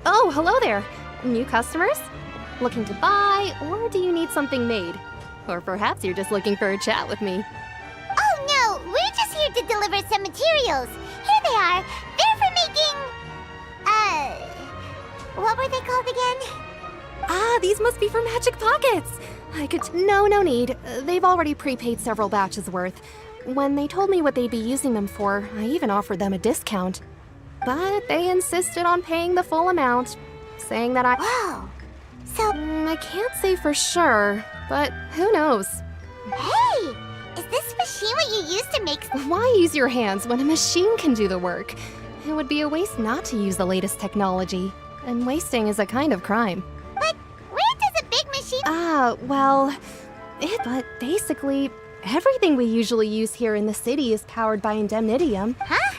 Oh, hello there. New customers? Looking to buy, or do you need something made? Or perhaps you're just looking for a chat with me. Oh no, we're just here to deliver some materials. Here they are. They're for making... what were they called again? Ah, these must be for magic pockets. I could... No need. They've already prepaid several batches worth. When they told me what they'd be using them for, I even offered them a discount. But they insisted on paying the full amount, saying that Whoa. So... I can't say for sure, but who knows? Hey! Is this machine what you use to make... Why use your hands when a machine can do the work? It would be a waste not to use the latest technology, and wasting is a kind of crime. But where does a big machine... But basically, everything we usually use here in the city is powered by indemnitium. Huh?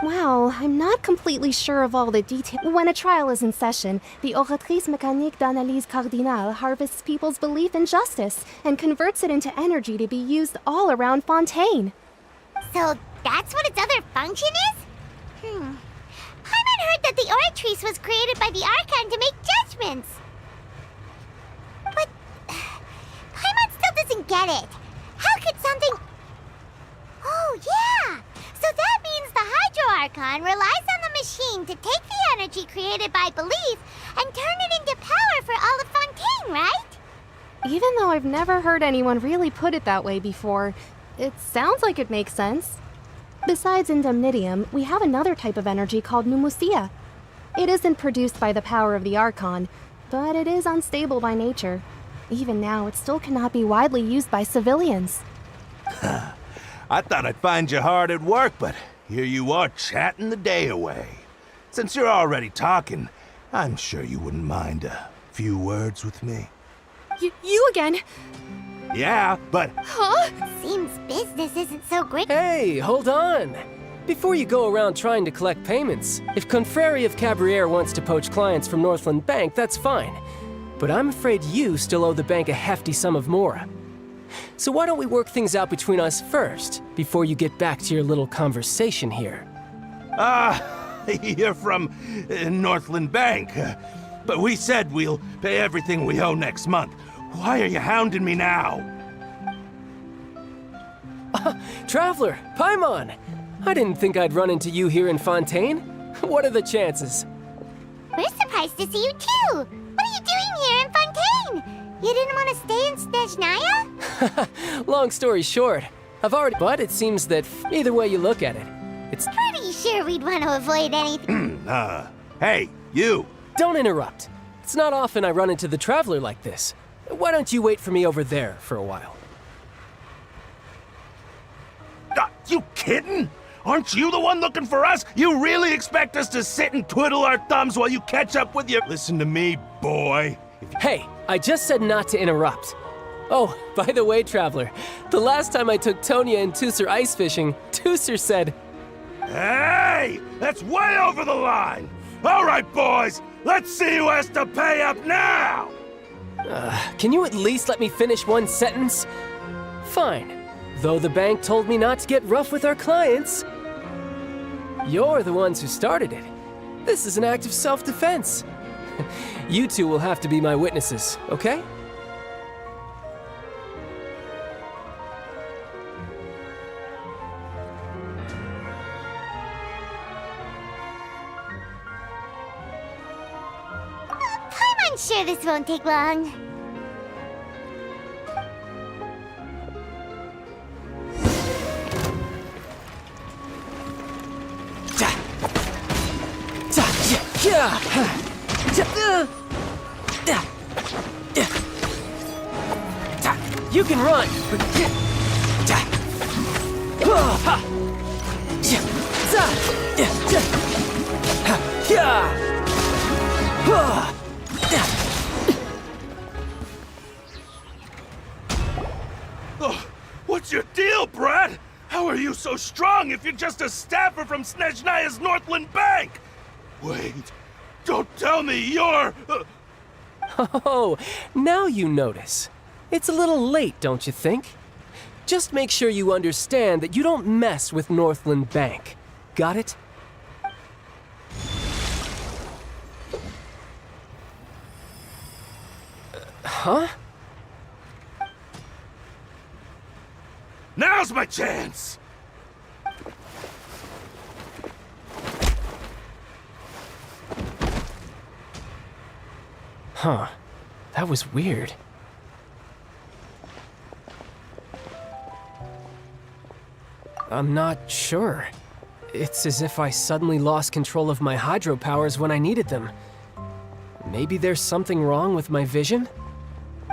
Well, I'm not completely sure of all the details. When a trial is in session, the Oratrice Mécanique d'Analyse Cardinale harvests people's belief in justice and converts it into energy to be used all around Fontaine. So that's what its other function is? Paimon heard that the Oratrice was created by the Archon to make judgments. But Paimon still doesn't get it. How could something... Oh, yeah! So that means the Hydro Archon relies on the machine to take the energy created by belief and turn it into power for all of Fontaine, right? Even though I've never heard anyone really put it that way before, it sounds like it makes sense. Besides indemnitium, we have another type of energy called pneumosia. It isn't produced by the power of the Archon, but it is unstable by nature. Even now, it still cannot be widely used by civilians. I thought I'd find you hard at work, but here you are chatting the day away. Since you're already talking, I'm sure you wouldn't mind a few words with me. You again? Yeah, but... Huh? Seems business isn't so great. Hey, hold on. Before you go around trying to collect payments, if Confrérie of Cabriere wants to poach clients from Northland Bank, that's fine. But I'm afraid you still owe the bank a hefty sum of mora. So why don't we work things out between us first, before you get back to your little conversation here? You're from Northland Bank. But we said we'll pay everything we owe next month. Why are you hounding me now? Traveler, Paimon! I didn't think I'd run into you here in Fontaine. What are the chances? We're surprised to see you too. What are you doing here in Fontaine? You didn't want to stay in Snezhnaya? Long story short, I've already... But it seems that either way you look at it, it's... Pretty sure we'd want to avoid anything. Hey, you! Don't interrupt. It's not often I run into the Traveler like this. Why don't you wait for me over there for a while? You kidding? Aren't you the one looking for us? You really expect us to sit and twiddle our thumbs while you catch up with your... Listen to me, boy. Hey, I just said not to interrupt. Oh, by the way, Traveler, the last time I took Tonya and Tusser ice fishing, Tusser said... Hey! That's way over the line! All right, boys, let's see who has to pay up now! Can you at least let me finish one sentence? Fine. Though the bank told me not to get rough with our clients. You're the ones who started it. This is an act of self-defense. You two will have to be my witnesses, okay? I'm sure this won't take long. You can run, but... What's your deal, Brad? How are you so strong if you're just a staffer from Snezhnaya's Northland Bank? Wait, don't tell me you're... Oh, now you notice. It's a little late, don't you think? Just make sure you understand that you don't mess with Northland Bank. Got it? Huh? Now's my chance! Huh. That was weird. I'm not sure. It's as if I suddenly lost control of my hydro powers when I needed them. Maybe there's something wrong with my vision?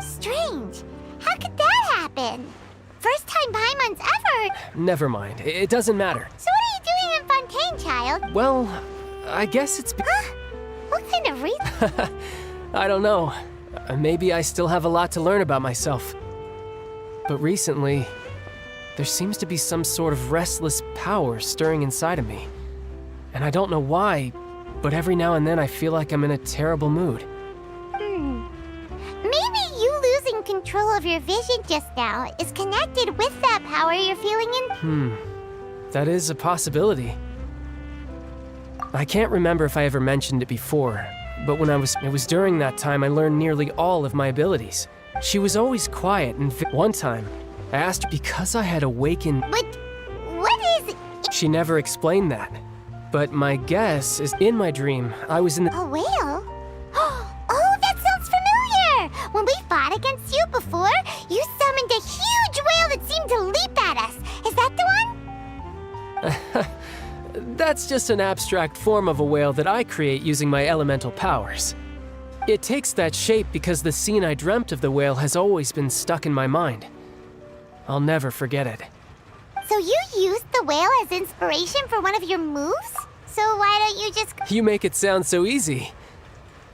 Strange. How could that happen? First time Paimon's ever... Never mind. It doesn't matter. So what are you doing in Fontaine, child? Well, I guess it's... Huh? What kind of reason? I don't know. Maybe I still have a lot to learn about myself. But recently, there seems to be some sort of restless power stirring inside of me. And I don't know why, but every now and then I feel like I'm in a terrible mood. Maybe you losing control of your vision just now is connected with that power you're feeling in... That is a possibility. I can't remember if I ever mentioned it before, but when it was during that time I learned nearly all of my abilities. She was always quiet, and one time, I asked her because I had awakened... But what is... She never explained that. But my guess is in my dream, I was in the... A whale? Oh, that sounds familiar! When we fought against you before, you summoned a huge whale that seemed to leap at us. Is that the one? That's just an abstract form of a whale that I create using my elemental powers. It takes that shape because the scene I dreamt of the whale has always been stuck in my mind. I'll never forget it. So you used the whale as inspiration for one of your moves? So why don't you just... You make it sound so easy.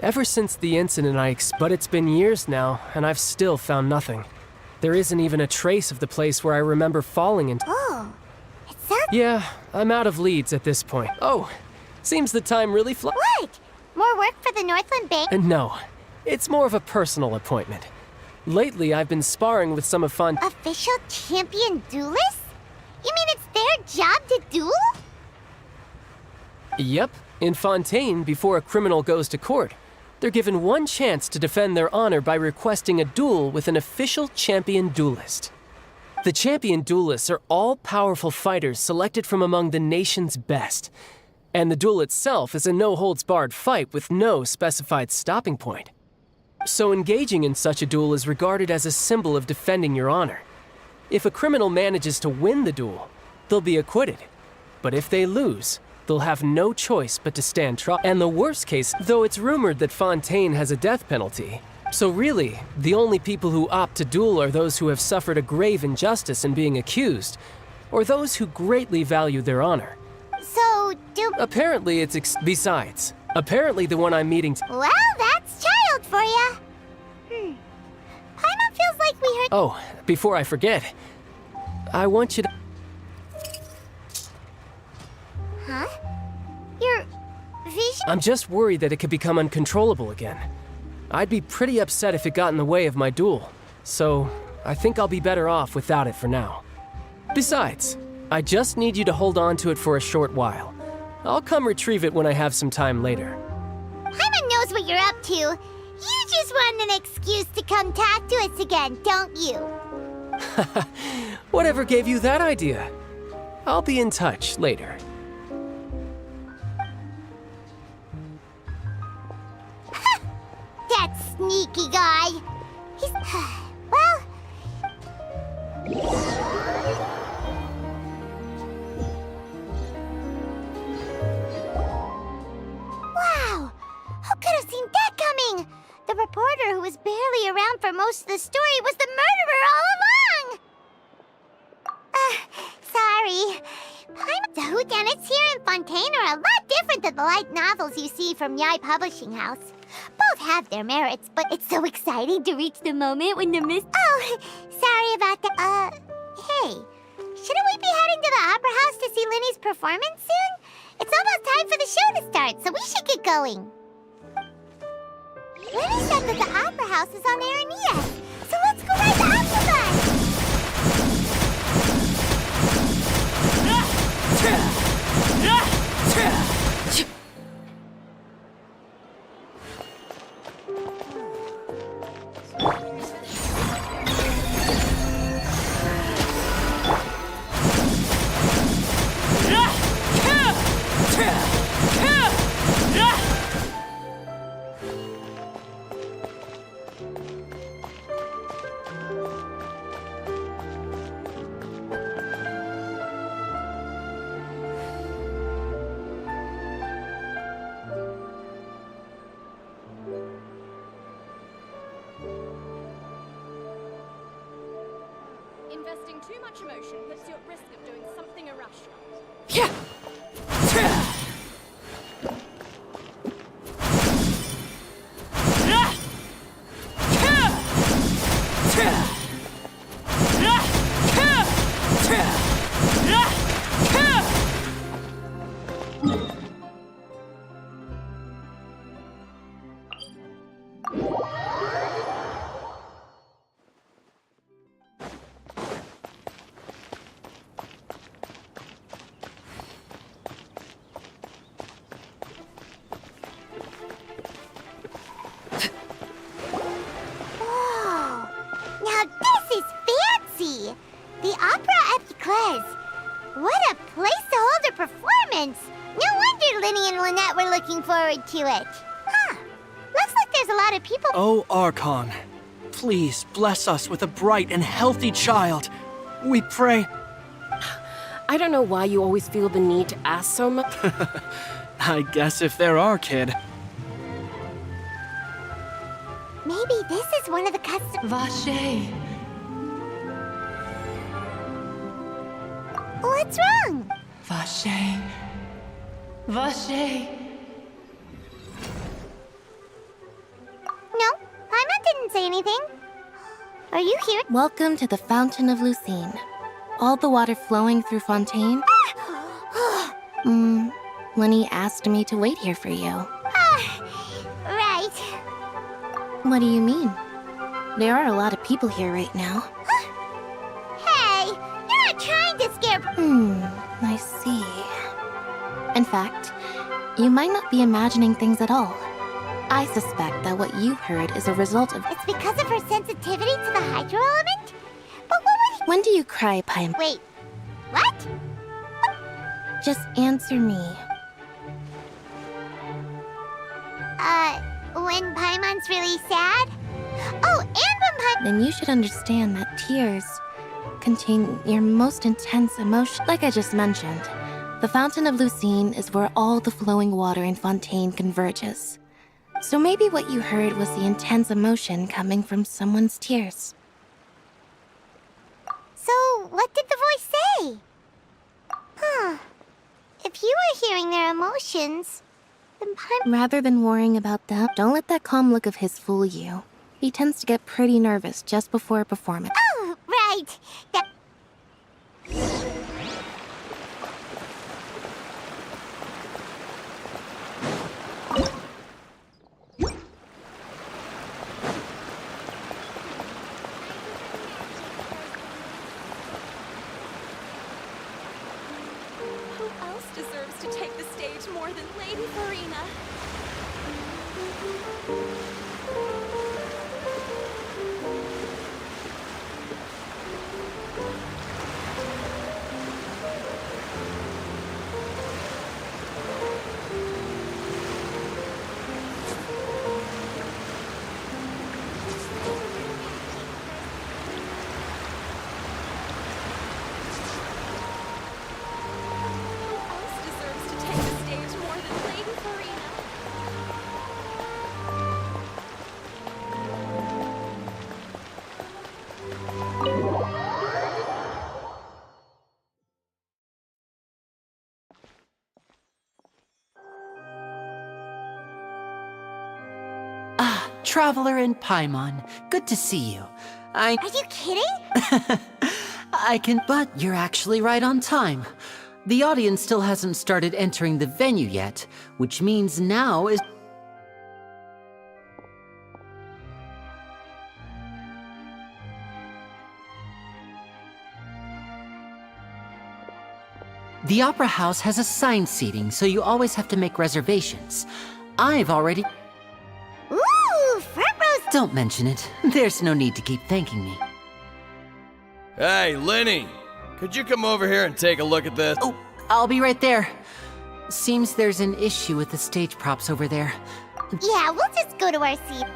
Ever since the incident but it's been years now, and I've still found nothing. There isn't even a trace of the place where I remember falling into... Oh, it sounds... Yeah, I'm out of leads at this point. Oh, seems the time really flies. What? More work for the Northland Bank? No, it's more of a personal appointment. Lately, I've been sparring with some of Official champion duelists? You mean it's their job to duel? Yep, in Fontaine, before a criminal goes to court, they're given one chance to defend their honor by requesting a duel with an official champion duelist. The champion duelists are all-powerful fighters selected from among the nation's best. And the duel itself is a no-holds-barred fight with no specified stopping point. So engaging in such a duel is regarded as a symbol of defending your honor. If a criminal manages to win the duel, they'll be acquitted. But if they lose, they'll have no choice but to stand trial. And the worst case, though it's rumored that Fontaine has a death penalty, so really, the only people who opt to duel are those who have suffered a grave injustice in being accused, or those who greatly value their honor. So, Apparently it's besides, apparently the one I'm meeting Well, that's child for ya. Paimon feels like we heard... Oh, before I forget, I want you to... Huh? Your vision... I'm just worried that it could become uncontrollable again. I'd be pretty upset if it got in the way of my duel, so I think I'll be better off without it for now. Besides, I just need you to hold on to it for a short while. I'll come retrieve it when I have some time later. Paimon knows what you're up to. You just want an excuse to come talk to us again, don't you? Whatever gave you that idea? I'll be in touch later. That sneaky guy. He's... well... Wow! Who could have seen that coming? The reporter who was barely around for most of the story was the murderer all along! Sorry. The whodunits here in Fontaine are a lot different than the light novels you see from Yai Publishing House. Both have their merits, but it's so exciting to reach the moment when the Oh, sorry about that. Hey, shouldn't we be heading to the Opera House to see Linny's performance soon? It's almost time for the show to start, so we should get going. Linny said that the Opera House is on Aranea, so let's go ride the Opera bus! Investing too much emotion puts you at risk of doing something irrational. Whoa! Now this is fancy! The Opera at Eclairs. What a place to hold a performance! No wonder Linny and Lynette were looking forward to it. Huh. Looks like there's a lot of people. Oh, Archon, please bless us with a bright and healthy child. We pray. I don't know why you always feel the need to ask so much. I guess if there are, kid. Maybe this is one of the custom. Vache. What's wrong? Vache. Vache. No, Paimon didn't say anything. Are you here? Welcome to the Fountain of Lucine. All the water flowing through Fontaine? Lenny asked me to wait here for you. Right. What do you mean? There are a lot of people here right now. Hey, you're not trying to scare. I see. In fact, you might not be imagining things at all. I suspect that what you heard is a result of... It's because of her sensitivity to the hydro element? But what would... When do you cry, Paim? Wait, what? Just answer me. When Paimon's really sad? Oh, and when Paimon... Then you should understand that tears contain your most intense emotion. Like I just mentioned, the Fountain of Lucine is where all the flowing water in Fontaine converges. So maybe what you heard was the intense emotion coming from someone's tears. So, what did the voice say? Huh. If you were hearing their emotions, then Paimon... Rather than worrying about them, don't let that calm look of his fool you. He tends to get pretty nervous just before a performance. Oh, right. That... Who else deserves to take the stage more than Lady Farina? Who else deserves to take the stage more than Lady Farina? Traveler in Paimon, good to see you. Are you kidding? But you're actually right on time. The audience still hasn't started entering the venue yet, which means now is... The Opera House has assigned seating, so you always have to make reservations. I've already... Ooh, front rows. Don't mention it. There's no need to keep thanking me. Hey, Lenny! Could you come over here and take a look at this? Oh, I'll be right there. Seems there's an issue with the stage props over there. Yeah, we'll just go to our seat.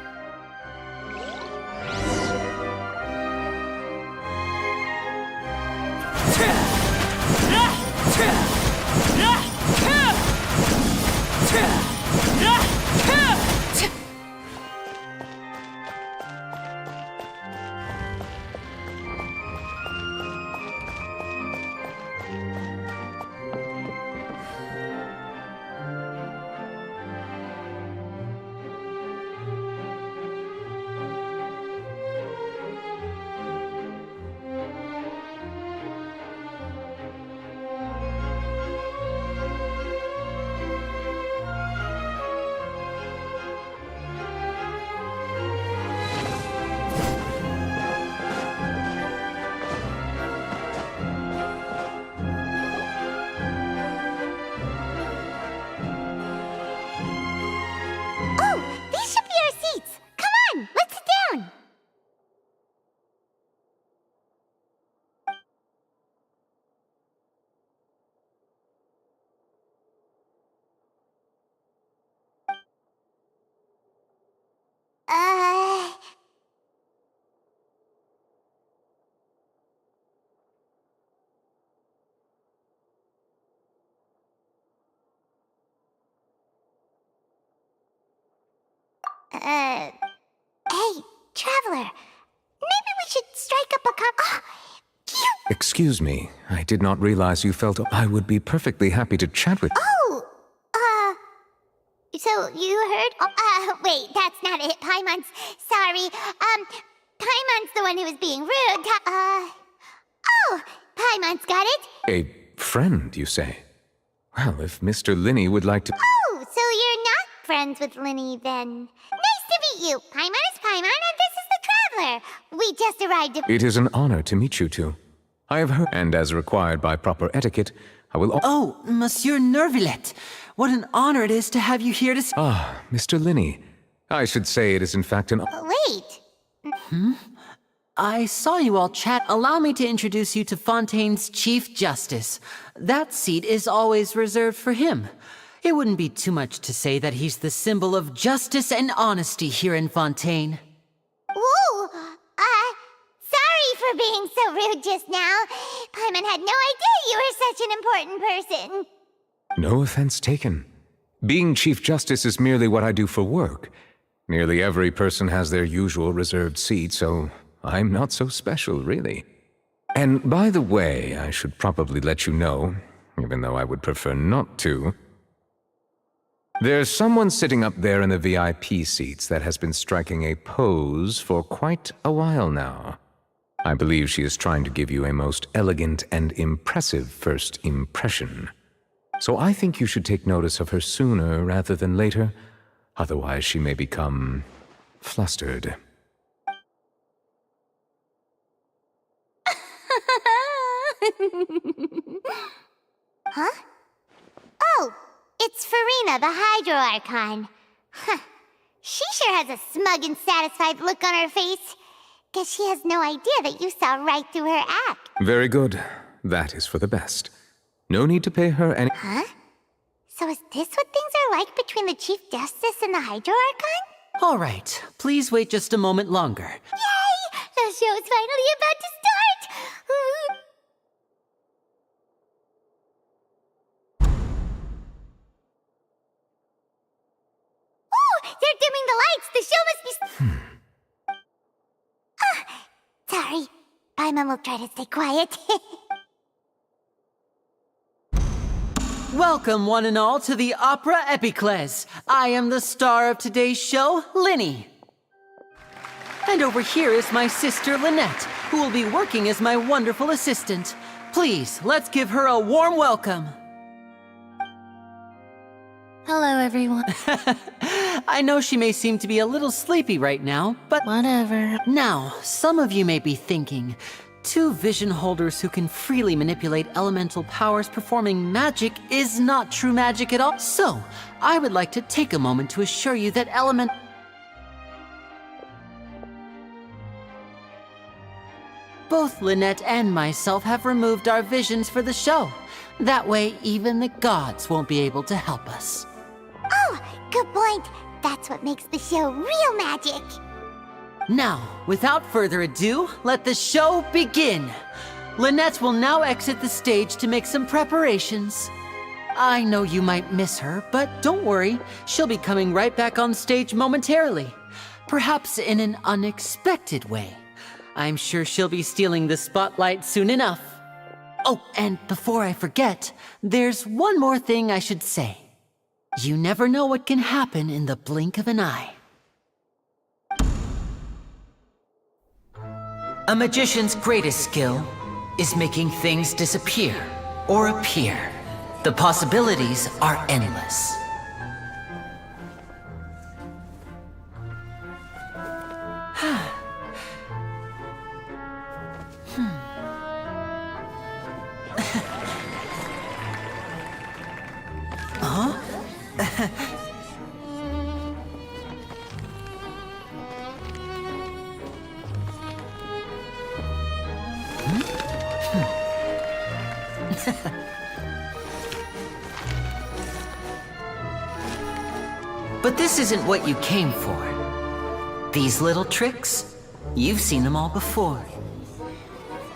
Hey, Traveler. Maybe we should strike up a Excuse me, I did not realize you felt I would be perfectly happy to chat with. So you heard? Wait, that's not it. Paimon's sorry. Paimon's the one who was being rude. Paimon's got it. A friend, you say? Well, if Mr. Linney would like to... Oh, so you're not friends with Linny then. Nice to meet you. Paimon is Paimon, and this is the Traveler. We just arrived at... It is an honor to meet you two. I have heard, and as required by proper etiquette, I will... Oh, Monsieur Nervillet. What an honor it is to have you here to... Ah, Mr. Linney. I should say it is in fact an... Wait. I saw you all chat. Allow me to introduce you to Fontaine's Chief Justice. That seat is always reserved for him. It wouldn't be too much to say that he's the symbol of justice and honesty here in Fontaine. Whoa! Sorry for being so rude just now. Paimon had no idea you were such an important person. No offense taken. Being Chief Justice is merely what I do for work. Nearly every person has their usual reserved seat, so I'm not so special, really. And by the way, I should probably let you know, even though I would prefer not to. There's someone sitting up there in the VIP seats that has been striking a pose for quite a while now. I believe she is trying to give you a most elegant and impressive first impression. So I think you should take notice of her sooner rather than later, otherwise she may become flustered. Huh? Oh, it's Farina, the Hydro Archon. Huh. She sure has a smug and satisfied look on her face. Guess she has no idea that you saw right through her act. Very good. That is for the best. No need to pay her any... Huh? So is this what things are like between the Chief Justice and the Hydro Archon? All right, please wait just a moment longer. Yay! The show's finally about to start! Ooh, they're dimming the lights! The show must be... Sorry. Paimon will try to stay quiet. Welcome, one and all, to the Opera Epiclese. I am the star of today's show, Linny. And over here is my sister, Lynette, who will be working as my wonderful assistant. Please, let's give her a warm welcome. Hello, everyone. I know she may seem to be a little sleepy right now, but... Whatever. Now, some of you may be thinking, two vision holders who can freely manipulate elemental powers performing magic is not true magic at all. So, I would like to take a moment to assure you that both Lynette and myself have removed our visions for the show. That way, even the gods won't be able to help us. Oh, good point. That's what makes the show real magic. Now, without further ado, let the show begin. Lynette will now exit the stage to make some preparations. I know you might miss her, but don't worry. She'll be coming right back on stage momentarily. Perhaps in an unexpected way. I'm sure she'll be stealing the spotlight soon enough. Oh, and before I forget, there's one more thing I should say. You never know what can happen in the blink of an eye. A magician's greatest skill is making things disappear or appear. The possibilities are endless. But this isn't what you came for. These little tricks, you've seen them all before.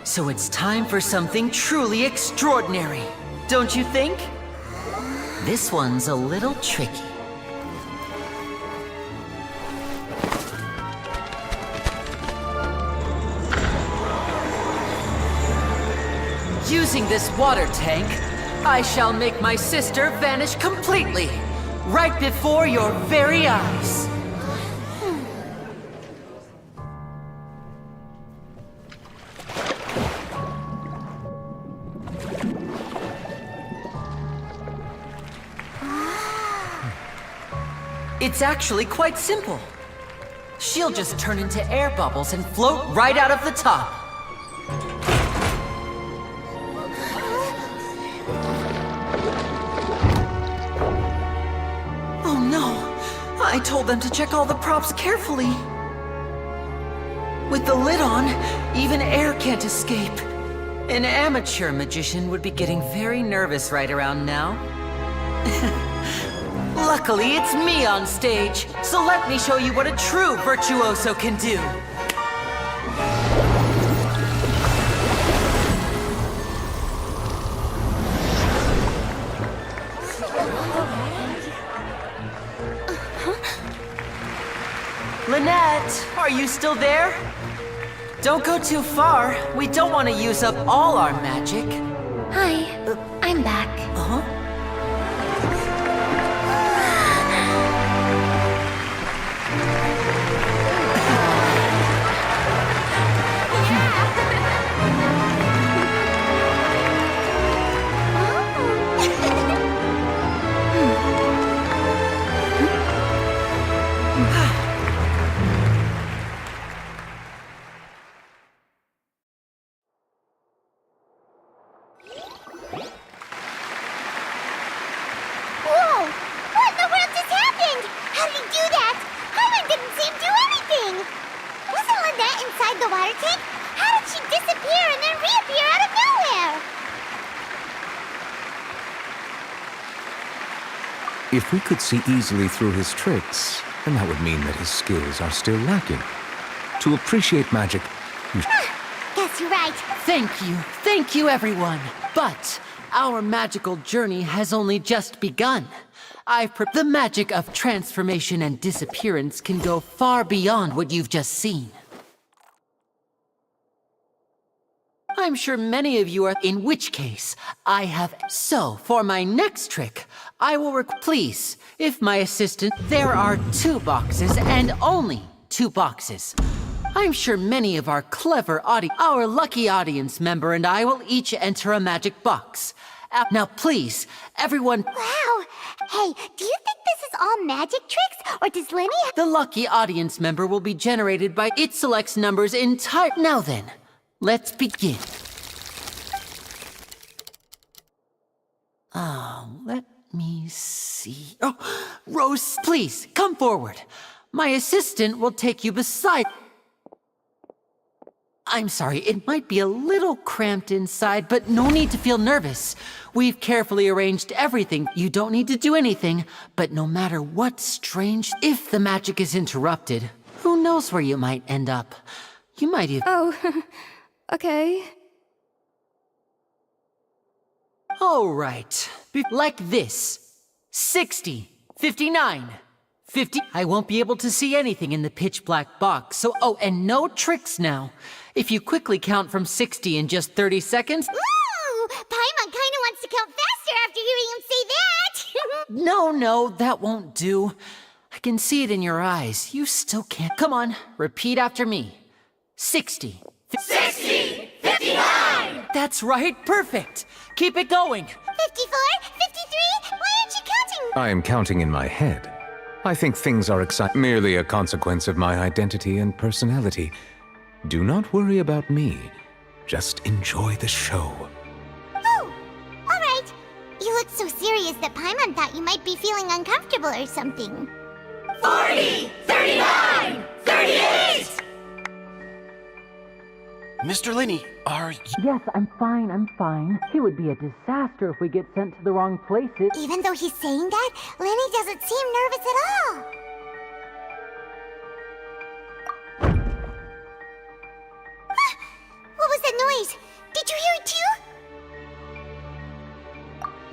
So it's time for something truly extraordinary, don't you think? This one's a little tricky. Using this water tank, I shall make my sister vanish completely, right before your very eyes. It's actually quite simple. She'll just turn into air bubbles and float right out of the top. Oh no! I told them to check all the props carefully. With the lid on, even air can't escape. An amateur magician would be getting very nervous right around now. Luckily, it's me on stage, so let me show you what a true virtuoso can do. Lynette, are you still there? Don't go too far. We don't want to use up all our magic. Hi, I'm back. Uh-huh. Whoa! What in the world just happened? How did he do that? Herman didn't seem to do anything. Wasn't Lynette inside the water tank? How did she disappear and then reappear out of nowhere? If we could see easily through his tricks, then that would mean that his skills are still lacking. To appreciate magic, you Guess you're right. Thank you everyone. But our magical journey has only just begun. The magic of transformation and disappearance can go far beyond what you've just seen. I'm sure many of you are, in which case, I have. So, for my next trick, I will please, if my assistant, there are 2 boxes and only 2 boxes. I'm sure many of our clever our lucky audience member and I will each enter a magic box. Now please, everyone. Wow. Hey, do you think this is all magic tricks, or does Lenny have... The lucky audience member will be generated by it selects numbers entire. Now then, let's begin. Let me see. Oh, Rose, please, come forward. My assistant will take you beside... I'm sorry, it might be a little cramped inside, but no need to feel nervous. We've carefully arranged everything. You don't need to do anything, but no matter what strange, if the magic is interrupted, who knows where you might end up? You might even... Oh, okay. All right. Like this. 60, 59, 50. I won't be able to see anything in the pitch black box, so oh, and no tricks now. If you quickly count from 60 in just 30 seconds... Ooh! Paimon kinda wants to count faster after hearing him say that! No, that won't do. I can see it in your eyes. You still can't... Come on, repeat after me. 60. 60! 59! That's right, perfect. Keep it going. 54? 53? Why aren't you counting? I am counting in my head. I think things are merely a consequence of my identity and personality. Do not worry about me. Just enjoy the show. Oh, alright. You looked so serious that Paimon thought you might be feeling uncomfortable or something. 40! 39! 38! Mr. Linney, are you... Yes, I'm fine. It would be a disaster if we get sent to the wrong places. Even though he's saying that, Lenny doesn't seem nervous at all. What was that noise? Did you hear it too?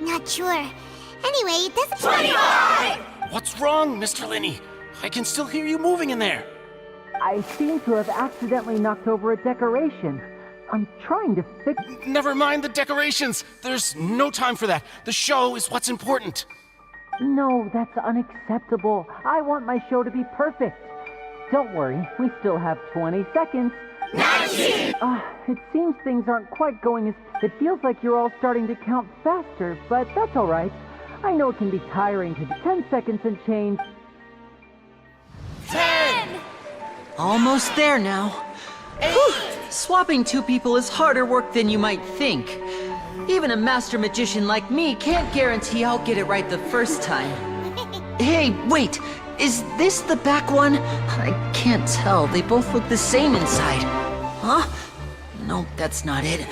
Not sure. Anyway, it doesn't... 25! What's wrong, Mr. Linney? I can still hear you moving in there. I seem to have accidentally knocked over a decoration. I'm trying to fix... Never mind the decorations. There's no time for that. The show is what's important. No, that's unacceptable. I want my show to be perfect. Don't worry, we still have 20 seconds. 19! It seems things aren't quite going as... It feels like you're all starting to count faster, but that's all right. I know it can be tiring to... 10 seconds and change. 10! Almost there now. Whew. Swapping two people is harder work than you might think. Even a master magician like me can't guarantee I'll get it right the first time. Hey, wait! Is this the back one? I can't tell. They both look the same inside. Huh? No, that's not it.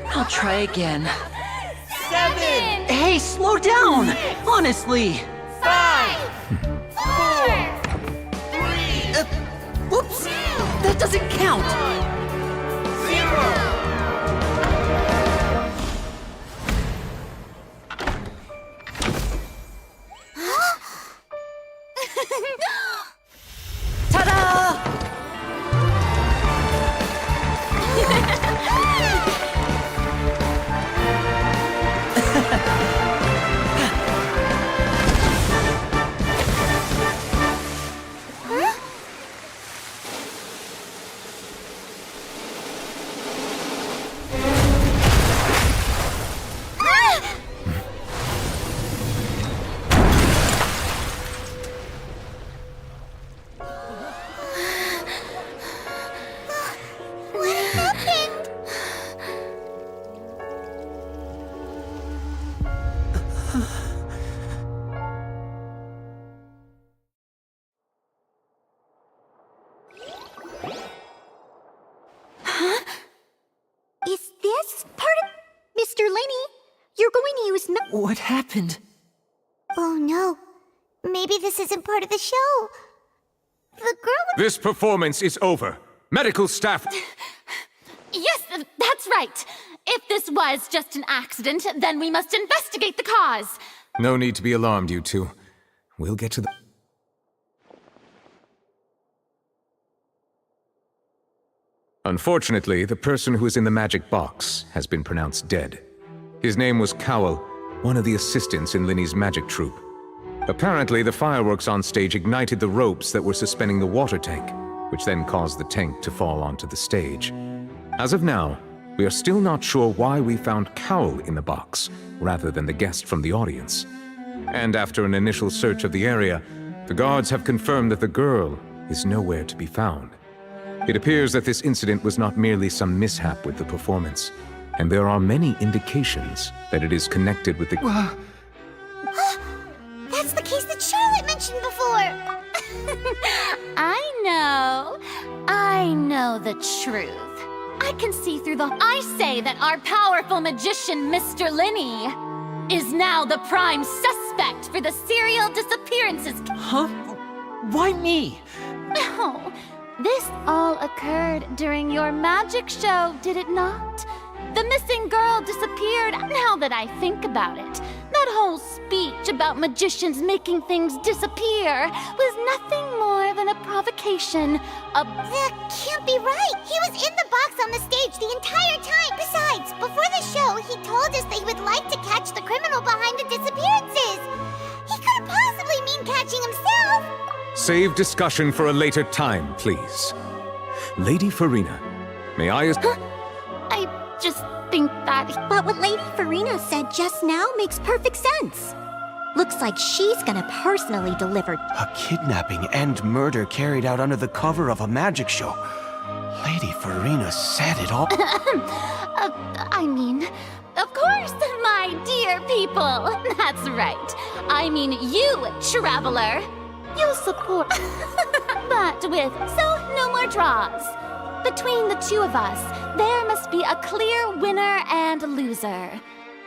I'll try again. 7! Hey, slow down! Honestly! 5! 4! Whoops! That doesn't count! 0! Ta-da! What happened? Is this part of... Mr. Lenny, you're going to use What happened? Oh no. Maybe this isn't part of the show. The girl with... This performance is over. Medical staff... Yes, that's right. If this was just an accident, then we must investigate the cause. No need to be alarmed, you two. We'll get to the... Unfortunately, the person who is in the magic box has been pronounced dead. His name was Cowell, one of the assistants in Linny's magic troupe. Apparently, the fireworks on stage ignited the ropes that were suspending the water tank, which then caused the tank to fall onto the stage. As of now, we are still not sure why we found Cowell in the box, rather than the guest from the audience. And after an initial search of the area, the guards have confirmed that the girl is nowhere to be found. It appears that this incident was not merely some mishap with the performance, and there are many indications that it is connected with the... That's the case that Charlotte mentioned before. I know the truth. I can see through the... I say that our powerful magician, Mr. Linney, is now the prime suspect for the serial disappearances. Huh? Why me? Oh, this all occurred during your magic show, did it not? The missing girl disappeared, now that I think about it. That whole speech about magicians making things disappear was nothing more than a provocation. That can't be right. He was in the box on the stage the entire time. Besides, before the show, he told us that he would like to catch the criminal behind the disappearances. He couldn't possibly mean catching himself. Save discussion for a later time, please. Lady Farina, may I... I just think that... But what Lady Farina said just now makes perfect sense. Looks like she's gonna personally deliver. A kidnapping and murder carried out under the cover of a magic show. Lady Farina said it all. I mean, of course, my dear people. That's right. I mean you, traveler. You'll support... But with... So, no more draws. Between the two of us, there must be a clear winner and loser.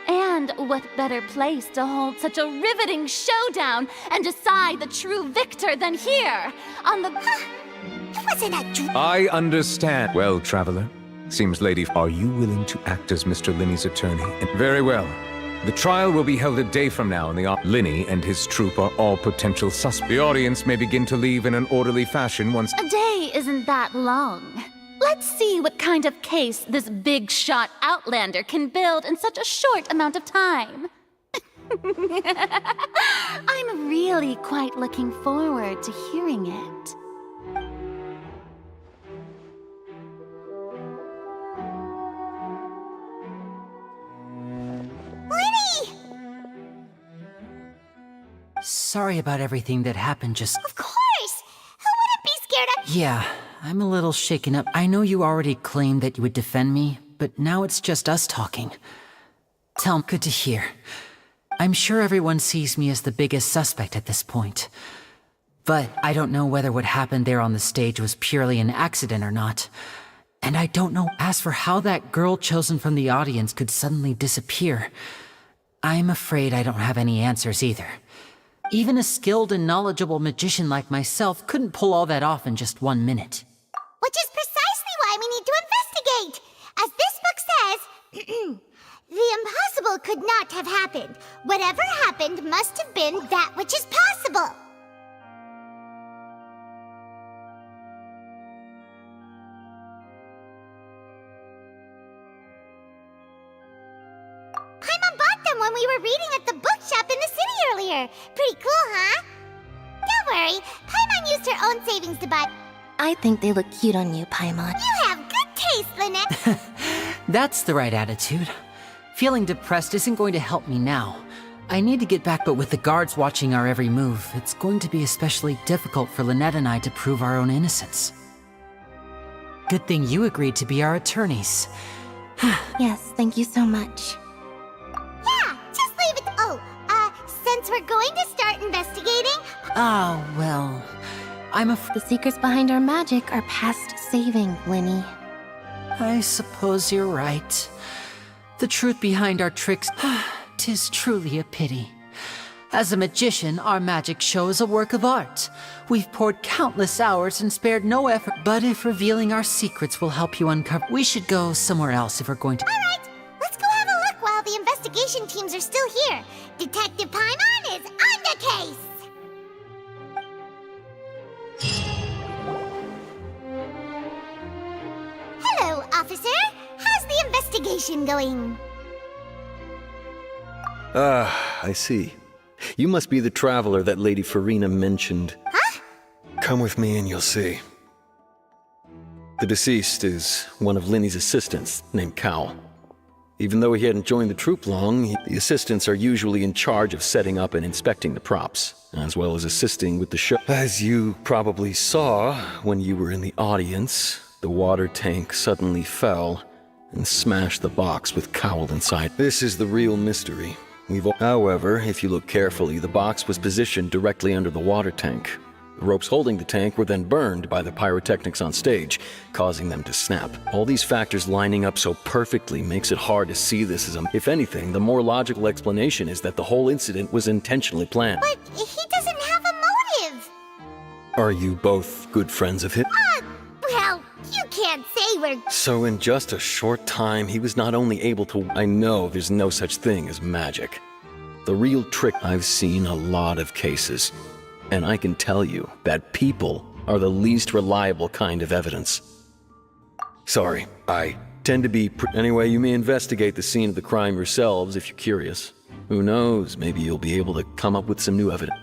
And what better place to hold such a riveting showdown and decide the true victor than here, on the... It wasn't a I understand. Well, traveler, seems Lady... Are you willing to act as Mr. Linney's attorney? Very well. The trial will be held a day from now in the... Linney and his troop are all potential suspects. The audience may begin to leave in an orderly fashion once... A day isn't that long. Let's see what kind of case this big-shot outlander can build in such a short amount of time. I'm really quite looking forward to hearing it. Lenny! Sorry about everything that happened just... Of course! Who wouldn't be scared of... Yeah, I'm a little shaken up. I know you already claimed that you would defend me, but now it's just us talking. Tell me, good to hear. I'm sure everyone sees me as the biggest suspect at this point. But I don't know whether what happened there on the stage was purely an accident or not. And I don't know as for how that girl chosen from the audience could suddenly disappear. I'm afraid I don't have any answers either. Even a skilled and knowledgeable magician like myself couldn't pull all that off in just 1 minute. Which is precisely why we need to investigate. As this book says, the impossible could not have happened. Whatever happened must have been that which is possible. Paimon bought them when we were reading at the bookshop in the city earlier. Pretty cool, huh? Don't worry, Paimon used her own savings to buy... I think they look cute on you, Paimon. You have good taste, Lynette. That's the right attitude. Feeling depressed isn't going to help me now. I need to get back, but with the guards watching our every move, it's going to be especially difficult for Lynette and I to prove our own innocence. Good thing you agreed to be our attorneys. Yes, thank you so much. Yeah, just leave it... Oh, since we're going to start investigating... Oh, well... The secrets behind our magic are past saving, Linny. I suppose you're right. The truth behind our tricks... 'Tis truly a pity. As a magician, our magic show is a work of art. We've poured countless hours and spared no effort. But if revealing our secrets will help you uncover... We should go somewhere else if we're going to... Alright, let's go have a look while the investigation teams are still here. Detective Paimon is on the case! Hello, officer. How's the investigation going? I see. You must be the traveler that Lady Farina mentioned. Huh? Come with me and you'll see. The deceased is one of Linny's assistants, named Cal. Even though he hadn't joined the troupe long, the assistants are usually in charge of setting up and inspecting the props, as well as assisting with the show. As you probably saw when you were in the audience, the water tank suddenly fell and smashed the box with Cowl inside. This is the real mystery. However, if you look carefully, the box was positioned directly under the water tank. The ropes holding the tank were then burned by the pyrotechnics on stage, causing them to snap. All these factors lining up so perfectly makes it hard to see this as a... If anything, the more logical explanation is that the whole incident was intentionally planned. But he doesn't have a motive. Are you both good friends of his? Well, you can't say we're... So in just a short time, he was not only able to... I know there's no such thing as magic. The real trick... I've seen a lot of cases. And I can tell you that people are the least reliable kind of evidence. Sorry, I tend to be... Anyway, you may investigate the scene of the crime yourselves if you're curious. Who knows, maybe you'll be able to come up with some new evidence.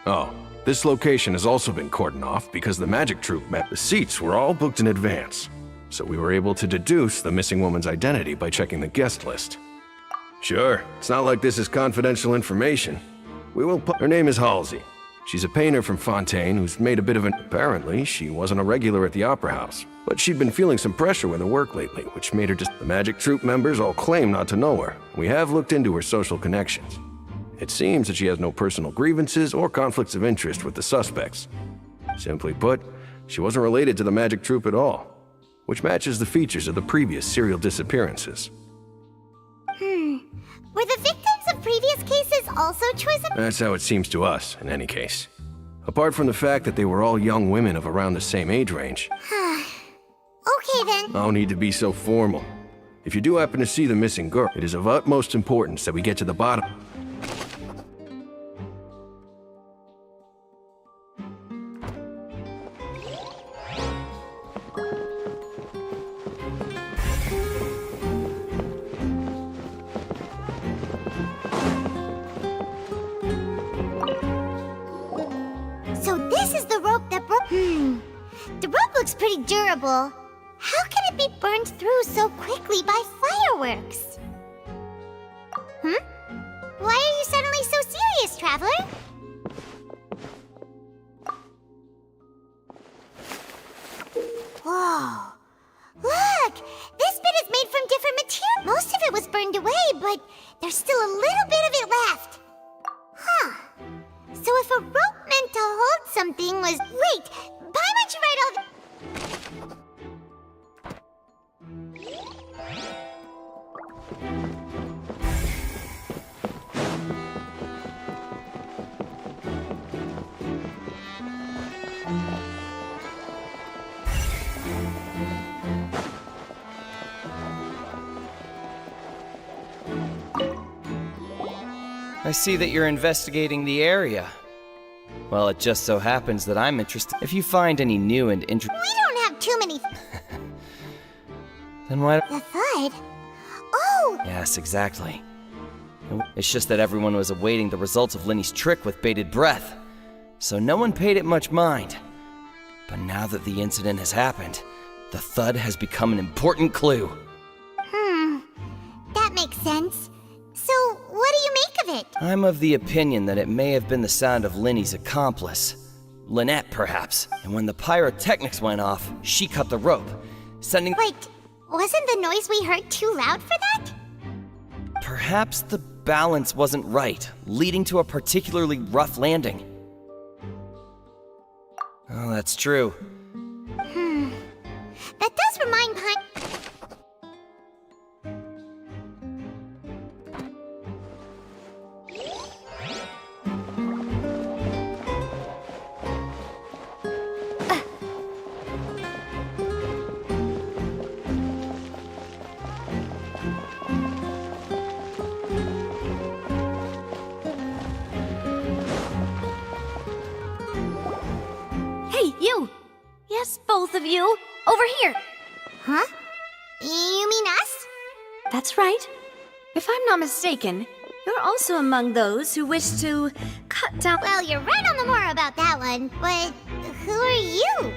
Oh, this location has also been cordoned off because the magic troupe met. The seats were all booked in advance, so we were able to deduce the missing woman's identity by checking the guest list. Sure, it's not like this is confidential information. We will put... Her name is Halsey. She's a painter from Fontaine who's made a bit of an... Apparently, she wasn't a regular at the Opera House, but she'd been feeling some pressure with her work lately, which made her just... The magic troupe members all claim not to know her. We have looked into her social connections. It seems that she has no personal grievances or conflicts of interest with the suspects. Simply put, she wasn't related to the magic troupe at all, which matches the features of the previous serial disappearances. Were the victims of previous cases also chosen? That's how it seems to us, in any case. Apart from the fact that they were all young women of around the same age range. Okay then. No need to be so formal. If you do happen to see the missing girl, it is of utmost importance that we get to the bottom. So this is the rope that broke... The rope looks pretty durable. How can it be burned through so quickly by fireworks? Why are you suddenly so serious, Traveler? Whoa. Look! This bit is made from different material. Most of it was burned away, but there's still a little bit of it left. Huh. So if a rope meant to hold something was... Wait! Why would you write all the... I see that you're investigating the area. Well, it just so happens that I'm interested. If you find any new and interesting... We don't have too many... Then why... The thud? Oh! Yes, exactly. It's just that everyone was awaiting the results of Linny's trick with bated breath, so no one paid it much mind. But now that the incident has happened, the thud has become an important clue. That makes sense. So, what do you make of it? I'm of the opinion that it may have been the sound of Linny's accomplice. Lynette, perhaps. And when the pyrotechnics went off, she cut the rope, sending... Wait, wasn't the noise we heard too loud for that? Perhaps the balance wasn't right, leading to a particularly rough landing. Oh, that's true. That does remind Pine... Hey, you! Yes, both of you! Over here! Huh? You mean us? That's right. If I'm not mistaken, you're also among those who wish to cut down... Well, you're right on the more about that one, but who are you?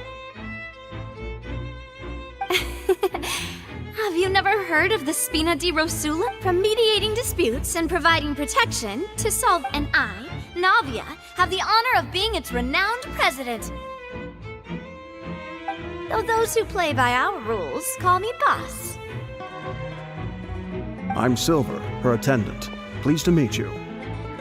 Have you never heard of the Spina di Rosula? From mediating disputes and providing protection to solve, and I, Navia, have the honor of being its renowned president. Though those who play by our rules call me boss. I'm Silver, her attendant. Pleased to meet you.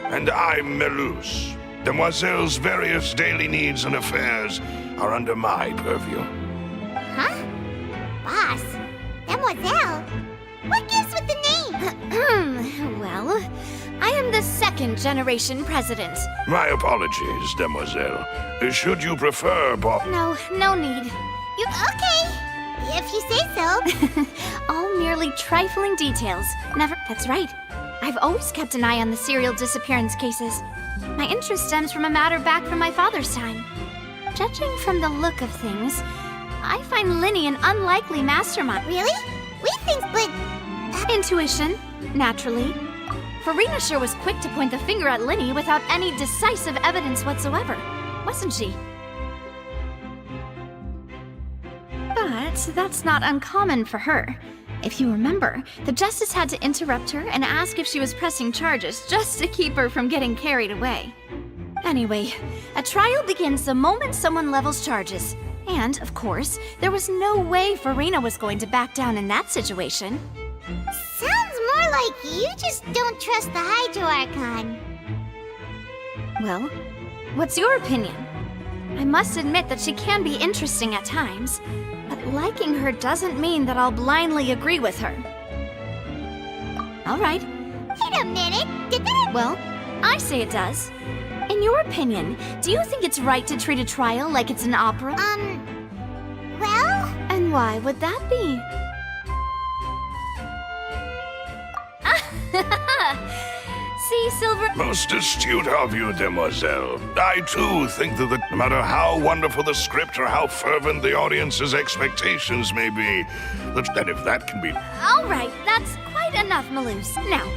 And I'm Melus. Demoiselle's various daily needs and affairs are under my purview. Huh? Boss? Demoiselle? What gives with the name? Well, I am the second generation president. My apologies, Demoiselle. Should you prefer Bob? No need. Okay, if you say so. All merely trifling details. Never. That's right. I've always kept an eye on the serial disappearance cases. My interest stems from a matter back from my father's time. Judging from the look of things, I find Linny an unlikely mastermind. Really? We think, but... Intuition, naturally. Farina sure was quick to point the finger at Linny without any decisive evidence whatsoever, wasn't she? But that's not uncommon for her. If you remember, the Justice had to interrupt her and ask if she was pressing charges just to keep her from getting carried away. Anyway, a trial begins the moment someone levels charges. And, of course, there was no way Farina was going to back down in that situation. Sounds more like you just don't trust the Hydro Archon. Well, what's your opinion? I must admit that she can be interesting at times, but liking her doesn't mean that I'll blindly agree with her. All right. Wait a minute, did that— Well, I say it does. In your opinion, do you think it's right to treat a trial like it's an opera? Well? And why would that be? See, Silver? Most astute of you, demoiselle. I too think that no matter how wonderful the script or how fervent the audience's expectations may be, that if that can be— All right, that's quite enough, Maloose. Now,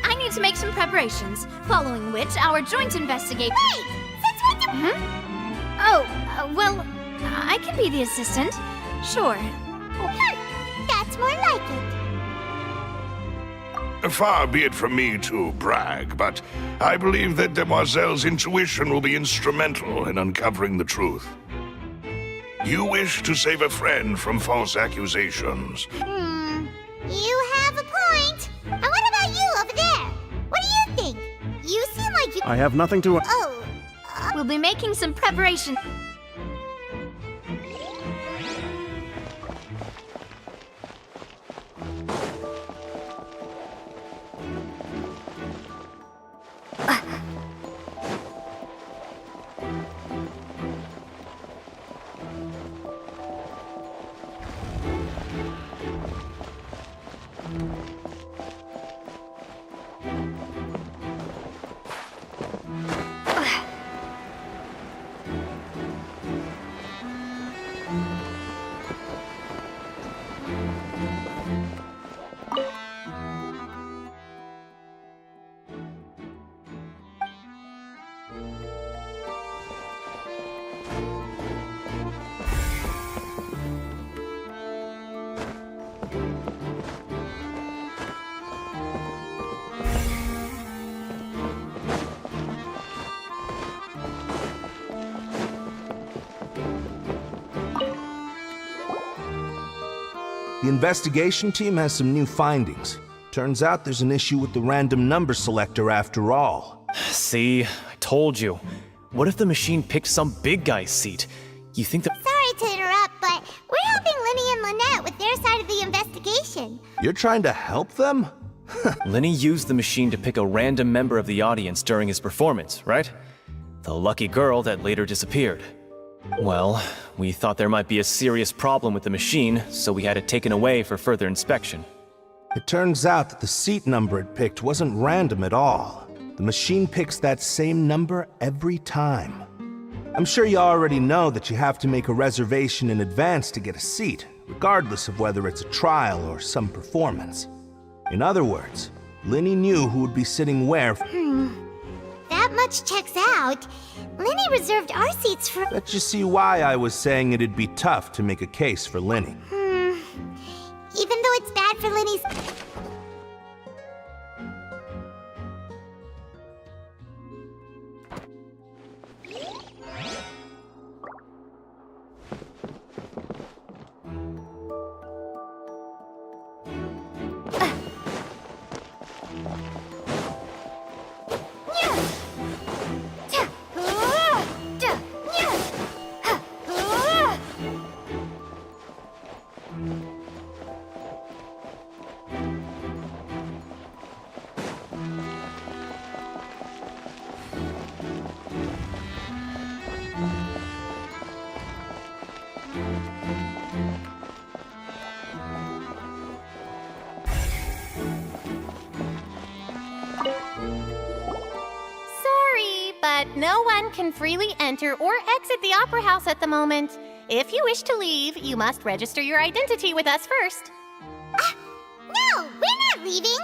I need to make some preparations, following which our joint investigate— Wait! Since when do— well, I can be the assistant. Sure. That's more like it. Far be it from me to brag, but I believe that Demoiselle's intuition will be instrumental in uncovering the truth. You wish to save a friend from false accusations. You have a point. And what about you over there? What do you think? You seem like you— I have nothing to— Oh. We'll be making some preparation. The investigation team has some new findings. Turns out there's an issue with the random number selector after all. See, I told you. What if the machine picked some big guy's seat? You think that— Sorry to interrupt, but we're helping Linny and Lynette with their side of the investigation. You're trying to help them? Linny used the machine to pick a random member of the audience during his performance, right? The lucky girl that later disappeared. Well, we thought there might be a serious problem with the machine, so we had it taken away for further inspection. It turns out that the seat number it picked wasn't random at all. The machine picks that same number every time. I'm sure you already know that you have to make a reservation in advance to get a seat, regardless of whether it's a trial or some performance. In other words, Linny knew who would be sitting where. That much checks out. Linny reserved our seats for— Let you see why I was saying it'd be tough to make a case for Linny. Even though it's bad for Linny's— but no one can freely enter or exit the Opera House at the moment. If you wish to leave, you must register your identity with us first. No, we're not leaving.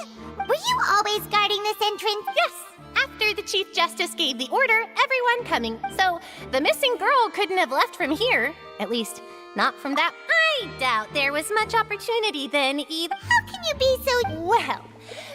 Were you always guarding this entrance? Yes. After the Chief Justice gave the order, everyone coming. So the missing girl couldn't have left from here. At least, not from that. I doubt there was much opportunity then either. How can you be so... Well,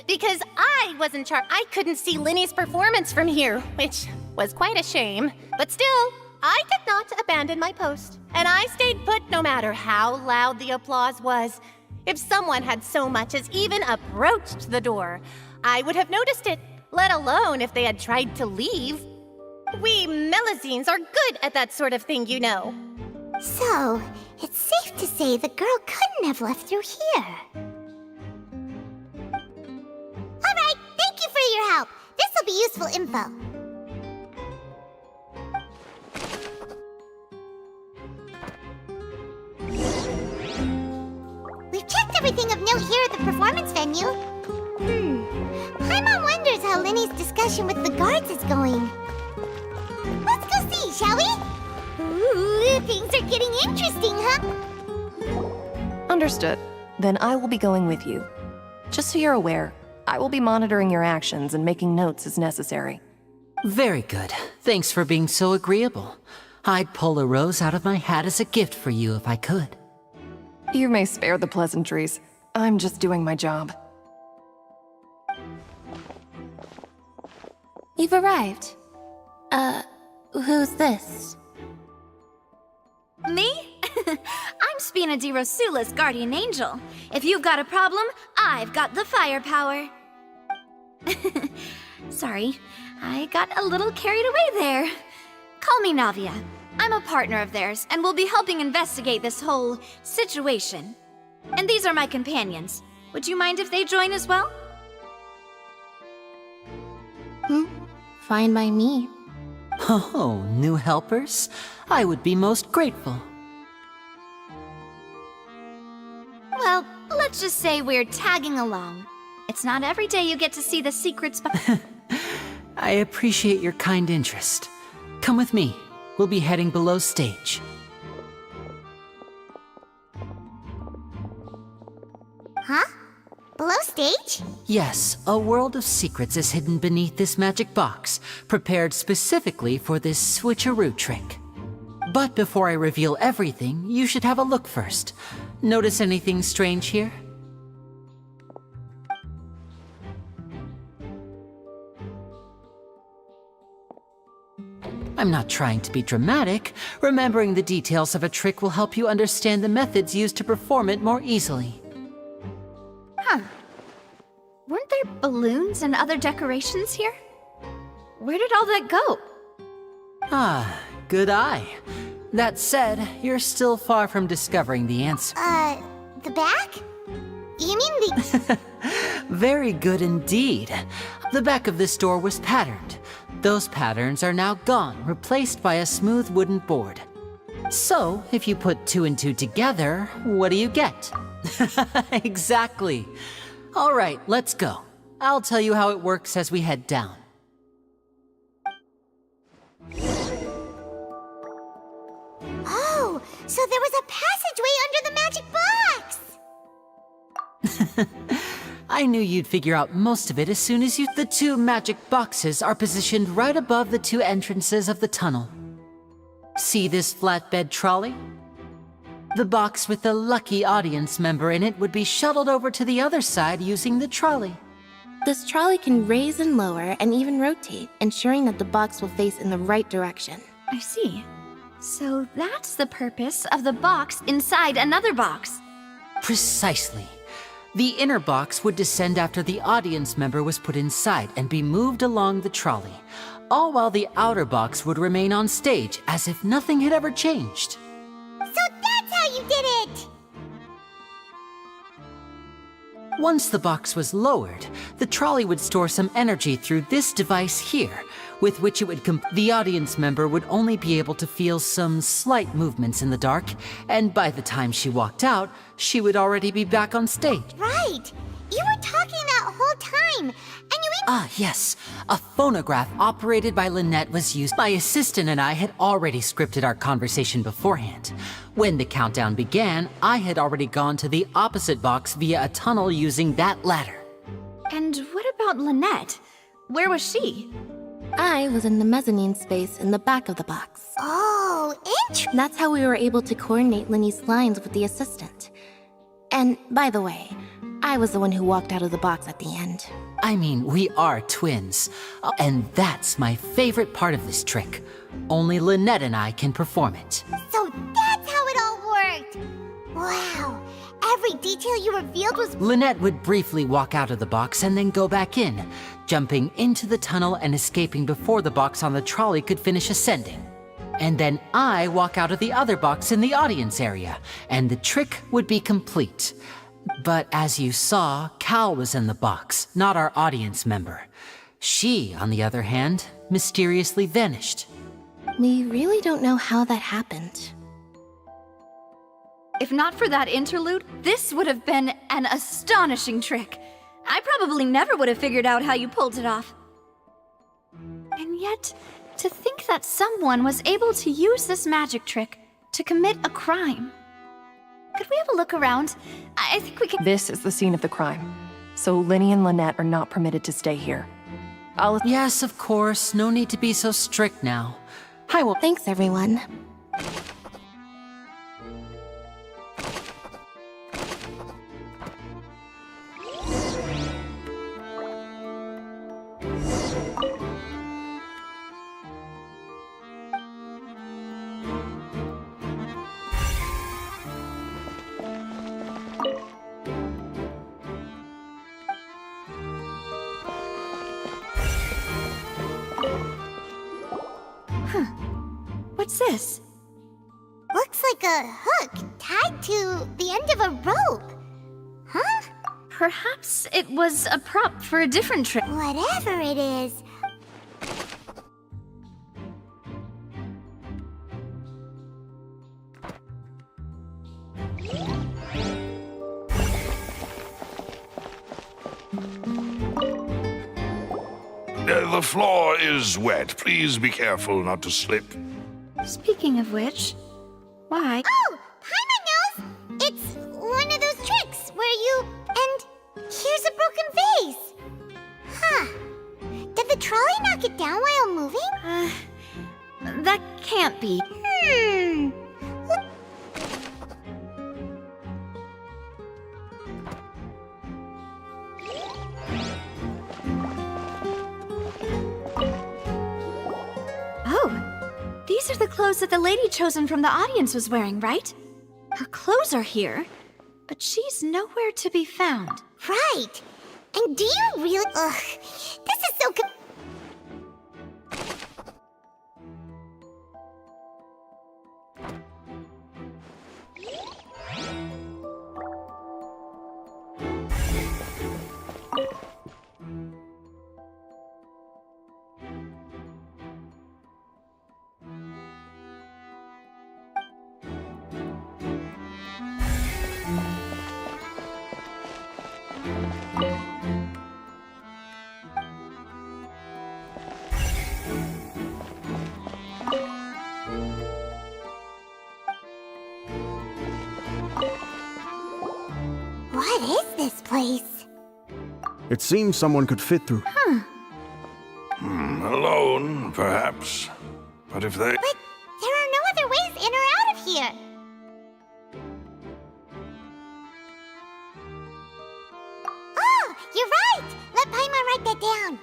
because I was in charge. I couldn't see Linny's performance from here, which was quite a shame. But still, I did not abandon my post. And I stayed put no matter how loud the applause was. If someone had so much as even approached the door, I would have noticed it, let alone if they had tried to leave. We Melusines are good at that sort of thing, you know. So, it's safe to say the girl couldn't have left through here. Alright, thank you for your help. This'll be useful info. We've checked everything of note here at the performance venue. Paimon wonders how Linny's discussion with the guards is going. Let's go see, shall we? Ooh, things are getting interesting, huh? Understood. Then I will be going with you. Just so you're aware, I will be monitoring your actions and making notes as necessary. Very good. Thanks for being so agreeable. I'd pull a rose out of my hat as a gift for you if I could. You may spare the pleasantries. I'm just doing my job. You've arrived. Who's this? Me? I'm Spina di Rosula's guardian angel. If you've got a problem, I've got the firepower. Sorry, I got a little carried away there. Call me Navia. I'm a partner of theirs, and will be helping investigate this whole situation. And these are my companions. Would you mind if they join as well? Fine by me. Oh, new helpers? I would be most grateful. Well, let's just say we're tagging along. It's not every day you get to see the secrets. I appreciate your kind interest. Come with me. We'll be heading below stage. Huh? Below stage? Yes, a world of secrets is hidden beneath this magic box, prepared specifically for this switcheroo trick. But before I reveal everything, you should have a look first. Notice anything strange here? I'm not trying to be dramatic. Remembering the details of a trick will help you understand the methods used to perform it more easily. Huh. Weren't there balloons and other decorations here? Where did all that go? Ah, good eye. That said, you're still far from discovering the answer. The back? You mean the... Very good indeed. The back of this door was patterned. Those patterns are now gone, replaced by a smooth wooden board. So, if you put 2 and 2 together, what do you get? Exactly. All right, let's go. I'll tell you how it works as we head down. Oh, so there was a passageway under the magic box! I knew you'd figure out most of it as soon as you... The 2 magic boxes are positioned right above the 2 entrances of the tunnel. See this flatbed trolley? The box with the lucky audience member in it would be shuttled over to the other side using the trolley. This trolley can raise and lower and even rotate, ensuring that the box will face in the right direction. I see. So that's the purpose of the box inside another box. Precisely. The inner box would descend after the audience member was put inside and be moved along the trolley, all while the outer box would remain on stage as if nothing had ever changed. So that's how you did it! Once the box was lowered, the trolley would store some energy through this device here, with which it would the audience member would only be able to feel some slight movements in the dark, and by the time she walked out, she would already be back on stage. Right! You were talking that whole time, and you... Ah, yes. A phonograph operated by Lynette was used. My assistant and I had already scripted our conversation beforehand. When the countdown began, I had already gone to the opposite box via a tunnel using that ladder. And what about Lynette? Where was she? I was in the mezzanine space in the back of the box. Oh, That's how we were able to coordinate Linny's lines with the assistant. And by the way, I was the one who walked out of the box at the end. I mean, we are twins. And that's my favorite part of this trick. Only Lynette and I can perform it. So that's how it all worked! Wow, every detail you revealed was... Lynette would briefly walk out of the box and then go back in, jumping into the tunnel and escaping before the box on the trolley could finish ascending. And then I walk out of the other box in the audience area, and the trick would be complete. But as you saw, Cal was in the box, not our audience member. She, on the other hand, mysteriously vanished. We really don't know how that happened. If not for that interlude, this would have been an astonishing trick. I probably never would have figured out how you pulled it off. And yet, to think that someone was able to use this magic trick to commit a crime. Could we have a look around? I think we can— This is the scene of the crime, so Linny and Lynette are not permitted to stay here. Yes, of course. No need to be so strict now. I will— Thanks, everyone. What's this? Looks like a hook tied to the end of a rope. Huh? Perhaps it was a prop for a different trick. Whatever it is. The floor is wet. Please be careful not to slip. Speaking of which, why? Oh, Paimon knows! It's one of those tricks where you... And here's a broken vase. Huh. Did the trolley knock it down while moving? That can't be. These are the clothes that the lady chosen from the audience was wearing, right? Her clothes are here, but she's nowhere to be found. Right. And do you really... Ugh. This is so... What is this place? It seems someone could fit through. Alone, perhaps. But if they... But there are no other ways in or out of here. Oh, you're right! Let Paimon write that down.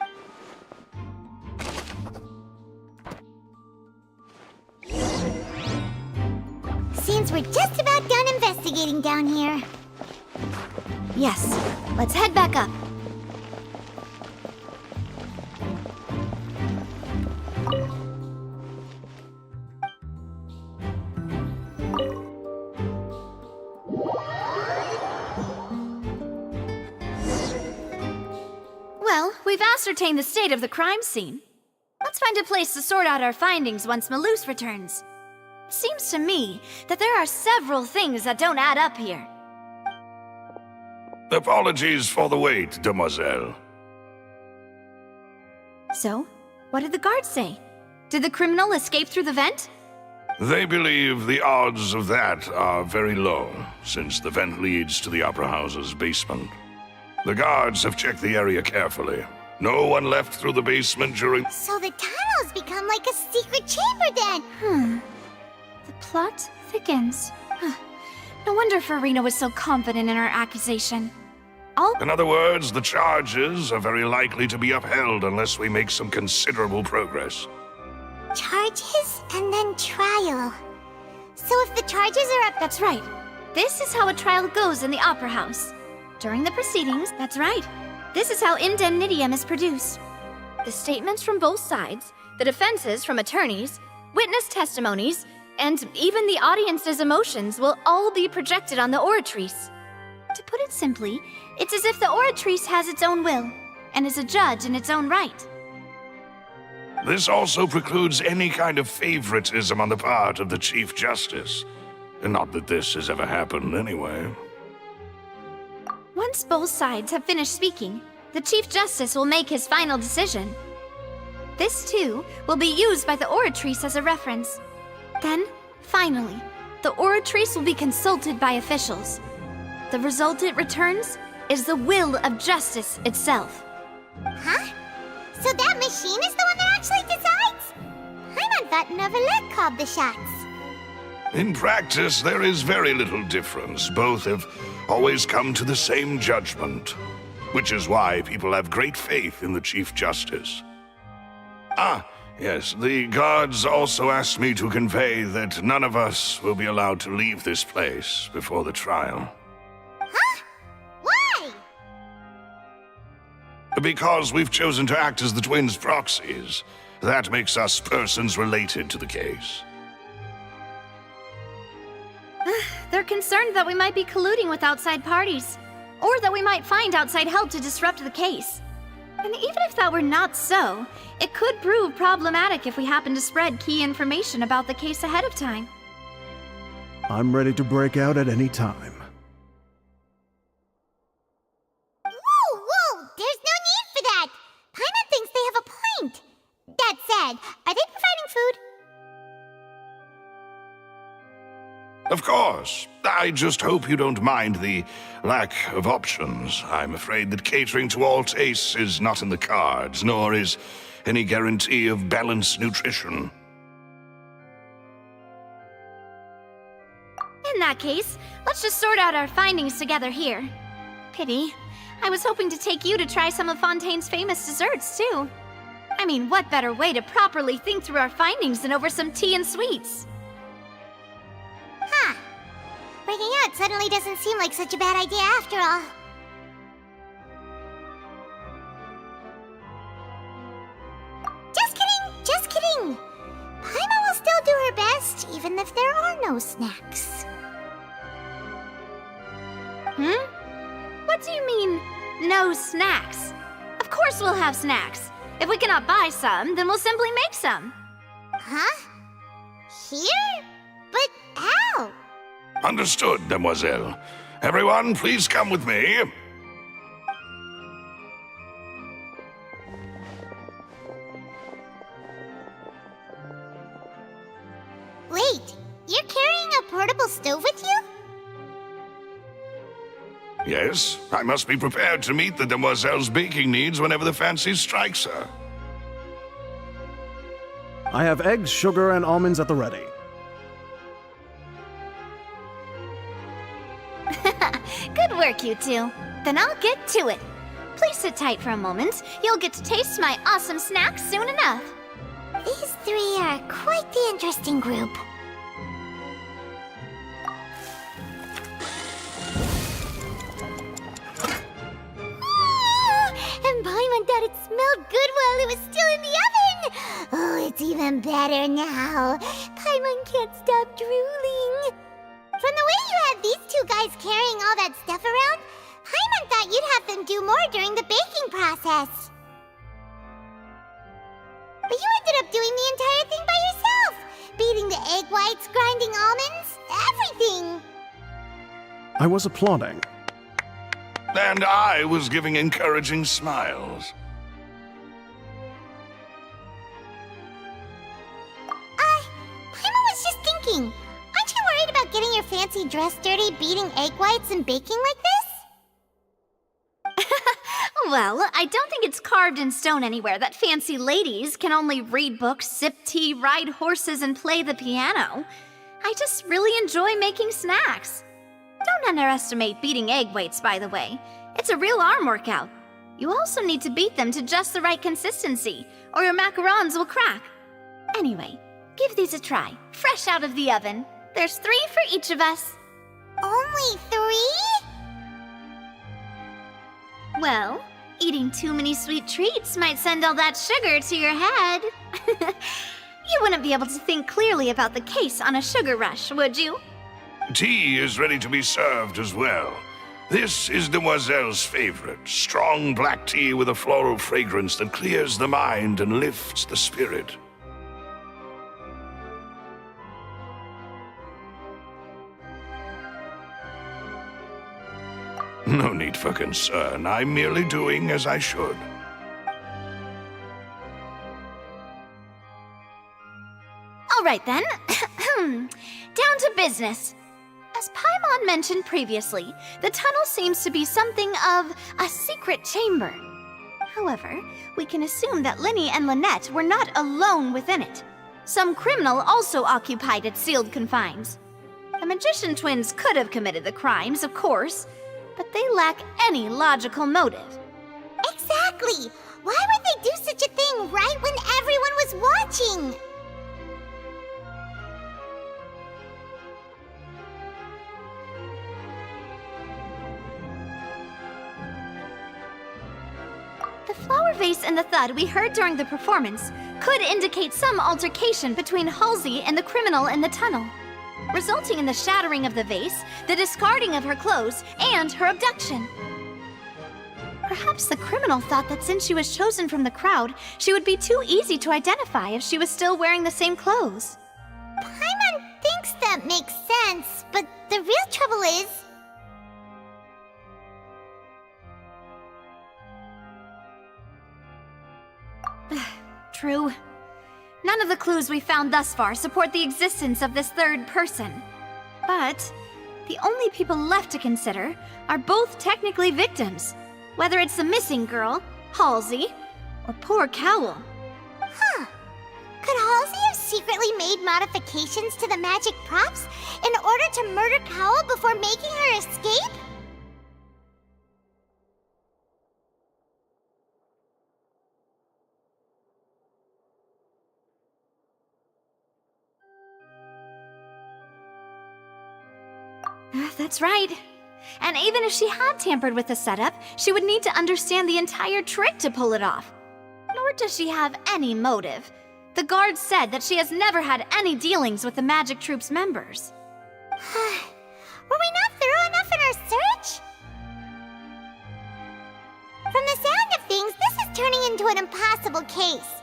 Seems we're just about done investigating down here. Yes, let's head back up. Well, we've ascertained the state of the crime scene. Let's find a place to sort out our findings once Malus returns. It seems to me that there are several things that don't add up here. Apologies for the wait, demoiselle. So, what did the guards say? Did the criminal escape through the vent? They believe the odds of that are very low, since the vent leads to the Opera House's basement. The guards have checked the area carefully. No one left through the basement during... So the tunnels become like a secret chamber then! The plot thickens. No wonder Farina was so confident in our accusation. In other words, the charges are very likely to be upheld unless we make some considerable progress. Charges and then trial. So if the charges are up... That's right. This is how a trial goes in the Opera House. During the proceedings, that's right. This is how indemnitium is produced. The statements from both sides, the defenses from attorneys, witness testimonies, and even the audience's emotions will all be projected on the oratrice. To put it simply, it's as if the oratrice has its own will, and is a judge in its own right. This also precludes any kind of favoritism on the part of the Chief Justice. Not that this has ever happened anyway. Once both sides have finished speaking, the Chief Justice will make his final decision. This, too, will be used by the oratrice as a reference. Then, finally, the oratrice will be consulted by officials. The result it returns is the will of justice itself. Huh? So that machine is the one that actually decides? Paimon thought Neverlet called the shots. In practice, there is very little difference. Both have always come to the same judgment, which is why people have great faith in the Chief Justice. Ah, yes, the guards also asked me to convey that none of us will be allowed to leave this place before the trial. Huh? Why? Because we've chosen to act as the twins' proxies. That makes us persons related to the case. They're concerned that we might be colluding with outside parties, or that we might find outside help to disrupt the case. And even if that were not so, it could prove problematic if we happen to spread key information about the case ahead of time. I'm ready to break out at any time. Whoa! There's no need for that! Paimon thinks they have a point. That said, are they providing food? Of course. I just hope you don't mind the lack of options. I'm afraid that catering to all tastes is not in the cards, nor is any guarantee of balanced nutrition. In that case, let's just sort out our findings together here. Pity. I was hoping to take you to try some of Fontaine's famous desserts, too. I mean, what better way to properly think through our findings than over some tea and sweets? Huh. Breaking out suddenly doesn't seem like such a bad idea after all. Just kidding! Paimon will still do her best, even if there are no snacks. What do you mean, no snacks? Of course we'll have snacks. If we cannot buy some, then we'll simply make some. Huh? Here? But how? Understood, Demoiselle. Everyone, please come with me. Wait, you're carrying a portable stove with you? Yes, I must be prepared to meet the Demoiselle's baking needs whenever the fancy strikes her. I have eggs, sugar, and almonds at the ready. Good work, you two. Then I'll get to it. Please sit tight for a moment. You'll get to taste my awesome snacks soon enough. These three are quite the interesting group. And Paimon thought it smelled good while it was still in the oven! Oh, it's even better now. Paimon can't stop drooling. From the way you had these two guys carrying all that stuff around, Paimon thought you'd have them do more during the baking process. But you ended up doing the entire thing by yourself! Beating the egg whites, grinding almonds, everything! I was applauding. And I was giving encouraging smiles. Paimon was just thinking, aren't you worried about getting your fancy dress dirty, beating egg whites and baking like this? Well, I don't think it's carved in stone anywhere that fancy ladies can only read books, sip tea, ride horses, and play the piano. I just really enjoy making snacks. Don't underestimate beating egg weights, by the way. It's a real arm workout. You also need to beat them to just the right consistency, or your macarons will crack. Anyway, give these a try, fresh out of the oven. There's 3 for each of us. Only 3? Well, eating too many sweet treats might send all that sugar to your head. You wouldn't be able to think clearly about the case on a sugar rush, would you? Tea is ready to be served as well. This is Demoiselle's favorite, strong black tea with a floral fragrance that clears the mind and lifts the spirit. No need for concern. I'm merely doing as I should. All right then. Down to business. As Paimon mentioned previously, the tunnel seems to be something of a secret chamber. However, we can assume that Linny and Lynette were not alone within it. Some criminal also occupied its sealed confines. The magician twins could have committed the crimes, of course, but they lack any logical motive. Exactly! Why would they do such a thing right when everyone was watching? The flower vase and the thud we heard during the performance could indicate some altercation between Halsey and the criminal in the tunnel, resulting in the shattering of the vase, the discarding of her clothes, and her abduction. Perhaps the criminal thought that since she was chosen from the crowd, she would be too easy to identify if she was still wearing the same clothes. Paimon thinks that makes sense, but the real trouble is... True. None of the clues we found thus far support the existence of this third person. But the only people left to consider are both technically victims, whether it's the missing girl, Halsey, or poor Cowell. Huh. Could Halsey have secretly made modifications to the magic props in order to murder Cowell before making her escape? That's right. And even if she had tampered with the setup, she would need to understand the entire trick to pull it off. Nor does she have any motive. The guard said that she has never had any dealings with the Magic Troop's members. Were we not thorough enough in our search? From the sound of things, this is turning into an impossible case.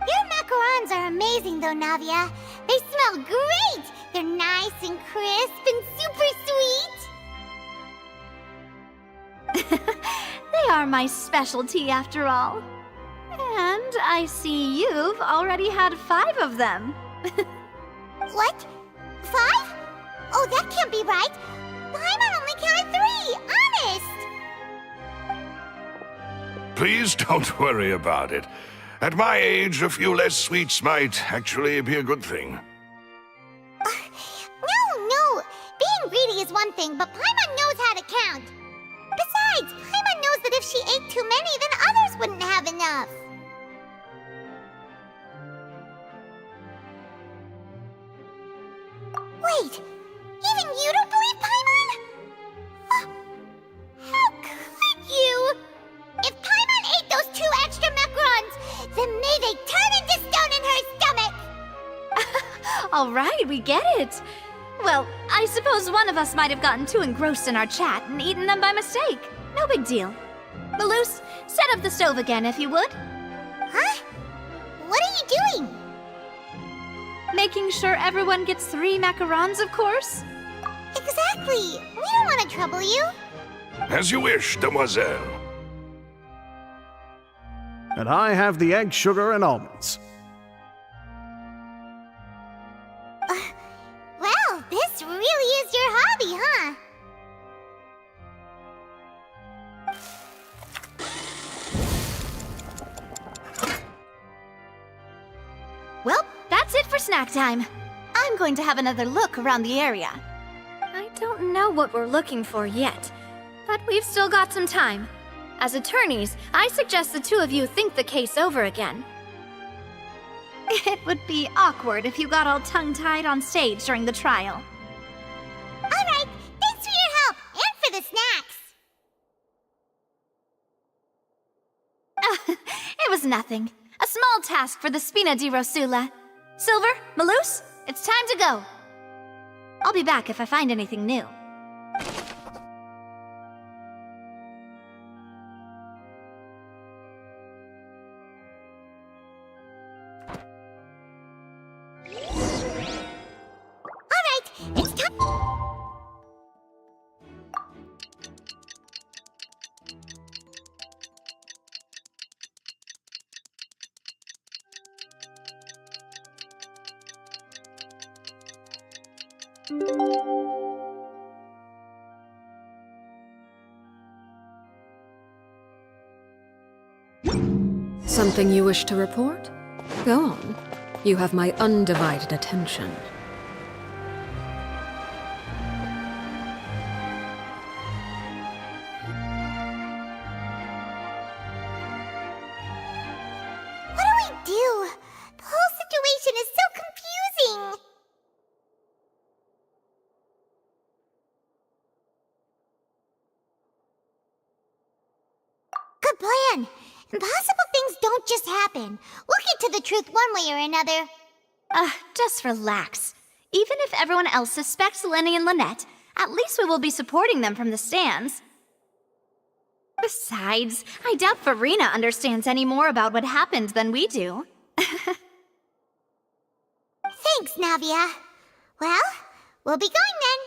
Your macarons are amazing though, Navia. They smell great! They're nice and crisp and super sweet! They are my specialty after all. And I see you've already had 5 of them. What? 5? Oh, that can't be right. Paimon only counted 3, honest! Please don't worry about it. At my age, a few less sweets might actually be a good thing. No. Being greedy is one thing, but Paimon knows how to count. Besides, Paimon knows that if she ate too many, then others wouldn't have enough. Wait, even you don't believe Paimon? How could you? If Paimon ate those 2 extra macarons, then may they turn into stone in her stomach! All right, we get it. Well, I suppose one of us might have gotten too engrossed in our chat and eaten them by mistake. No big deal. Maloose, set up the stove again if you would. Huh? What are you doing? Making sure everyone gets 3 macarons, of course. Exactly. We don't want to trouble you. As you wish, Demoiselle. And I have the egg, sugar, and almonds. Well, this really is your hobby, huh? snack time. I'm going to have another look around the area. I don't know what we're looking for yet, but we've still got some time. As attorneys, I suggest the two of you think the case over again. It would be awkward if you got all tongue-tied on stage during the trial. All right, thanks for your help and for the snacks. It was nothing. A small task for the Spina di Rosula. Silver, Maloose, it's time to go. I'll be back if I find anything new. Something you wish to report? Go on. You have my undivided attention. What do we do? The whole situation is so confusing. Good plan. Impossible things don't just happen. We'll get to the truth one way or another. Just relax. Even if everyone else suspects Lenny and Lynette, at least we will be supporting them from the stands. Besides, I doubt Farina understands any more about what happened than we do. Thanks, Navia. Well, we'll be going then.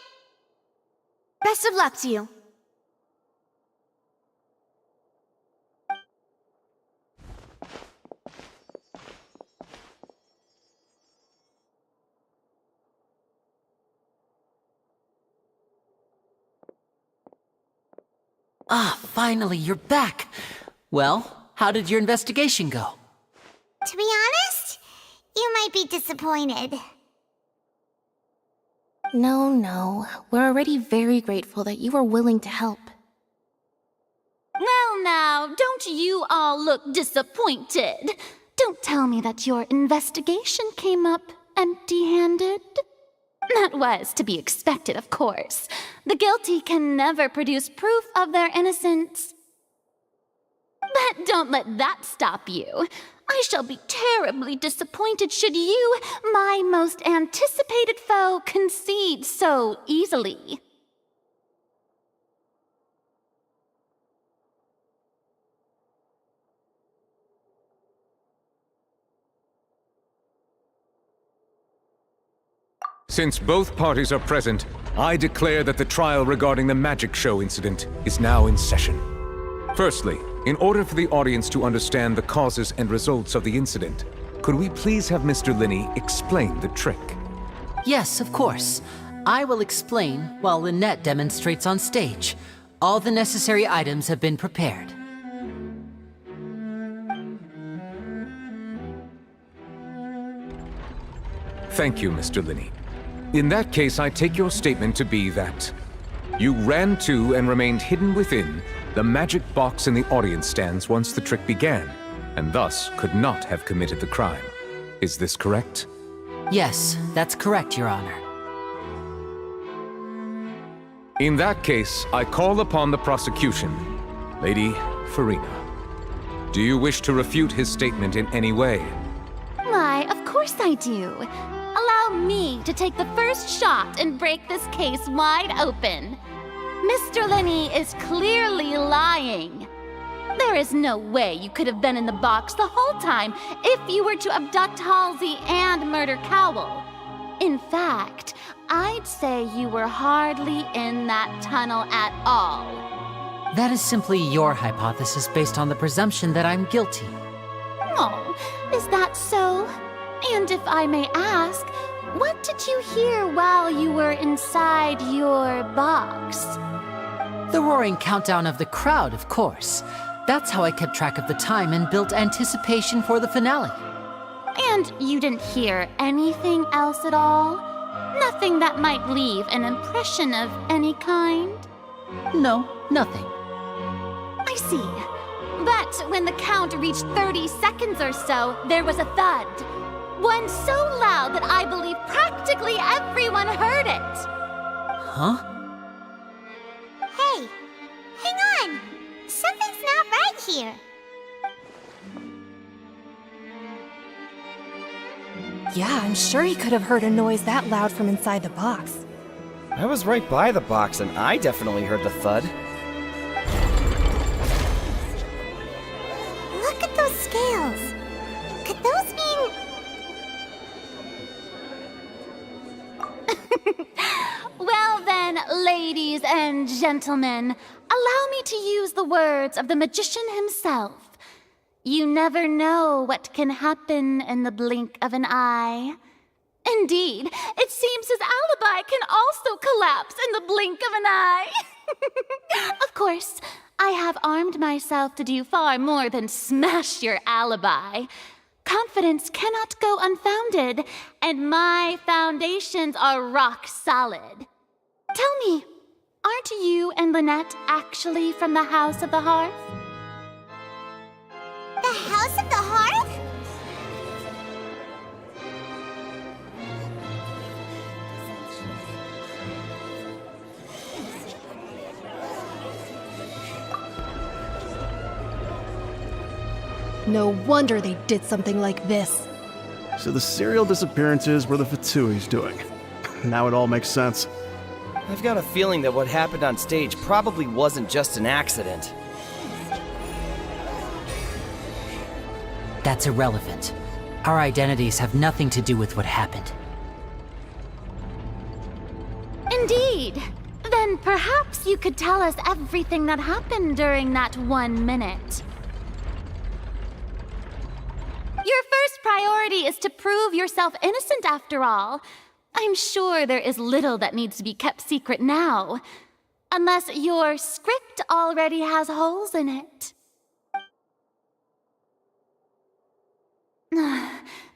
Best of luck to you. Ah, finally, you're back. Well, how did your investigation go? To be honest, you might be disappointed. No. We're already very grateful that you were willing to help. Well now, don't you all look disappointed. Don't tell me that your investigation came up empty-handed. That was to be expected, of course. The guilty can never produce proof of their innocence. But don't let that stop you. I shall be terribly disappointed should you, my most anticipated foe, concede so easily. Since both parties are present, I declare that the trial regarding the magic show incident is now in session. Firstly, in order for the audience to understand the causes and results of the incident, could we please have Mr. Linney explain the trick? Yes, of course. I will explain while Lynette demonstrates on stage. All the necessary items have been prepared. Thank you, Mr. Linney. In that case, I take your statement to be that you ran to and remained hidden within the magic box in the audience stands once the trick began, and thus could not have committed the crime. Is this correct? Yes, that's correct, Your Honor. In that case, I call upon the prosecution. Lady Farina, do you wish to refute his statement in any way? Why, of course I do. Allow me to take the first shot and break this case wide open. Mr. Linney is clearly lying. There is no way you could have been in the box the whole time if you were to abduct Halsey and murder Cowell. In fact, I'd say you were hardly in that tunnel at all. That is simply your hypothesis based on the presumption that I'm guilty. Oh, is that so? And if I may ask, what did you hear while you were inside your box? The roaring countdown of the crowd, of course. That's how I kept track of the time and built anticipation for the finale. And you didn't hear anything else at all? Nothing that might leave an impression of any kind? No, nothing. I see. But when the count reached 30 seconds or so, there was a thud. One so loud that I believe practically everyone heard it. Huh? Hey, hang on! Something's not right here. Yeah, I'm sure he could have heard a noise that loud from inside the box. I was right by the box and I definitely heard the thud. Look at those scales. Could those mean... Well then, ladies and gentlemen, allow me to use the words of the magician himself. You never know what can happen in the blink of an eye. Indeed, it seems his alibi can also collapse in the blink of an eye. Of course, I have armed myself to do far more than smash your alibi. Confidence cannot go unfounded, and my foundations are rock solid. Tell me, aren't you and Lynette actually from the House of the Hearth? The House of the Hearth? No wonder they did something like this. So the serial disappearances were the Fatui's doing. Now it all makes sense. I've got a feeling that what happened on stage probably wasn't just an accident. That's irrelevant. Our identities have nothing to do with what happened. Indeed. Then perhaps you could tell us everything that happened during that 1 minute. Your first priority is to prove yourself innocent after all. I'm sure there is little that needs to be kept secret now. Unless your script already has holes in it.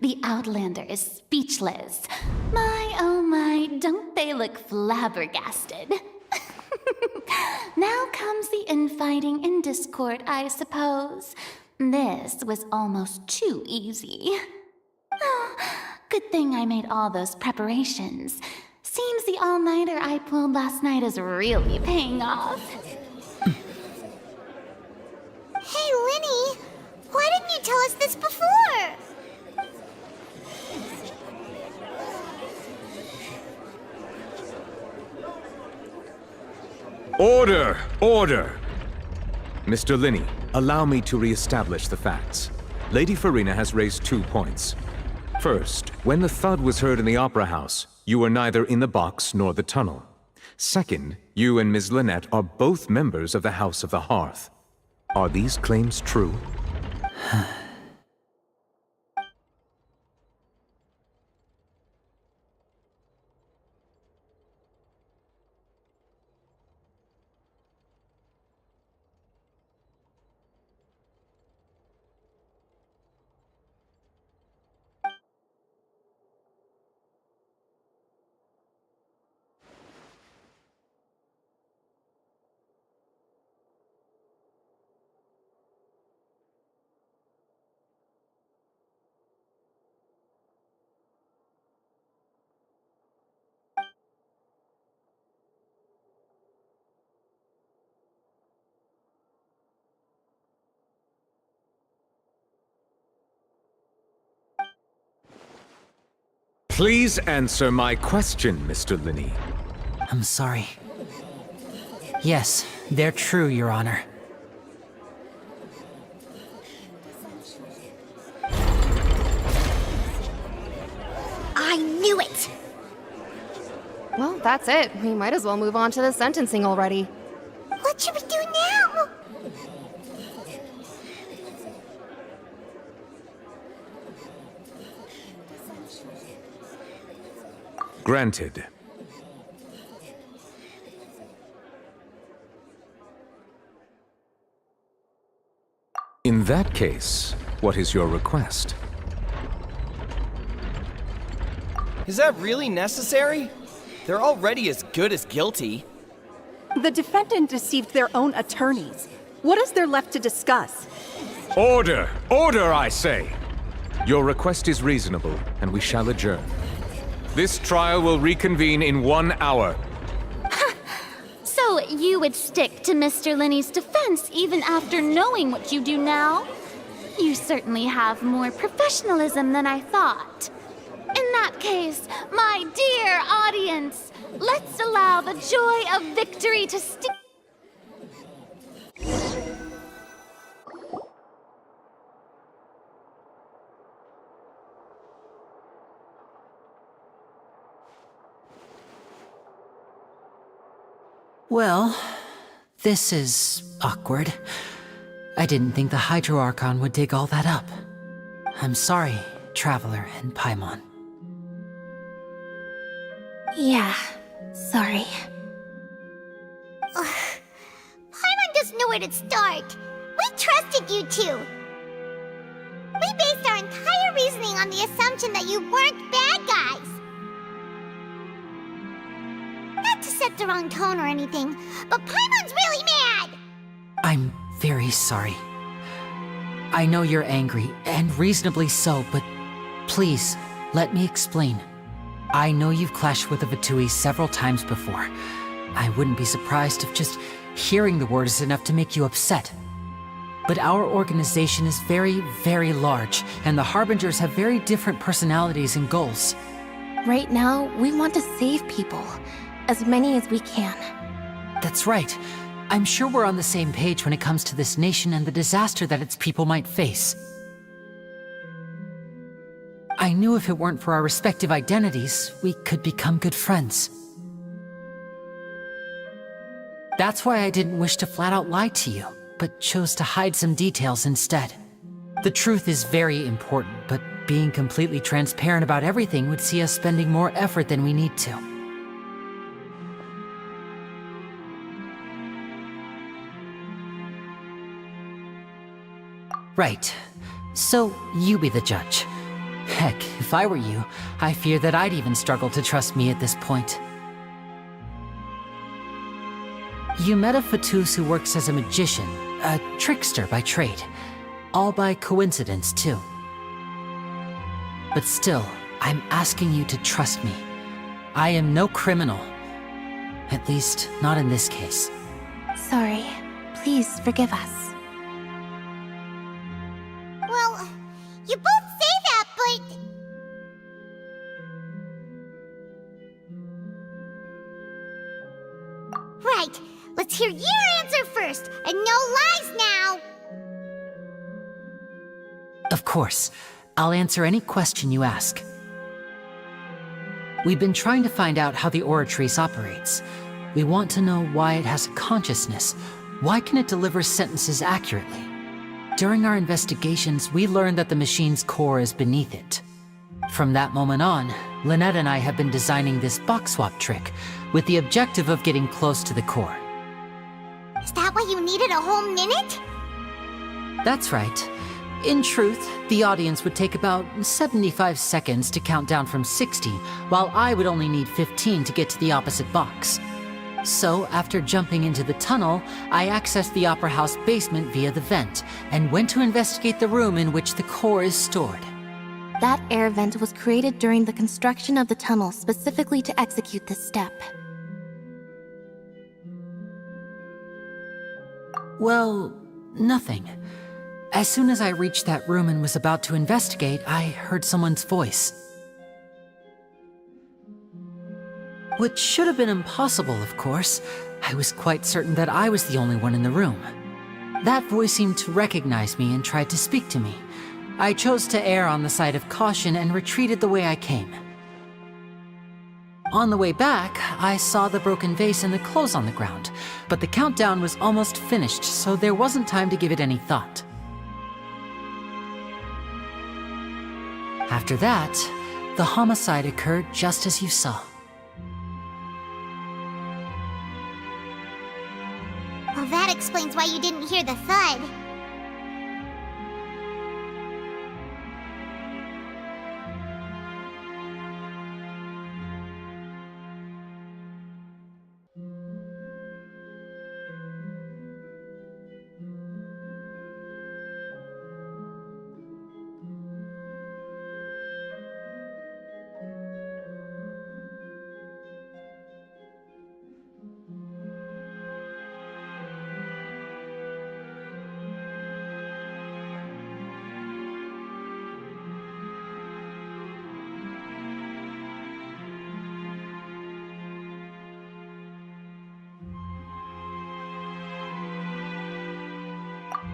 The Outlander is speechless. My, oh my, don't they look flabbergasted? Now comes the infighting and discord, I suppose. This was almost too easy. Oh, good thing I made all those preparations. Seems the all-nighter I pulled last night is really paying off. Hey, Linny! Why didn't you tell us this before? Order! Order! Mr. Linney, allow me to re-establish the facts. Lady Farina has raised 2 points. First, when the thud was heard in the Opera House, you were neither in the box nor the tunnel. Second, you and Ms. Lynette are both members of the House of the Hearth. Are these claims true? Please answer my question, Mr. Linney. I'm sorry. Yes, they're true, Your Honor. I knew it! Well, that's it. We might as well move on to the sentencing already. What should we do now? Granted. In that case, what is your request? Is that really necessary? They're already as good as guilty. The defendant deceived their own attorneys. What is there left to discuss? Order! Order, I say! Your request is reasonable, and we shall adjourn. This trial will reconvene in 1 hour. So you would stick to Mr. Linney's defense even after knowing what you do now? You certainly have more professionalism than I thought. In that case, my dear audience, let's allow the joy of victory to stick. Well, this is awkward. I didn't think the Hydro Archon would dig all that up. I'm sorry, Traveler and Paimon. Yeah, sorry. Paimon doesn't know where to start. We trusted you two. We based our entire reasoning on the assumption that you weren't bad guys. Not to set the wrong tone or anything, but Paimon's really mad! I'm very sorry. I know you're angry, and reasonably so, but please, let me explain. I know you've clashed with the Vitui several times before. I wouldn't be surprised if just hearing the word is enough to make you upset. But our organization is very, very large, and the Harbingers have very different personalities and goals. Right now, we want to save people. As many as we can. That's right. I'm sure we're on the same page when it comes to this nation and the disaster that its people might face. I knew if it weren't for our respective identities, we could become good friends. That's why I didn't wish to flat out lie to you, but chose to hide some details instead. The truth is very important, but being completely transparent about everything would see us spending more effort than we need to. Right. So, you be the judge. Heck, if I were you, I fear that I'd even struggle to trust me at this point. You met a Fatus who works as a magician, a trickster by trade. All by coincidence, too. But still, I'm asking you to trust me. I am no criminal. At least, not in this case. Sorry. Please forgive us. Well, you both say that, but... Right, let's hear your answer first, and no lies now! Of course. I'll answer any question you ask. We've been trying to find out how the Oratrice operates. We want to know why it has a consciousness. Why can it deliver sentences accurately? During our investigations, we learned that the machine's core is beneath it. From that moment on, Lynette and I have been designing this box swap trick, with the objective of getting close to the core. Is that why you needed a whole minute? That's right. In truth, the audience would take about 75 seconds to count down from 60, while I would only need 15 to get to the opposite box. So, after jumping into the tunnel, I accessed the Opera House basement via the vent, and went to investigate the room in which the core is stored. That air vent was created during the construction of the tunnel specifically to execute this step. Well, nothing. As soon as I reached that room and was about to investigate, I heard someone's voice. Which should have been impossible, of course. I was quite certain that I was the only one in the room. That voice seemed to recognize me and tried to speak to me. I chose to err on the side of caution and retreated the way I came. On the way back, I saw the broken vase and the clothes on the ground, but the countdown was almost finished, so there wasn't time to give it any thought. After that, the homicide occurred just as you saw. Well, that explains why you didn't hear the thud.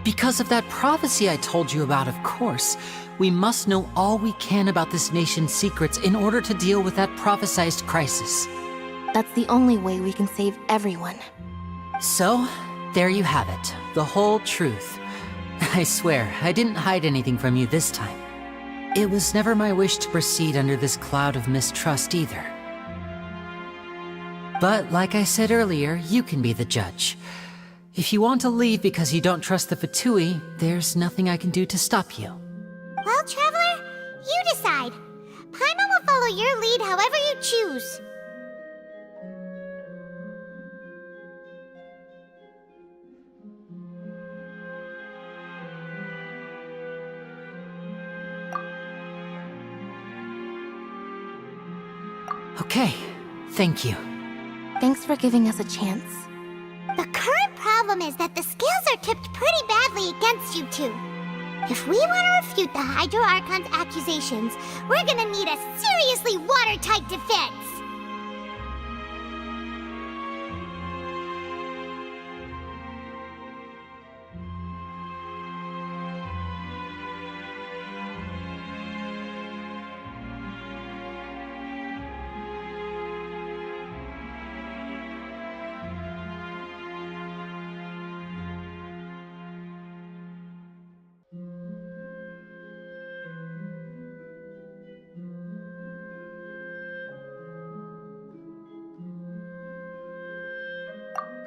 Because of that prophecy I told you about, of course. We must know all we can about this nation's secrets in order to deal with that prophesized crisis. That's the only way we can save everyone. So, there you have it. The whole truth. I swear, I didn't hide anything from you this time. It was never my wish to proceed under this cloud of mistrust either. But like I said earlier, you can be the judge. If you want to leave because you don't trust the Fatui, there's nothing I can do to stop you. Well, Traveler, you decide. Paimon will follow your lead however you choose. Okay, thank you. Thanks for giving us a chance. The current problem is that the scales are tipped pretty badly against you two. If we want to refute the Hydro Archon's accusations, we're gonna need a seriously watertight defense.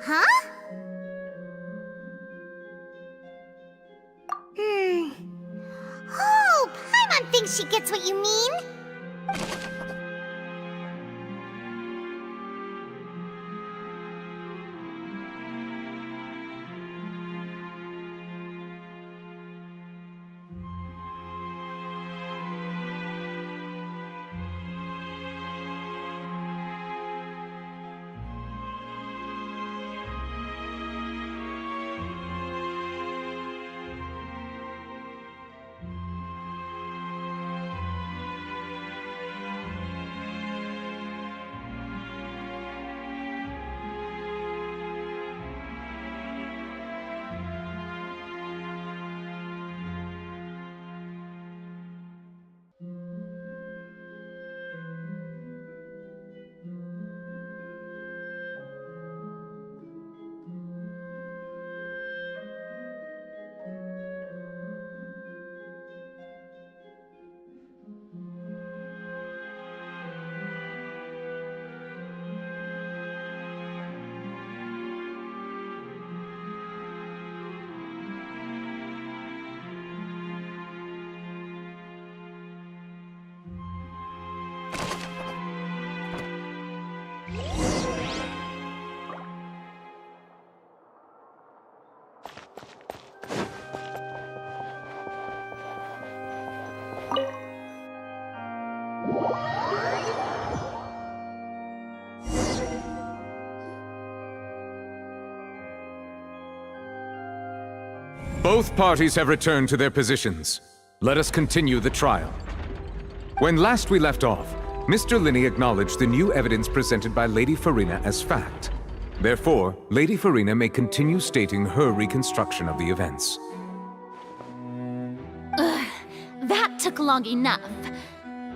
Huh? Oh, Paimon thinks she gets what you mean. Both parties have returned to their positions. Let us continue the trial. When last we left off, Mr. Linney acknowledged the new evidence presented by Lady Farina as fact. Therefore, Lady Farina may continue stating her reconstruction of the events. Ugh, that took long enough.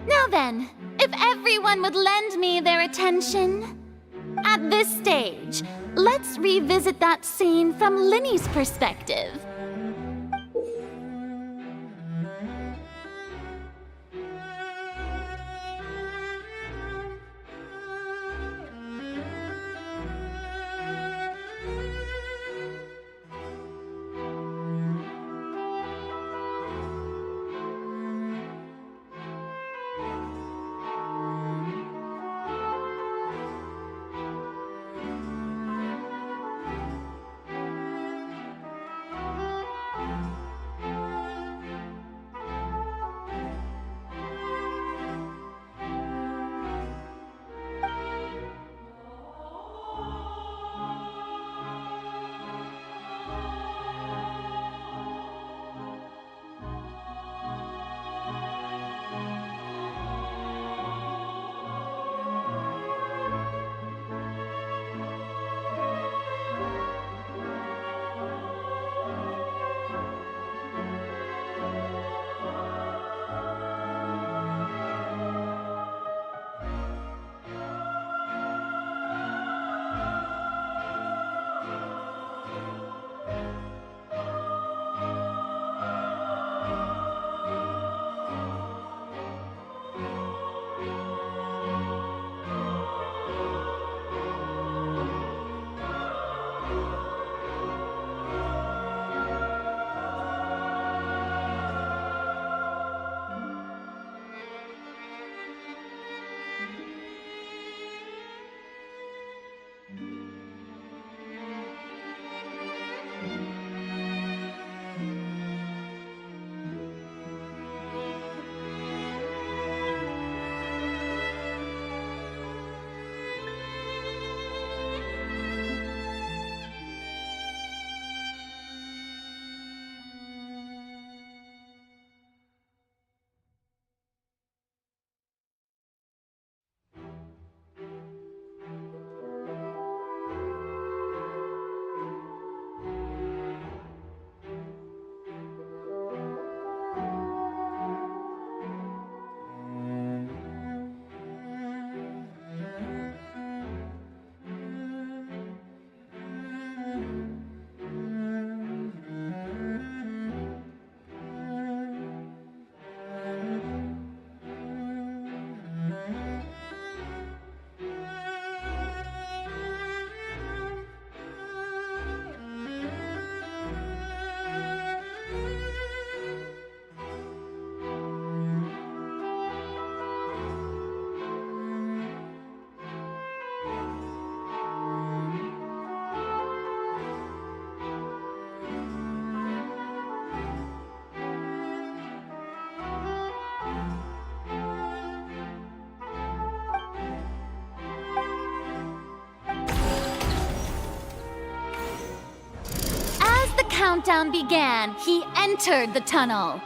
Now then, if everyone would lend me their attention. At this stage, let's revisit that scene from Linney's perspective. countdown began, he entered the tunnel.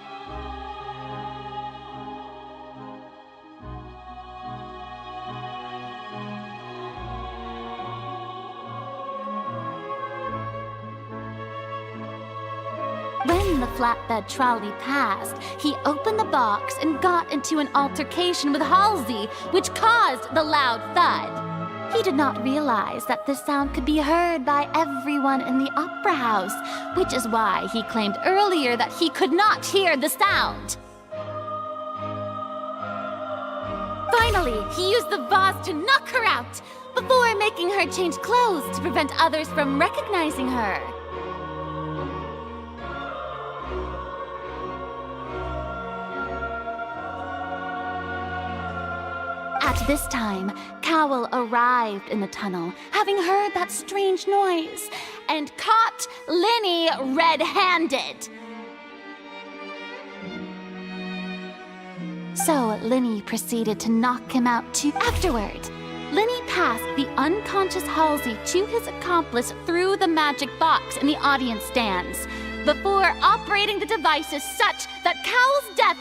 When the flatbed trolley passed, he opened the box and got into an altercation with Halsey, which caused the loud thud. He did not realize that this sound could be heard by everyone in the opera house, which is why he claimed earlier that he could not hear the sound. Finally, he used the vase to knock her out, before making her change clothes to prevent others from recognizing her. At this time, Cowell arrived in the tunnel, having heard that strange noise, and caught Linny red-handed. So Linny proceeded to knock him out too. Afterward, Linny passed the unconscious Halsey to his accomplice through the magic box in the audience stands, before operating the devices such that Cowell's death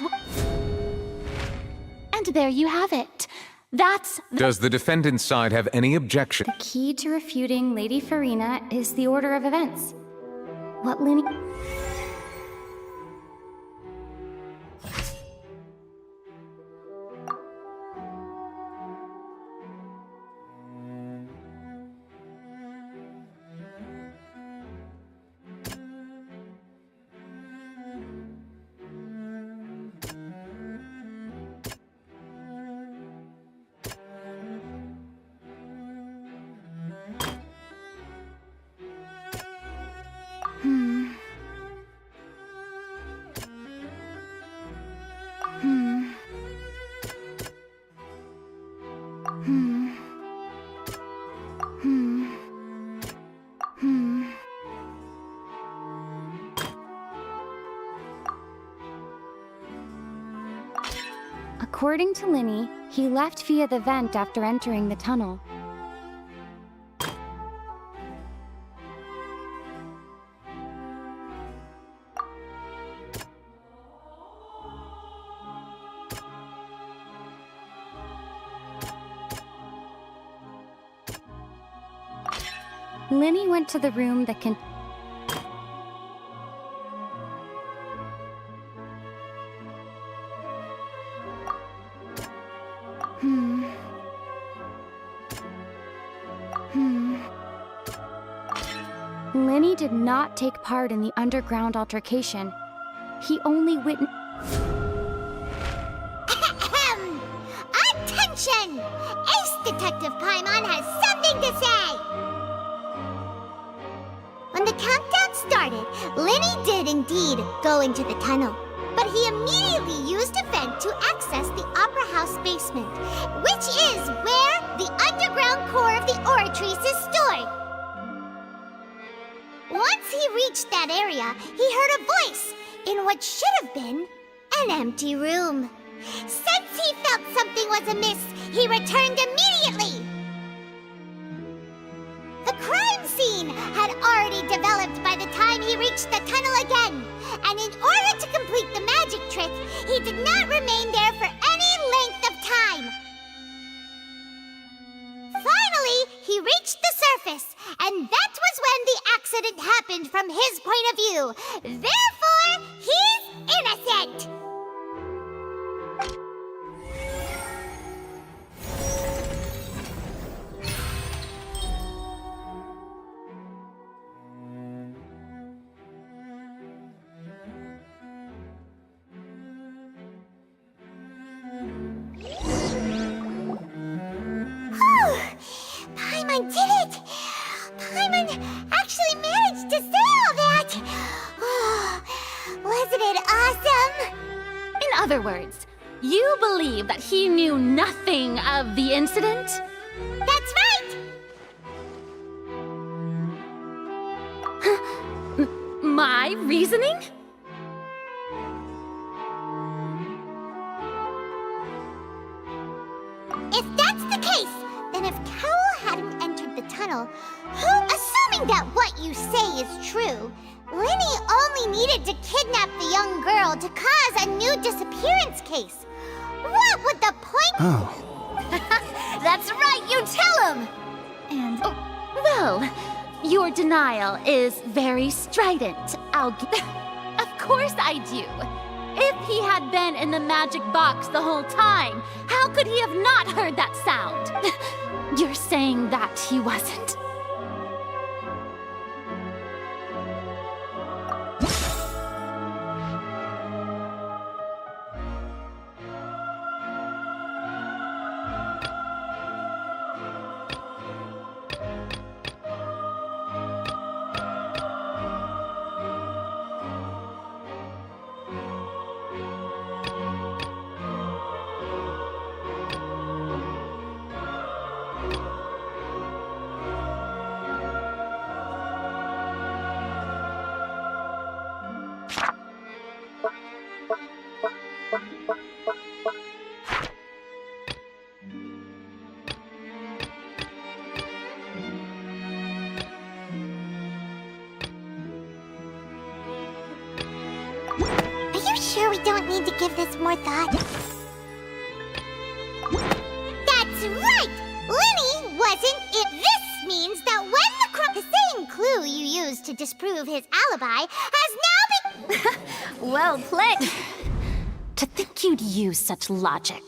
And there you have it. Does the defendant's side have any objection? The key to refuting Lady Farina is the order of events. What Linny... According to Linny, he left via the vent after entering the tunnel. Linny went to the room that can... Linny did not take part in the underground altercation. He only witnessed... Attention! Ace Detective Paimon has something to say! When the countdown started, Linny did indeed go into the tunnel. But he immediately used a vent to access the Opera House basement, which is where the underground core of the Oratrice is stored. Once he reached that area, he heard a voice in what should have been an empty room. Since he felt something was amiss, he returned immediately. The crime scene had already developed by the time he reached the tunnel again, and in order to complete the magic trick, he did not remain there for any length of time. Finally, he reached the surface, and that was when the accident happened from his point of view. Therefore, he's innocent! Paimon did it! Paimon actually managed to say all that! Oh, wasn't it awesome? In other words, you believe that he knew nothing of the incident? That's right! My reasoning? If that's the case, then if Cowell hadn't entered the tunnel, assuming that what you say is true, Linny only needed to kidnap the young girl to cause a new disappearance case. What would the point— Oh. That's right, you tell him! And Well, your denial is very strident. Of course I do. If he had been in the magic box the whole time, how could he have not heard that sound? You're saying that he wasn't. Are you sure we don't need to give this more thought? That's right! Linny wasn't it. This means that when the same clue you used to disprove his alibi has now been— Well played. To think you'd use such logic.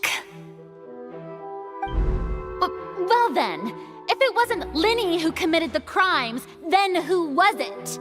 Well then, if it wasn't Linny who committed the crimes, then who was it?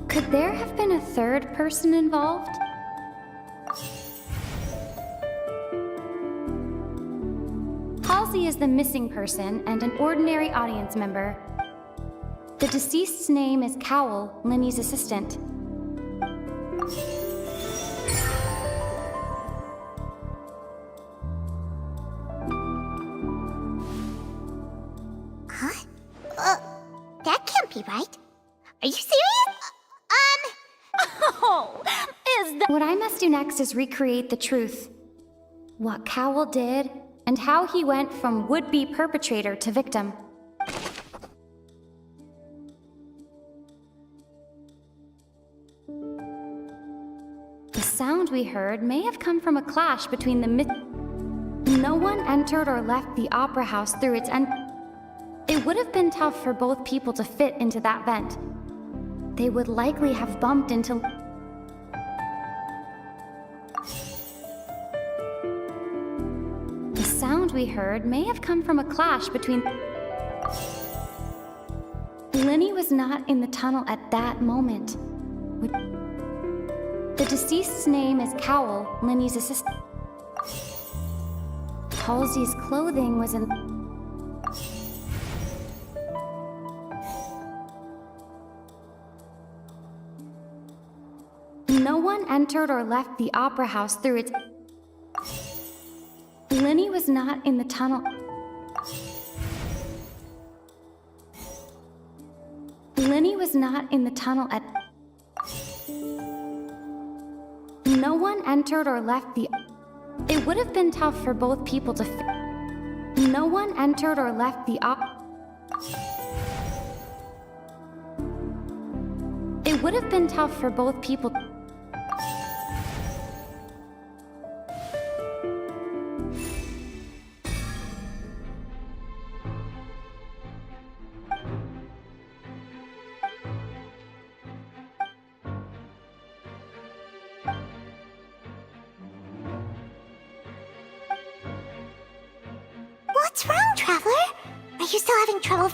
Could there have been a third person involved? Halsey is the missing person and an ordinary audience member. The deceased's name is Cowell, Linny's assistant. Huh? That can't be right. Are you serious? Oh, is that— What I must do next is recreate the truth. What Cowell did, and how he went from would-be perpetrator to victim. The sound we heard may have come from a clash between the No one entered or left the opera house through its end. It would have been tough for both people to fit into that vent. They would likely have bumped into... The sound we heard may have come from a clash between... Linny was not in the tunnel at that moment. The deceased's name is Cowell, Linny's assistant. Halsey's clothing was in... No one entered or left the opera house through its... Linny was not in the tunnel. Linny was not in the tunnel at... No one entered or left the... It would have been tough for both people to fit. No one entered or left the It would have been tough for both people. What's wrong, Traveler? Are you still having trouble?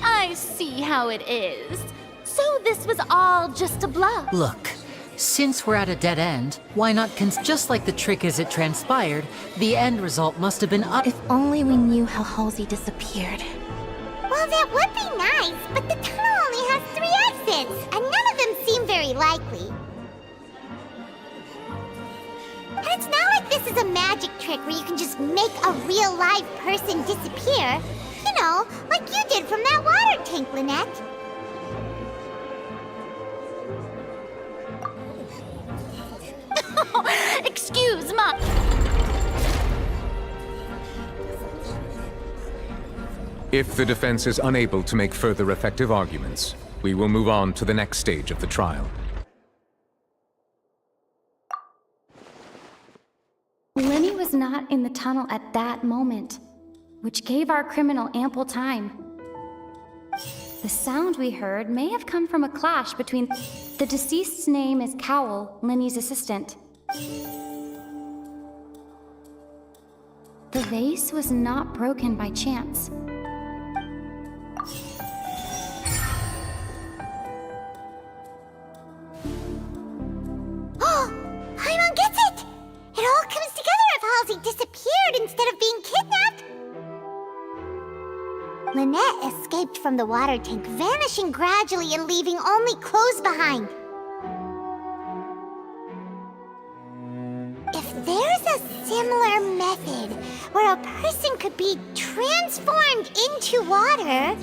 I see how it is. So this was all just a bluff. Look, Since we're at a dead end, why not just like the trick as it transpired, the end result must have been If only we knew how Halsey disappeared. Well, that would be nice, but the tunnel only has 3 exits, and none of them seem very likely. And it's not like this is a magic trick where you can just make a real live person disappear. You know, like you did from that water tank, Lynette. Excuse me. If the defense is unable to make further effective arguments, we will move on to the next stage of the trial. Lenny was not in the tunnel at that moment, which gave our criminal ample time. The sound we heard may have come from a clash between the deceased's name is Cowell, Lenny's assistant. The vase was not broken by chance. Oh, Paimon gets it! It all comes together if Halsey disappeared instead of being kidnapped. Lynette escaped from the water tank, vanishing gradually and leaving only clothes behind. If there's a similar method where a person could be transformed into water...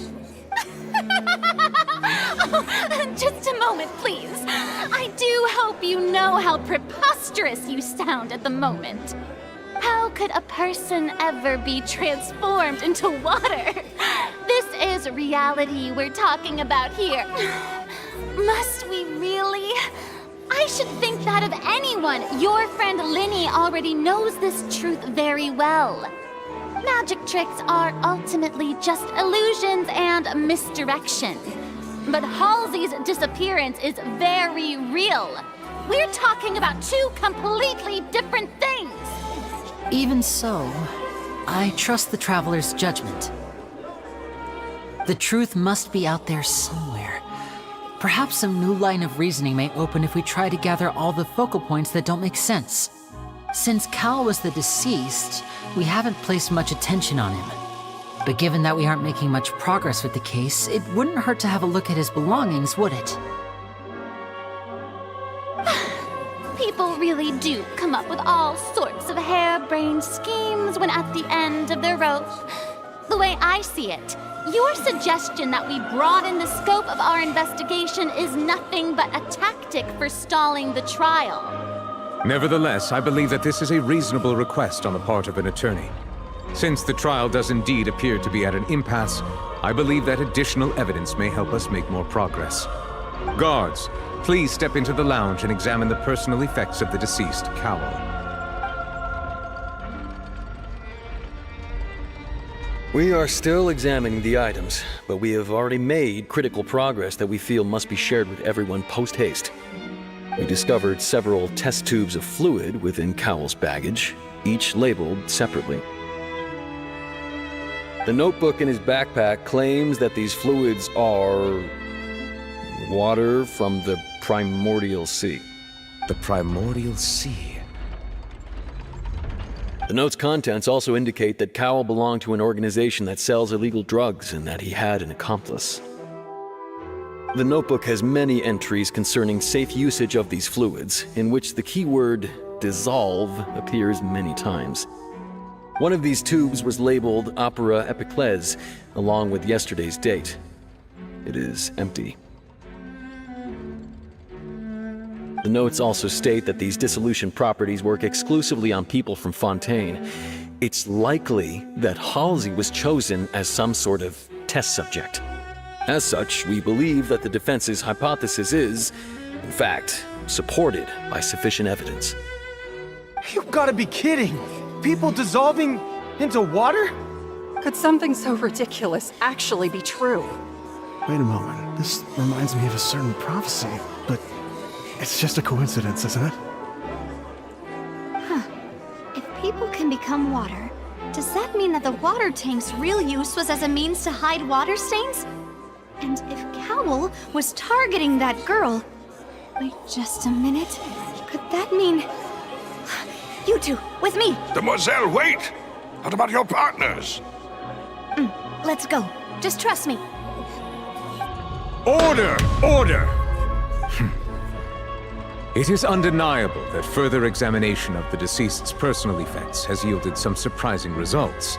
Oh, just a moment, please. I do hope you know how preposterous you sound at the moment. How could a person ever be transformed into water? This is reality we're talking about here. Must we really? I should think that of anyone. Your friend Linny already knows this truth very well. Magic tricks are ultimately just illusions and misdirection. But Halsey's disappearance is very real. We're talking about 2 completely different things. Even so, I trust the Traveler's judgment. The truth must be out there somewhere. Perhaps some new line of reasoning may open if we try to gather all the focal points that don't make sense. Since Cal was the deceased, we haven't placed much attention on him. But given that we aren't making much progress with the case, it wouldn't hurt to have a look at his belongings, would it? People really do come up with all sorts of harebrained schemes when at the end of their rope. The way I see it, your suggestion that we broaden the scope of our investigation is nothing but a tactic for stalling the trial. Nevertheless, I believe that this is a reasonable request on the part of an attorney. Since the trial does indeed appear to be at an impasse, I believe that additional evidence may help us make more progress. Guards, please step into the lounge and examine the personal effects of the deceased, Cowell. We are still examining the items, but we have already made critical progress that we feel must be shared with everyone post-haste. We discovered several test tubes of fluid within Cowell's baggage, each labeled separately. The notebook in his backpack claims that these fluids are water from the primordial sea. The primordial sea? The note's contents also indicate that Cowell belonged to an organization that sells illegal drugs and that he had an accomplice. The notebook has many entries concerning safe usage of these fluids, in which the keyword dissolve appears many times. One of these tubes was labeled Opera Epiclese, along with yesterday's date. It is empty. The notes also state that these dissolution properties work exclusively on people from Fontaine. It's likely that Halsey was chosen as some sort of test subject. As such, we believe that the defense's hypothesis is, in fact, supported by sufficient evidence. You gotta be kidding! People dissolving into water? Could something so ridiculous actually be true? Wait a moment. This reminds me of a certain prophecy, but it's just a coincidence, isn't it? Huh. If people can become water, does that mean that the water tank's real use was as a means to hide water stains? And if Cowell was targeting that girl, Wait just a minute. Could that mean... You two, with me! Demoiselle, wait! What about your partners? Let's go. Just trust me. Order! Order! It is undeniable that further examination of the deceased's personal effects has yielded some surprising results,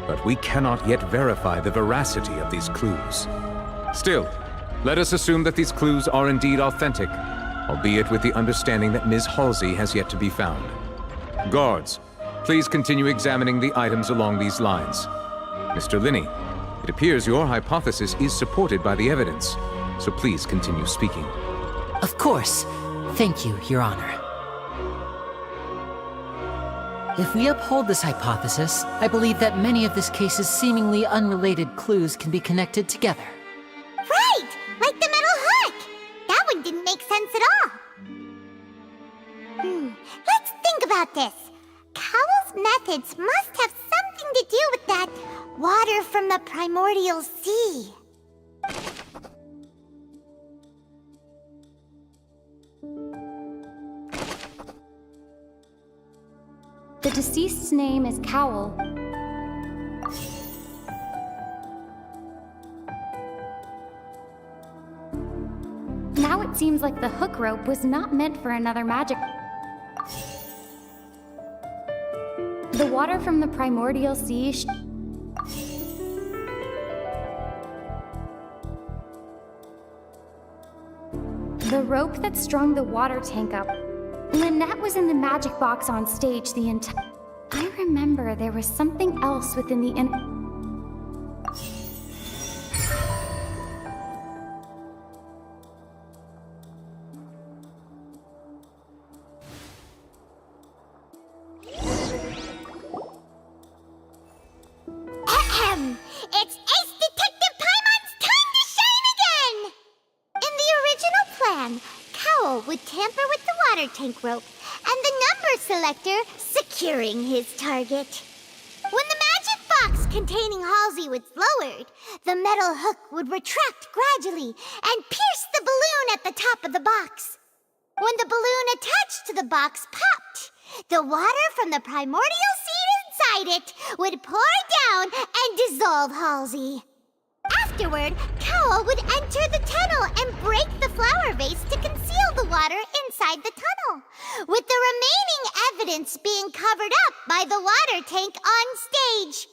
but we cannot yet verify the veracity of these clues. Still, let us assume that these clues are indeed authentic, albeit with the understanding that Ms. Halsey has yet to be found. Guards, please continue examining the items along these lines. Mr. Linney, it appears your hypothesis is supported by the evidence, so please continue speaking. Of course. Thank you, Your Honor. If we uphold this hypothesis, I believe that many of this case's seemingly unrelated clues can be connected together. Right! Like the metal hook! That one didn't make sense at all. Let's think about this. Cowell's methods must have something to do with that water from the primordial sea. The deceased's name is Cowell. Now it seems like the hook rope was not meant for another magic. The water from the primordial sea the rope that strung the water tank up. Lynette was in the magic box on stage the entire... I remember there was something else within the It's Ace Detective Paimon's time to shine again! In the original plan, Cowell would tamper with the water tank rope and the number selector securing his target. When the magic box containing Halsey was lowered, the metal hook would retract gradually and pierce the balloon at the top of the box. When the balloon attached to the box popped, the water from the primordial seed inside it would pour down and dissolve Halsey. Afterward, Cowell would enter the tunnel and break the flower vase to conceal the water inside the tunnel, with the remaining evidence being covered up by the water tank on stage.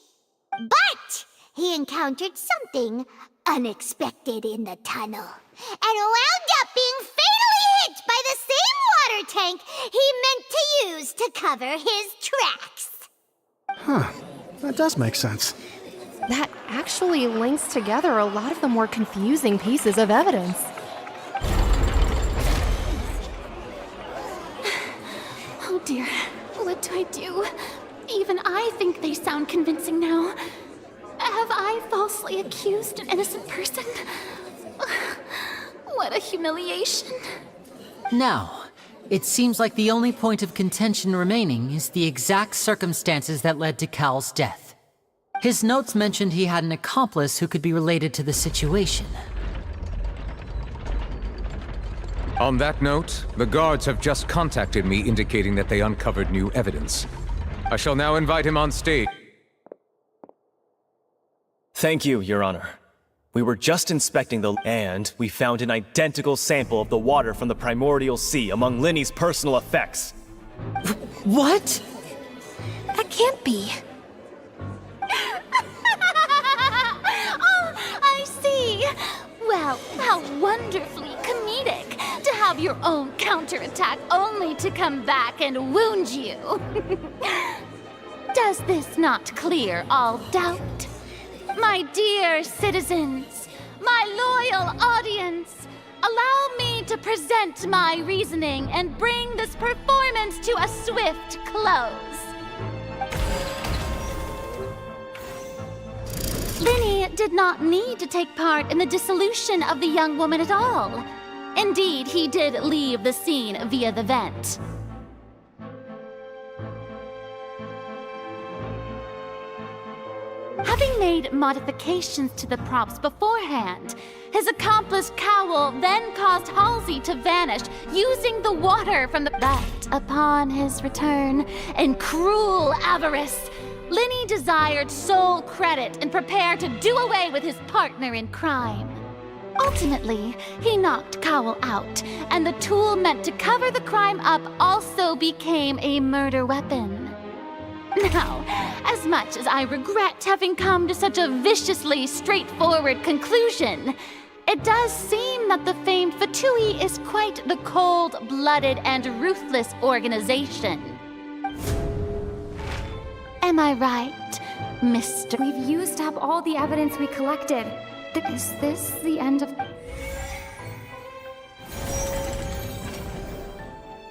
But he encountered something unexpected in the tunnel and wound up being fatally hit by the same water tank he meant to use to cover his tracks. Huh. That does make sense. That actually links together a lot of the more confusing pieces of evidence. Oh dear, what do I do? Even I think they sound convincing now. Have I falsely accused an innocent person? What a humiliation. Now, it seems like the only point of contention remaining is the exact circumstances that led to Cal's death. His notes mentioned he had an accomplice who could be related to the situation. On that note, the guards have just contacted me indicating that they uncovered new evidence. I shall now invite him on stage. Thank you, Your Honor. We were just inspecting and we found an identical sample of the water from the primordial sea among Linny's personal effects. What? That can't be. Oh, I see. Well, how wonderfully comedic to have your own counterattack only to come back and wound you. Does this not clear all doubt? My dear citizens, my loyal audience, allow me to present my reasoning and bring this performance to a swift close. Linny did not need to take part in the dissolution of the young woman at all. Indeed, he did leave the scene via the vent. Having made modifications to the props beforehand, his accomplice Cowell then caused Halsey to vanish using the water from the... But upon his return, in cruel avarice, Linny desired sole credit and prepared to do away with his partner in crime. Ultimately, he knocked Cowell out, and the tool meant to cover the crime up also became a murder weapon. Now, as much as I regret having come to such a viciously straightforward conclusion, it does seem that the famed Fatui is quite the cold-blooded and ruthless organization. Am I right, Mr.? We've used up all the evidence we collected. Is this the end of...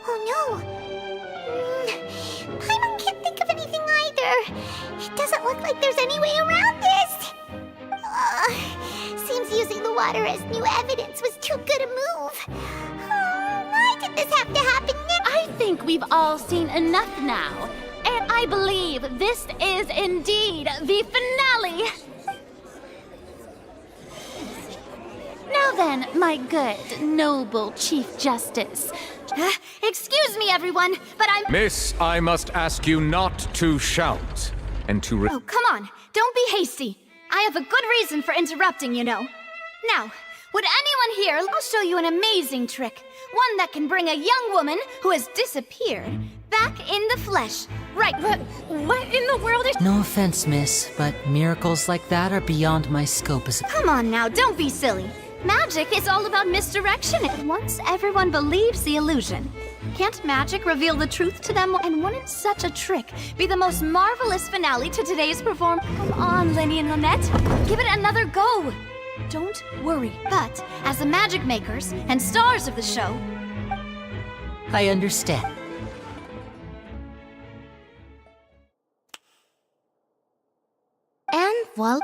Oh no! Paimon can't think of anything either. It doesn't look like there's any way around this. Seems using the water as new evidence was too good a move. Why did this have to happen now? I think we've all seen enough now. And I believe this is indeed the finale. Now then, my good, noble Chief Justice. Excuse me, everyone, but I'm... Miss, I must ask you not to shout, and to Oh, come on. Don't be hasty. I have a good reason for interrupting, you know. Now, would anyone here... I'll show you an amazing trick. One that can bring a young woman who has disappeared back in the flesh. Right. What in the world is... No offense, miss, but miracles like that are beyond my scope as a... Come on now, don't be silly. Magic is all about misdirection. Once everyone believes the illusion, can't magic reveal the truth to them? And wouldn't such a trick be the most marvelous finale to today's performance? Come on, Lenny and Lynette. Give it another go. Don't worry. But as the magic makers and stars of the show... I understand. And well...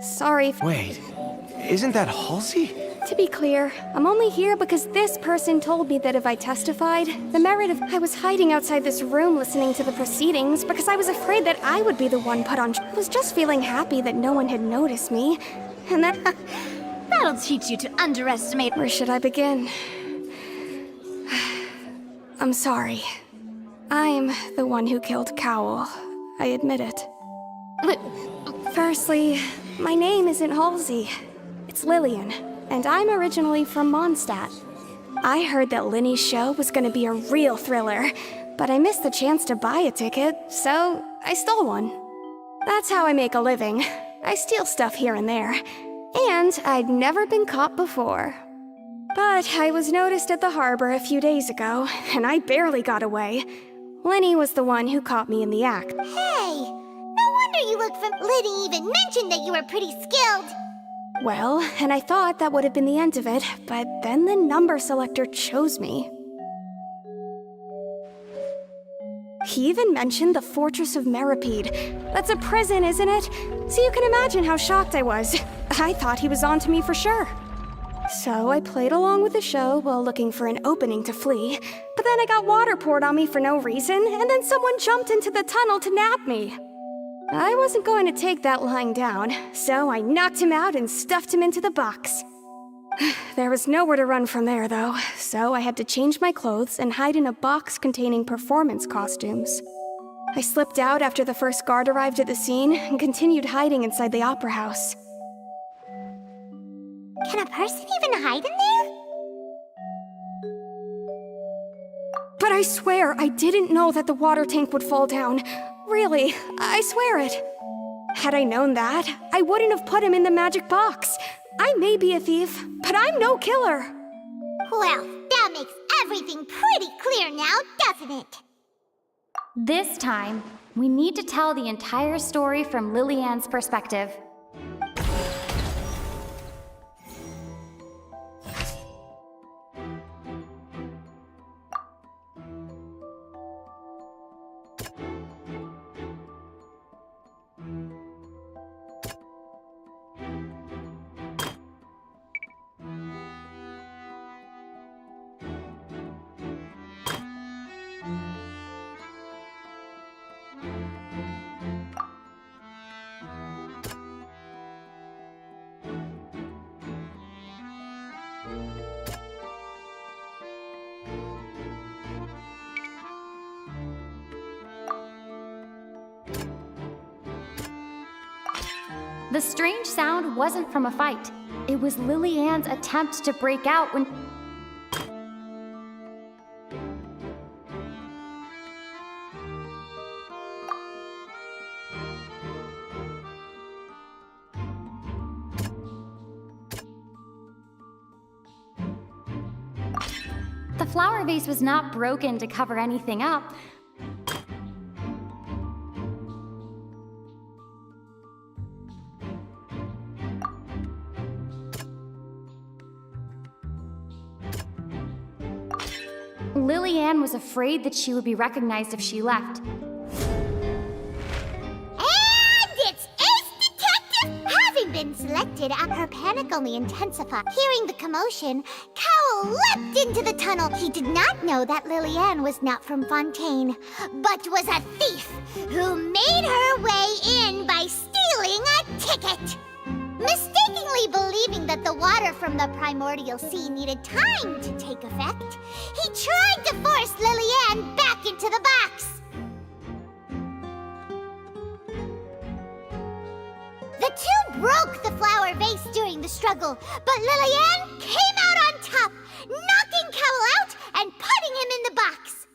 Sorry. Wait, isn't that Halsey? To be clear, I'm only here because this person told me that if I testified, the merit of... I was hiding outside this room listening to the proceedings because I was afraid that I would be the one put on... I was just feeling happy that no one had noticed me. And then... That'll teach you to underestimate... Where should I begin? I'm sorry. I'm the one who killed Cowell. I admit it. Firstly, my name isn't Halsey. It's Lillian, and I'm originally from Mondstadt. I heard that Linny's show was gonna be a real thriller, but I missed the chance to buy a ticket, so I stole one. That's how I make a living. I steal stuff here and there. And I'd never been caught before. But I was noticed at the harbor a few days ago, and I barely got away. Linny was the one who caught me in the act. Hey! No wonder you look from... Liddy even mentioned that you were pretty skilled. Well, and I thought that would have been the end of it, but then the number selector chose me. He even mentioned the Fortress of Meripede. That's a prison, isn't it? So you can imagine how shocked I was. I thought he was onto me for sure. So I played along with the show while looking for an opening to flee, but then I got water poured on me for no reason, and then someone jumped into the tunnel to nab me. I wasn't going to take that lying down, so I knocked him out and stuffed him into the box. There was nowhere to run from there, though, so I had to change my clothes and hide in a box containing performance costumes. I slipped out after the first guard arrived at the scene and continued hiding inside the opera house. Can a person even hide in there? But I swear, I didn't know that the water tank would fall down. Really, I swear it. Had I known that, I wouldn't have put him in the magic box. I may be a thief, but I'm no killer. Well, that makes everything pretty clear now, doesn't it? This time, we need to tell the entire story from Lillian's perspective. The strange sound wasn't from a fight. It was Lily Ann's attempt to break out when... The flower vase was not broken to cover anything up. Lily Ann was afraid that she would be recognized if she left. And it's Ace Detective! Having been selected, her panic only intensified. Hearing the commotion, Cowell leapt into the tunnel. He did not know that Lily Ann was not from Fontaine, but was a thief who made her way in by stealing a ticket. Mistakenly believing that the water from the primordial sea needed time to take effect, he tried to force Lily Ann back into the box. The two broke the flower vase during the struggle, but Lily Ann came out on top, knocking Cowell out and putting him in the box.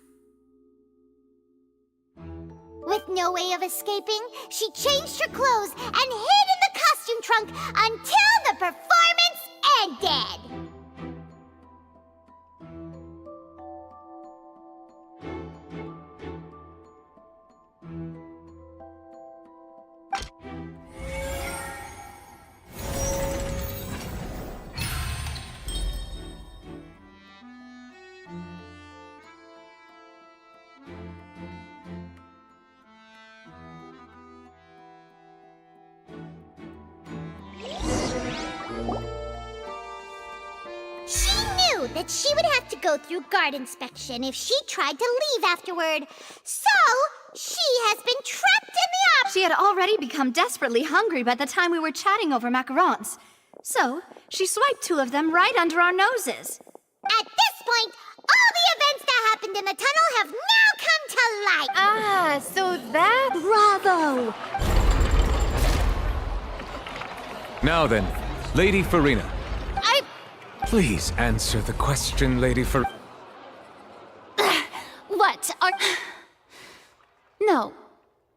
With no way of escaping, she changed her clothes and hid in the costume trunk until the performance ended. That she would have to go through guard inspection if she tried to leave afterward. So, she has been trapped in the She had already become desperately hungry by the time we were chatting over macarons. So, she swiped 2 of them right under our noses. At this point, all the events that happened in the tunnel have now come to light. Ah, so that... Bravo! Now then, Lady Farina. Please answer the question, Lady Far... What are... No,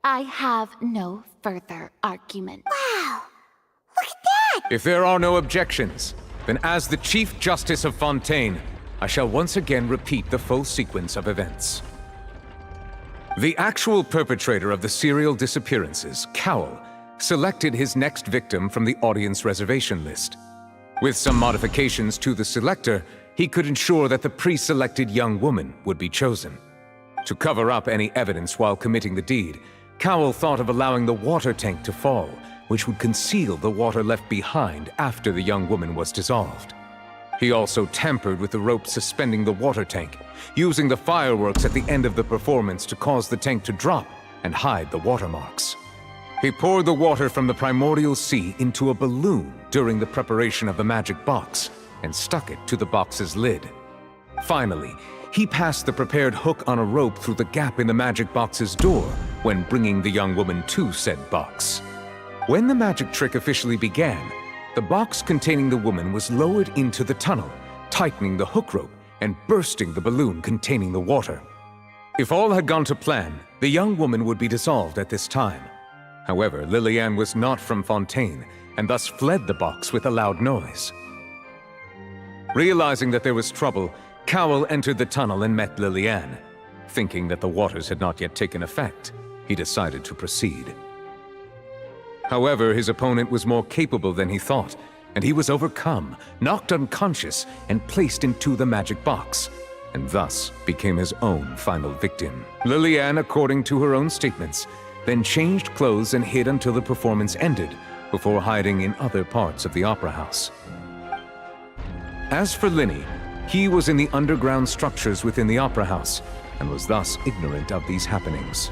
I have no further argument. Wow, look at that! If there are no objections, then as the Chief Justice of Fontaine, I shall once again repeat the full sequence of events. The actual perpetrator of the serial disappearances, Cowell, selected his next victim from the audience reservation list. With some modifications to the selector, he could ensure that the pre-selected young woman would be chosen. To cover up any evidence while committing the deed, Cowell thought of allowing the water tank to fall, which would conceal the water left behind after the young woman was dissolved. He also tampered with the rope suspending the water tank, using the fireworks at the end of the performance to cause the tank to drop and hide the watermarks. He poured the water from the primordial sea into a balloon during the preparation of the magic box and stuck it to the box's lid. Finally, he passed the prepared hook on a rope through the gap in the magic box's door when bringing the young woman to said box. When the magic trick officially began, the box containing the woman was lowered into the tunnel, tightening the hook rope and bursting the balloon containing the water. If all had gone to plan, the young woman would be dissolved at this time. However, Lily Ann was not from Fontaine, and thus fled the box with a loud noise. Realizing that there was trouble, Cowell entered the tunnel and met Lily Ann. Thinking that the waters had not yet taken effect, he decided to proceed. However, his opponent was more capable than he thought, and he was overcome, knocked unconscious, and placed into the magic box, and thus became his own final victim. Lily Ann, according to her own statements, then changed clothes and hid until the performance ended, before hiding in other parts of the opera house. As for Linny, he was in the underground structures within the opera house, and was thus ignorant of these happenings.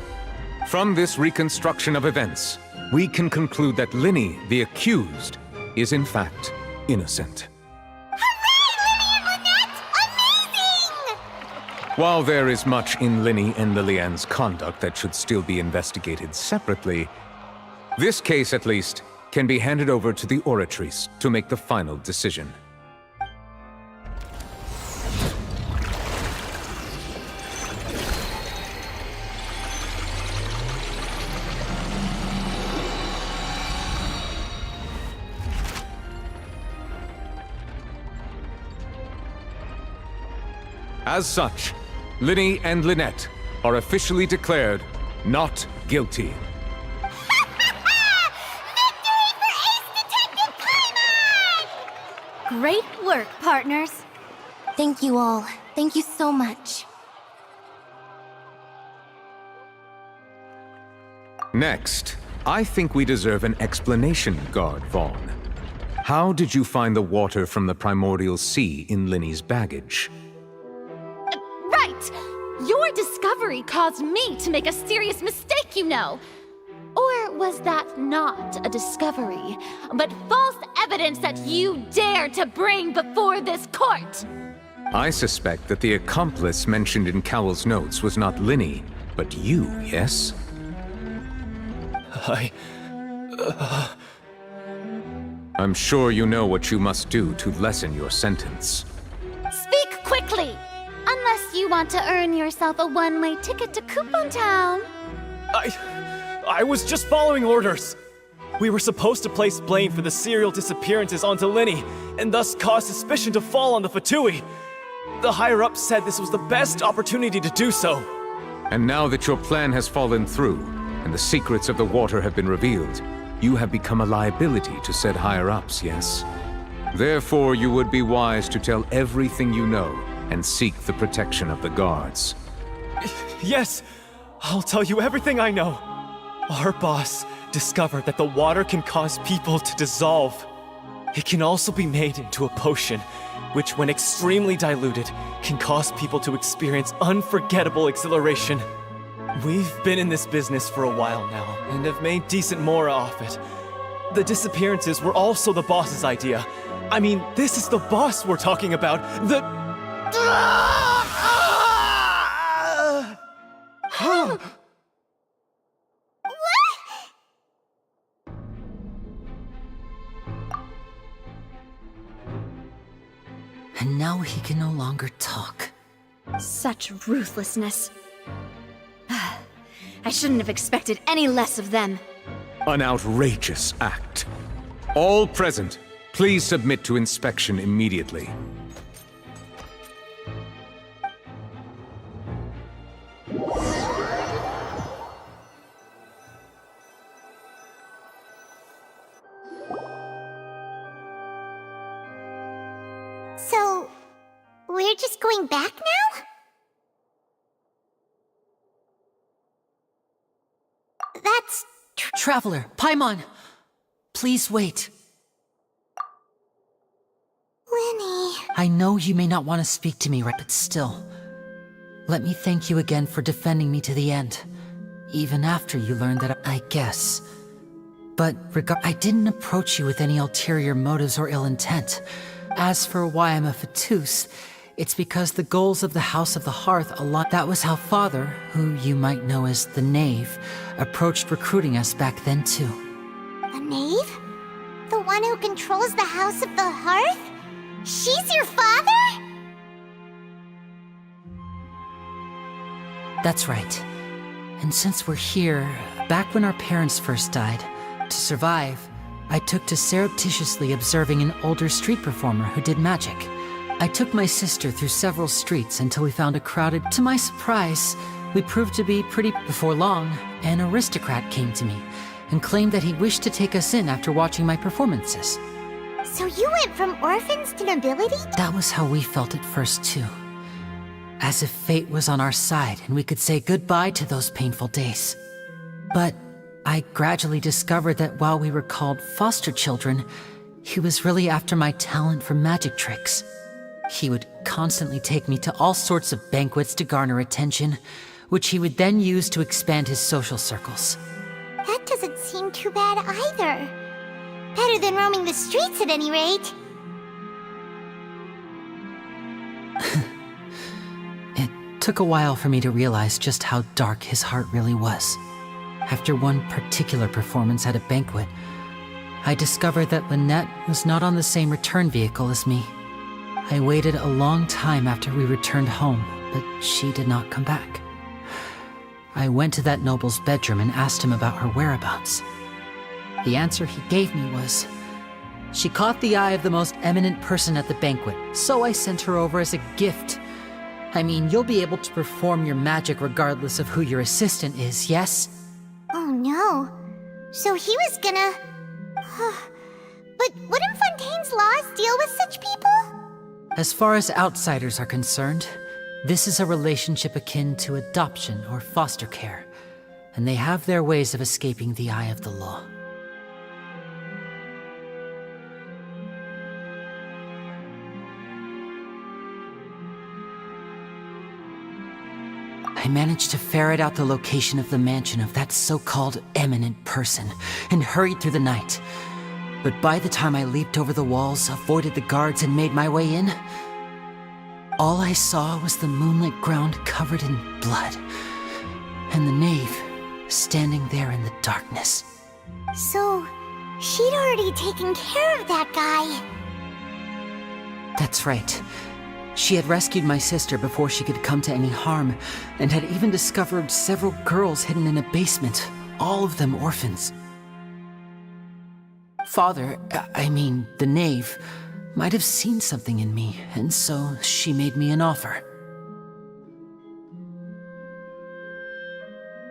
From this reconstruction of events, we can conclude that Linny, the accused, is in fact innocent. While there is much in Linny and Lily Ann's conduct that should still be investigated separately, this case, at least, can be handed over to the Oratrice to make the final decision. As such, Linny and Lynette are officially declared not guilty. Great work, partners. Thank you all. Thank you so much. Next, I think we deserve an explanation, Guard Vaughn. How did you find the water from the primordial sea in Linny's baggage? Right! Your discovery caused me to make a serious mistake, you know. Or was that not a discovery, but false evidence that you dared to bring before this court? I suspect that the accomplice mentioned in Cowell's notes was not Linny, but you, yes? I'm sure you know what you must do to lessen your sentence. Speak quickly! Unless you want to earn yourself a one-way ticket to Coupon Town. I was just following orders. We were supposed to place blame for the serial disappearances onto Linny, and thus cause suspicion to fall on the Fatui. The higher-ups said this was the best opportunity to do so. And now that your plan has fallen through, and the secrets of the water have been revealed, you have become a liability to said higher-ups, yes? Therefore, you would be wise to tell everything you know, and seek the protection of the guards. Yes, I'll tell you everything I know. Our boss discovered that the water can cause people to dissolve. It can also be made into a potion, which when extremely diluted, can cause people to experience unforgettable exhilaration. We've been in this business for a while now, and have made decent more off it. The disappearances were also the boss's idea. I mean, this is the boss we're talking about. And now he can no longer talk. Such ruthlessness. I shouldn't have expected any less of them. An outrageous act. All present, please submit to inspection immediately. So, we're just going back now? That's... Traveler, Paimon! Please wait. Linny... I know you may not want to speak to me right, but still. Let me thank you again for defending me to the end. Even after you learned that I guess. But I didn't approach you with any ulterior motives or ill intent. As for why I'm a Fatus, it's because the goals of the House of the Hearth align. That was how Father, who you might know as the Knave, approached recruiting us back then too. The Knave? The one who controls the House of the Hearth? She's your father? That's right. And since we're here, back when our parents first died, to survive, I took to surreptitiously observing an older street performer who did magic. I took my sister through several streets until we found a crowded... To my surprise, we proved to be pretty... Before long, an aristocrat came to me and claimed that he wished to take us in after watching my performances. So you went from orphans to nobility? That was how we felt at first, too. As if fate was on our side and we could say goodbye to those painful days. But I gradually discovered that while we were called foster children, he was really after my talent for magic tricks. He would constantly take me to all sorts of banquets to garner attention, which he would then use to expand his social circles. That doesn't seem too bad either. Better than roaming the streets at any rate. It took a while for me to realize just how dark his heart really was. After one particular performance at a banquet, I discovered that Lynette was not on the same return vehicle as me. I waited a long time after we returned home, but she did not come back. I went to that noble's bedroom and asked him about her whereabouts. The answer he gave me was, she caught the eye of the most eminent person at the banquet, so I sent her over as a gift. I mean, you'll be able to perform your magic regardless of who your assistant is, yes? Oh no. So he was gonna... But wouldn't Fontaine's laws deal with such people? As far as outsiders are concerned, this is a relationship akin to adoption or foster care, and they have their ways of escaping the eye of the law. I managed to ferret out the location of the mansion of that so-called eminent person and hurried through the night. But by the time I leaped over the walls, avoided the guards, and made my way in, all I saw was the moonlit ground covered in blood, and the knave standing there in the darkness. So, she'd already taken care of that guy. That's right. She had rescued my sister before she could come to any harm, and had even discovered several girls hidden in a basement, all of them orphans. Father, I mean, the knave, might have seen something in me, and so she made me an offer.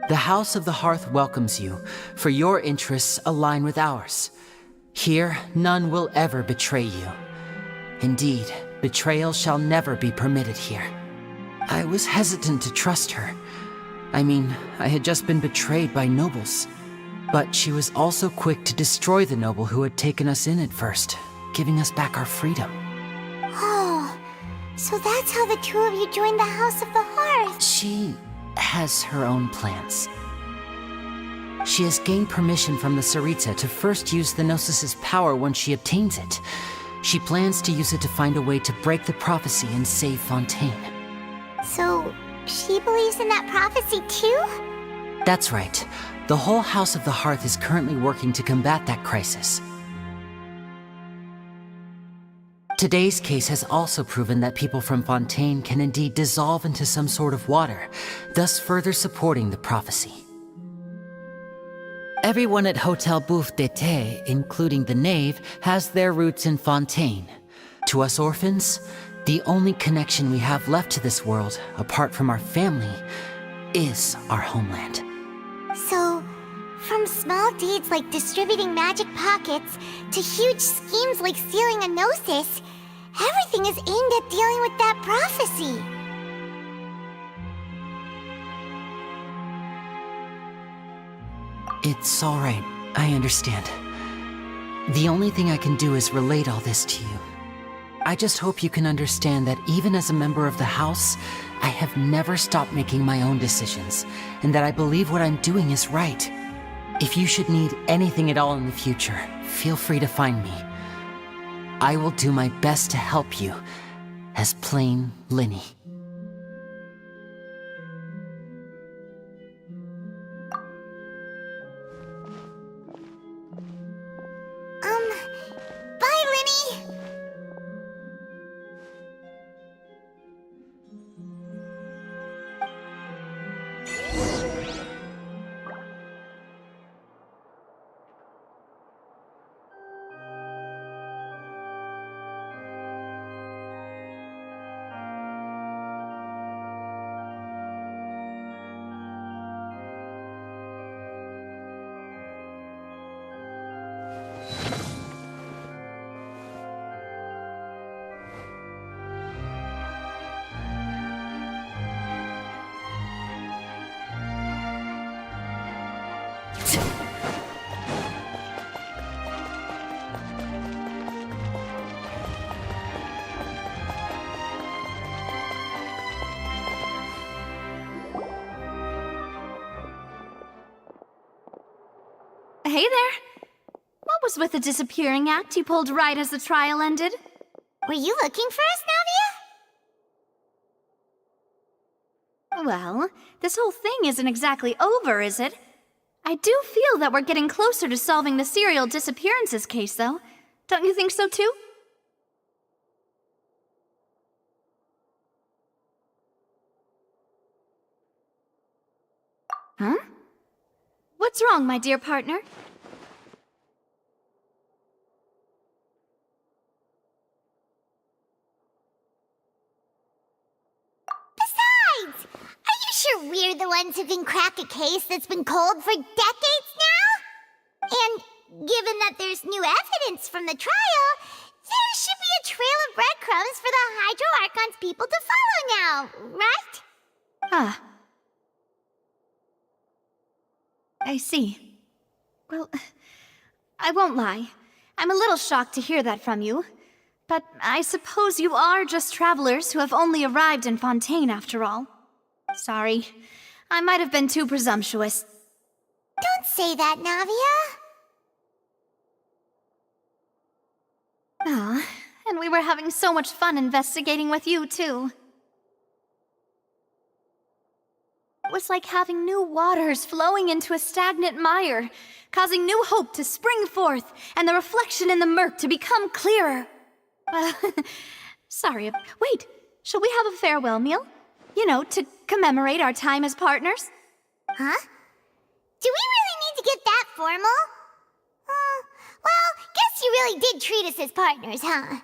The House of the Hearth welcomes you, for your interests align with ours. Here, none will ever betray you. Indeed, betrayal shall never be permitted here. I was hesitant to trust her. I mean, I had just been betrayed by nobles. But she was also quick to destroy the noble who had taken us in at first, giving us back our freedom. Oh, so that's how the two of you joined the House of the Hearth. She has her own plans. She has gained permission from the Tsaritsa to first use the Gnosis' power once she obtains it. She plans to use it to find a way to break the prophecy and save Fontaine. So, she believes in that prophecy too? That's right. The whole House of the Hearth is currently working to combat that crisis. Today's case has also proven that people from Fontaine can indeed dissolve into some sort of water, thus further supporting the prophecy. Everyone at Hotel Bouffe d'été, including the knave, has their roots in Fontaine. To us orphans, the only connection we have left to this world, apart from our family, is our homeland. So, from small deeds like distributing magic pockets to huge schemes like stealing a Gnosis, everything is aimed at dealing with that prophecy. It's all right. I understand. The only thing I can do is relate all this to you. I just hope you can understand that even as a member of the House, I have never stopped making my own decisions, and that I believe what I'm doing is right. If you should need anything at all in the future, feel free to find me. I will do my best to help you, as plain Linny. Bye, Linny! Hey there! What was with the disappearing act you pulled right as the trial ended? Were you looking for us, Navia? Well, this whole thing isn't exactly over, is it? I do feel that we're getting closer to solving the serial disappearances case, though. Don't you think so, too? Huh? What's wrong, my dear partner? Besides, are you sure we're the ones who can crack a case that's been cold for decades now? And given that there's new evidence from the trial, there should be a trail of breadcrumbs for the Hydro Archon's people to follow now, right? Ah. I see. Well, I won't lie. I'm a little shocked to hear that from you. But I suppose you are just travelers who have only arrived in Fontaine after all. Sorry. I might have been too presumptuous. Don't say that, Navia. Ah, and we were having so much fun investigating with you, too. It was like having new waters flowing into a stagnant mire, causing new hope to spring forth, and the reflection in the murk to become clearer. Sorry, wait, shall we have a farewell meal? You know, to commemorate our time as partners? Huh? Do we really need to get that formal? Well, guess you really did treat us as partners, huh?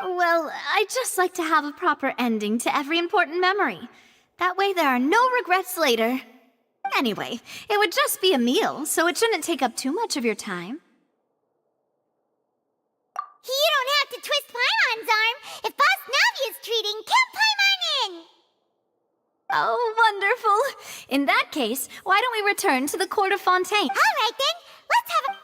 Well, I'd just like to have a proper ending to every important memory. That way there are no regrets later. Anyway, it would just be a meal, so it shouldn't take up too much of your time. You don't have to twist Paimon's arm. If Boss Navia's treating, count Paimon in! Oh, wonderful. In that case, why don't we return to the court of Fontaine? All right then, let's have a...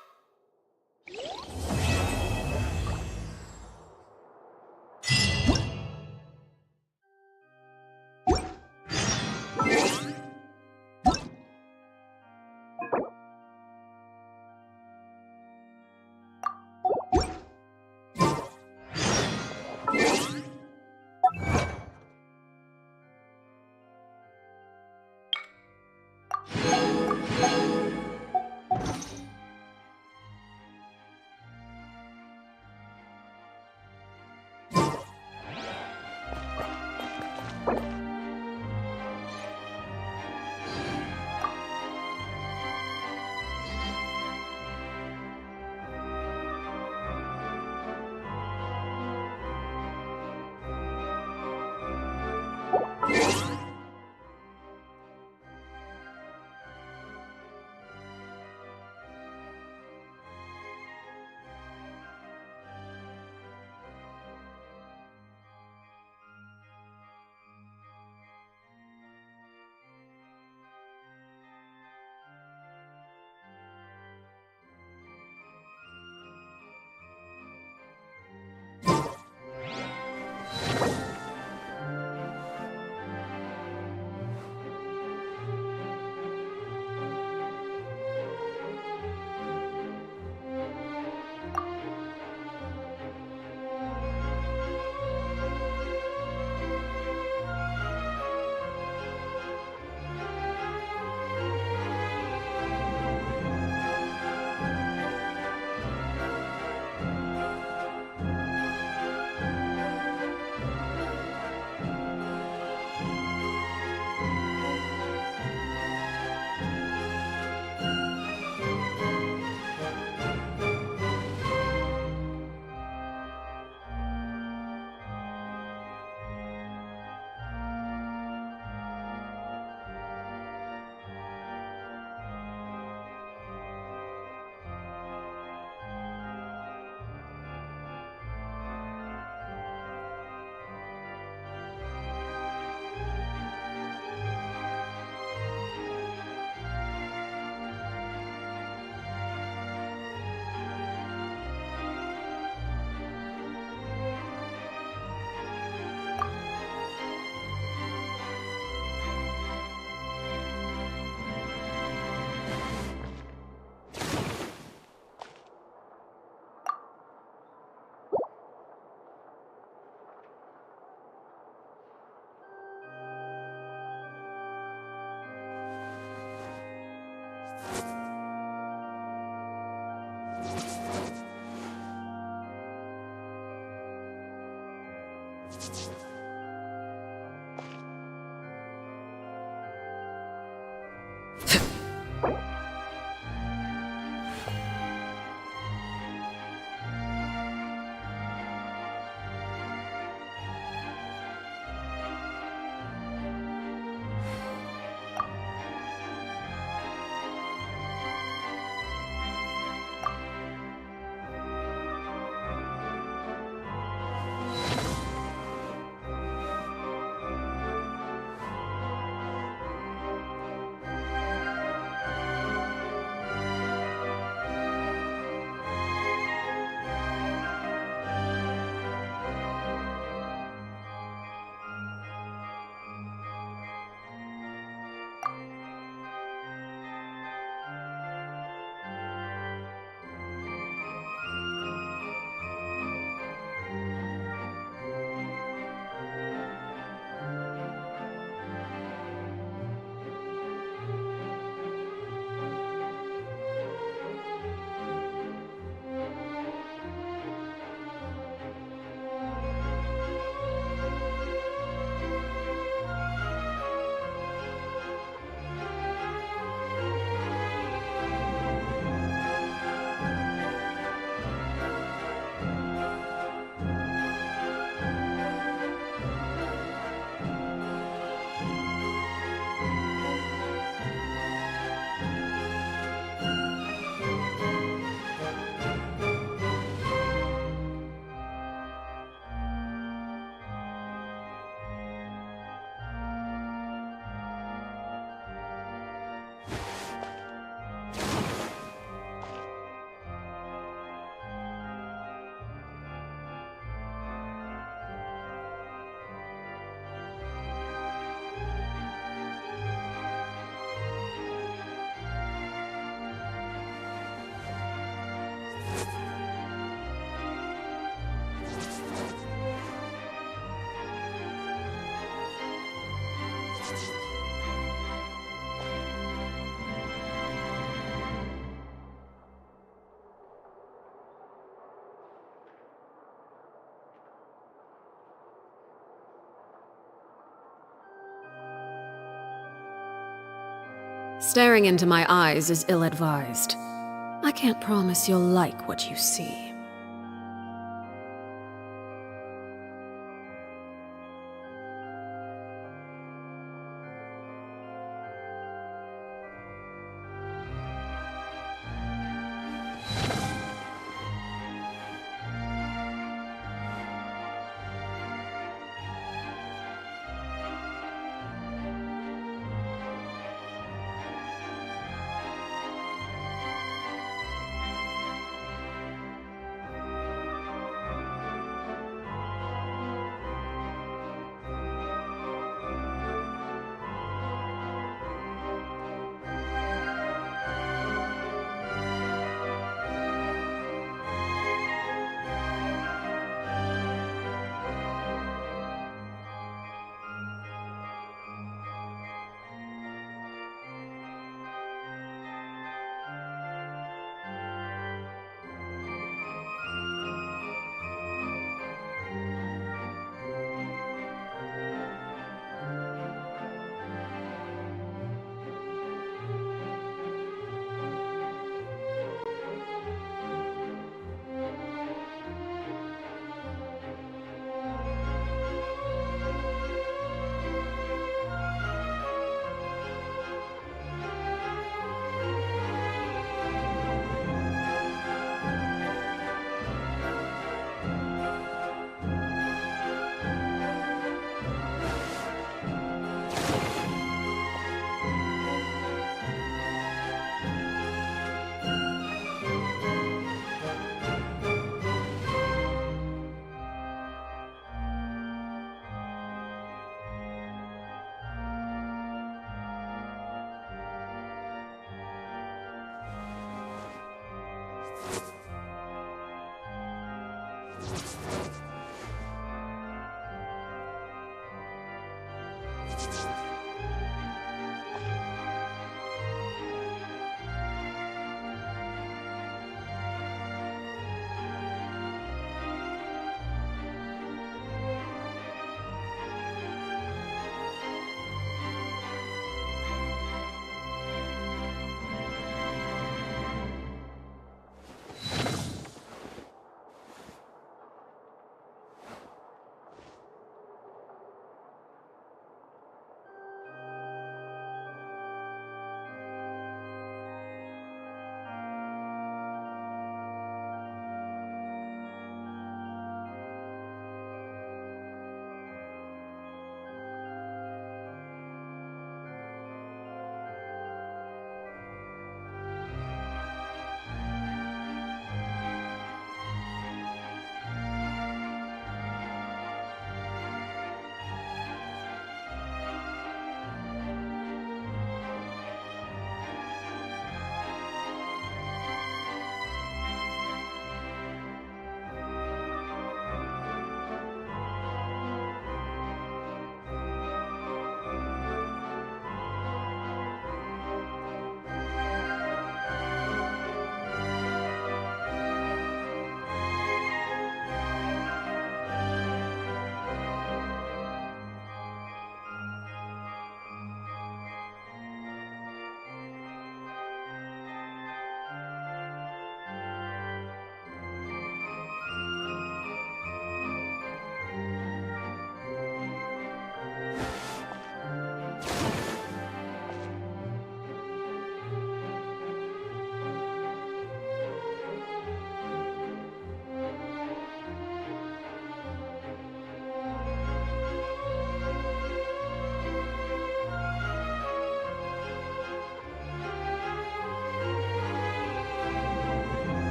Staring into my eyes is ill-advised. I can't promise you'll like what you see.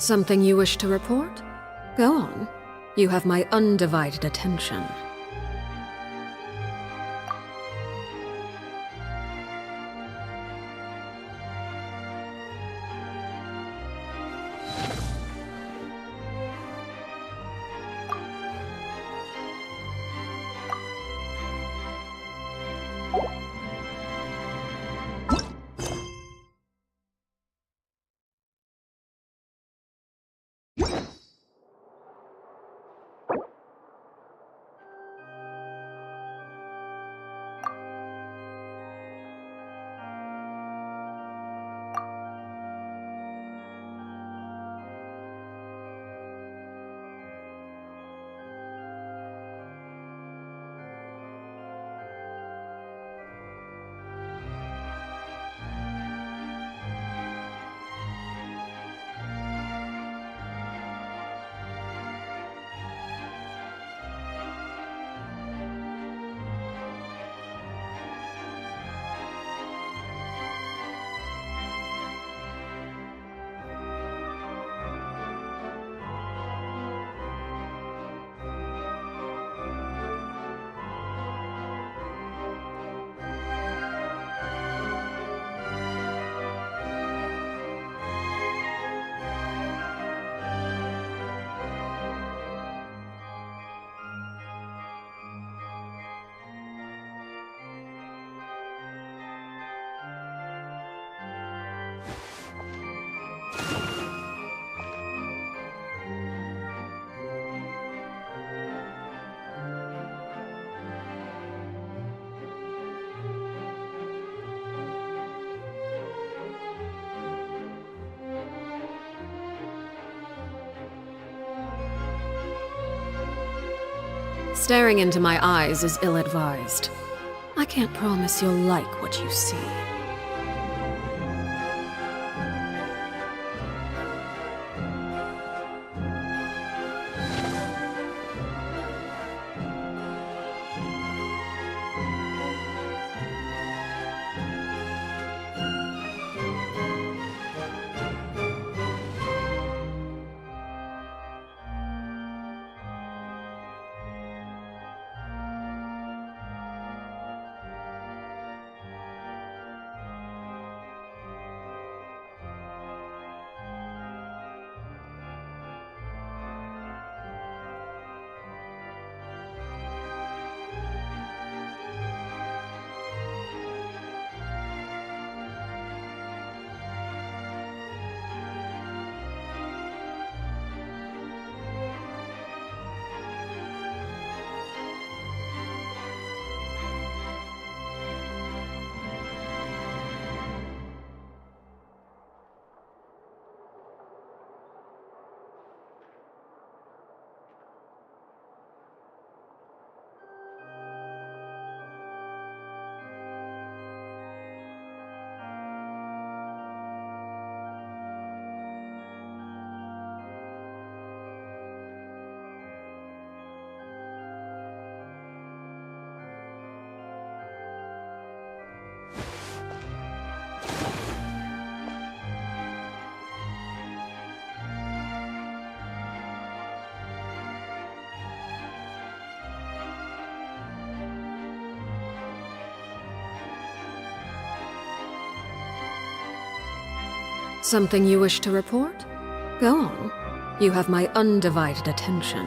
Something you wish to report? Go on. You have my undivided attention. Staring into my eyes is ill-advised. I can't promise you'll like what you see. Something you wish to report? Go on. You have my undivided attention.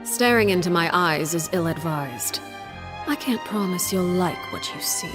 Staring into my eyes is ill-advised. I can't promise you'll like what you see.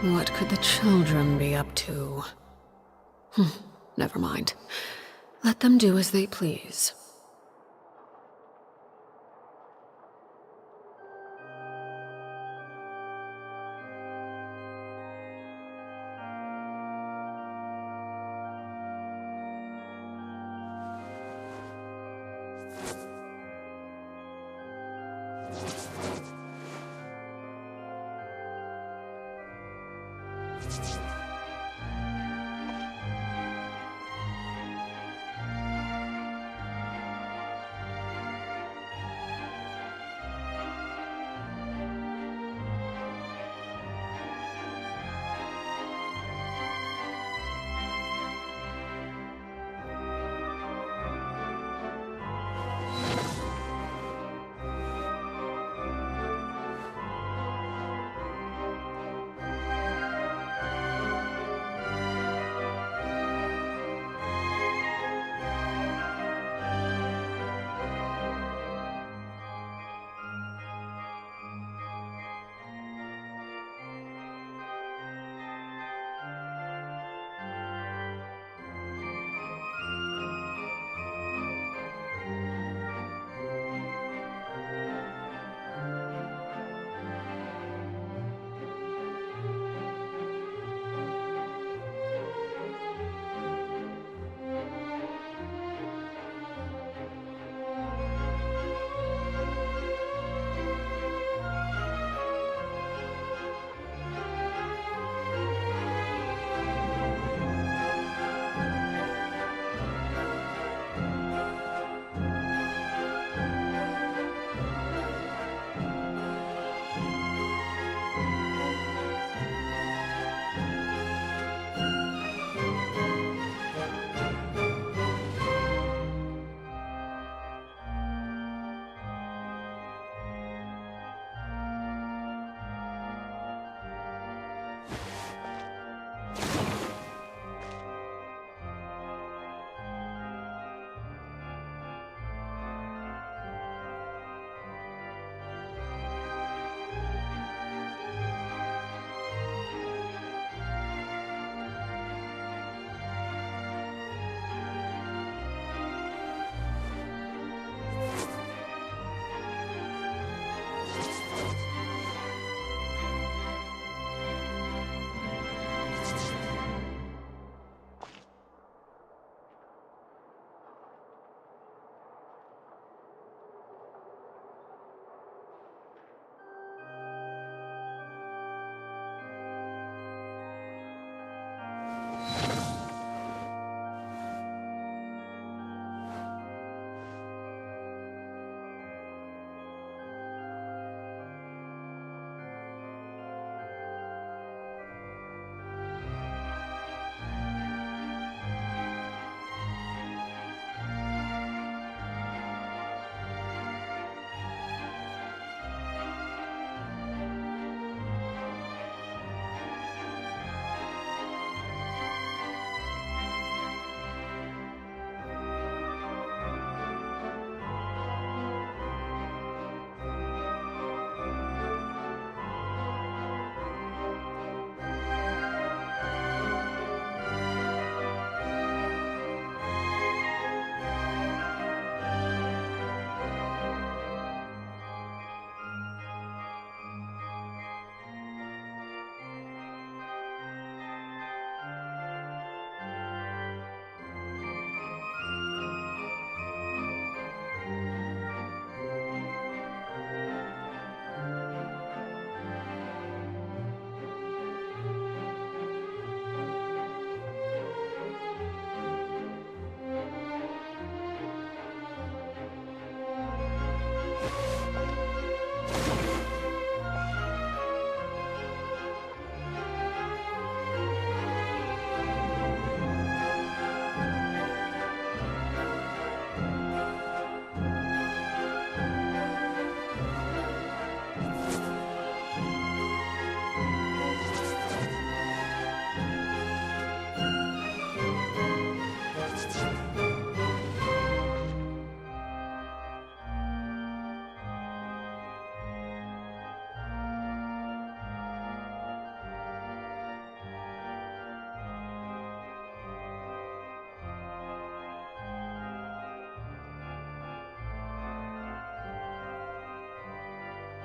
What could the children be up to? Never mind. Let them do as they please.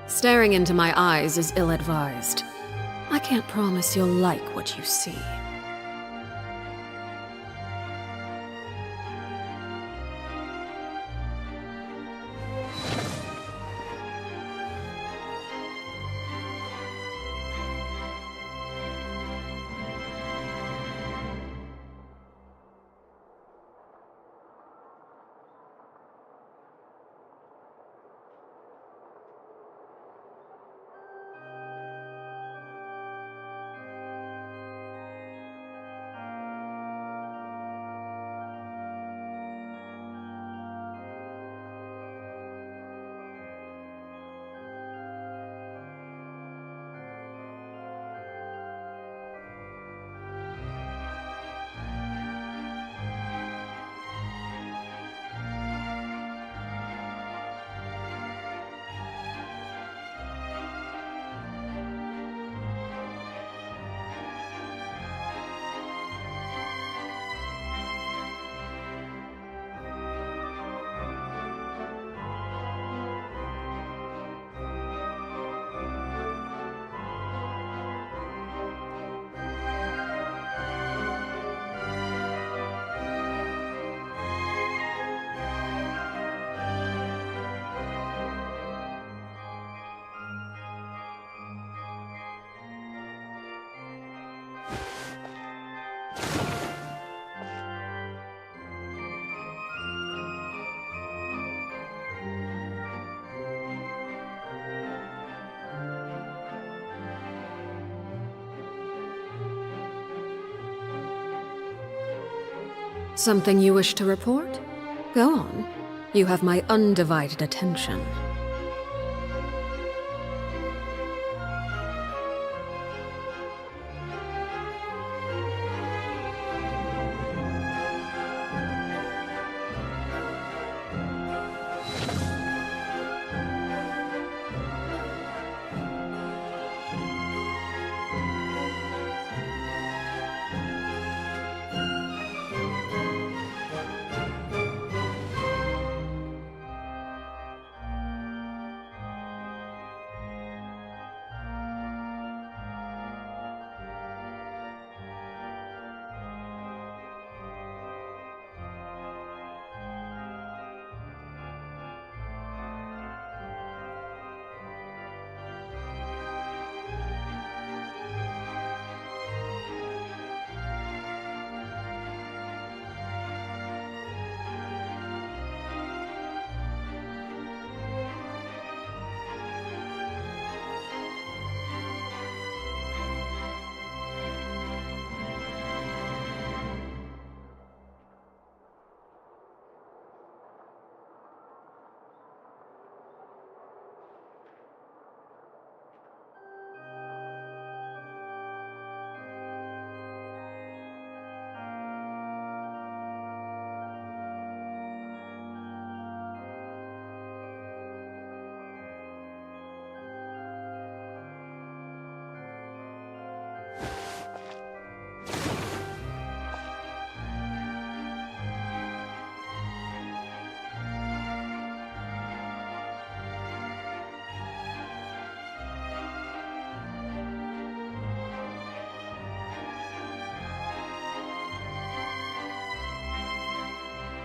Staring into my eyes is ill-advised. I can't promise you'll like what you see. Something you wish to report? Go on. You have my undivided attention.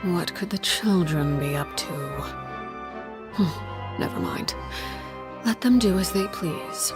What could the children be up to? Never mind. Let them do as they please.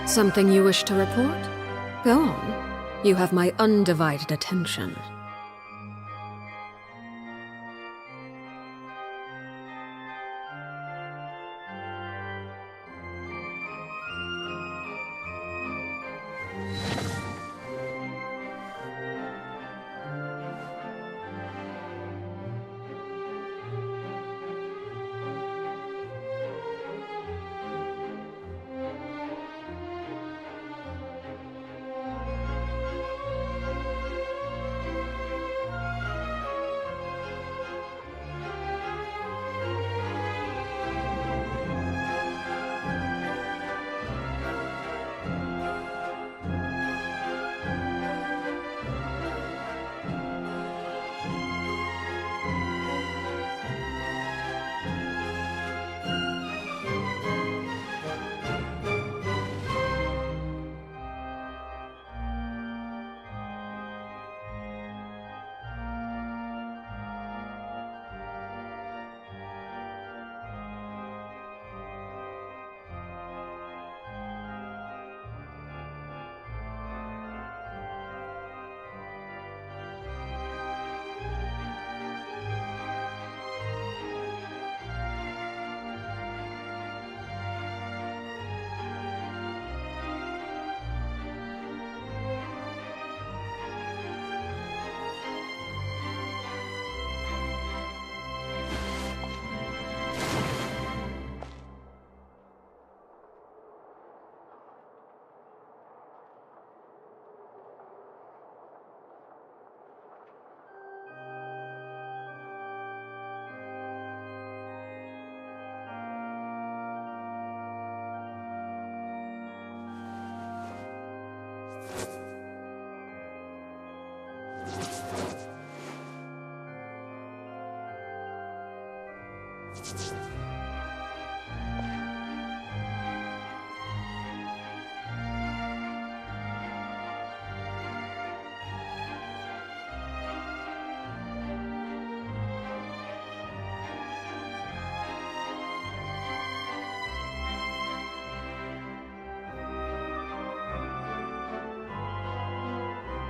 Something you wish to report? Go on. You have my undivided attention.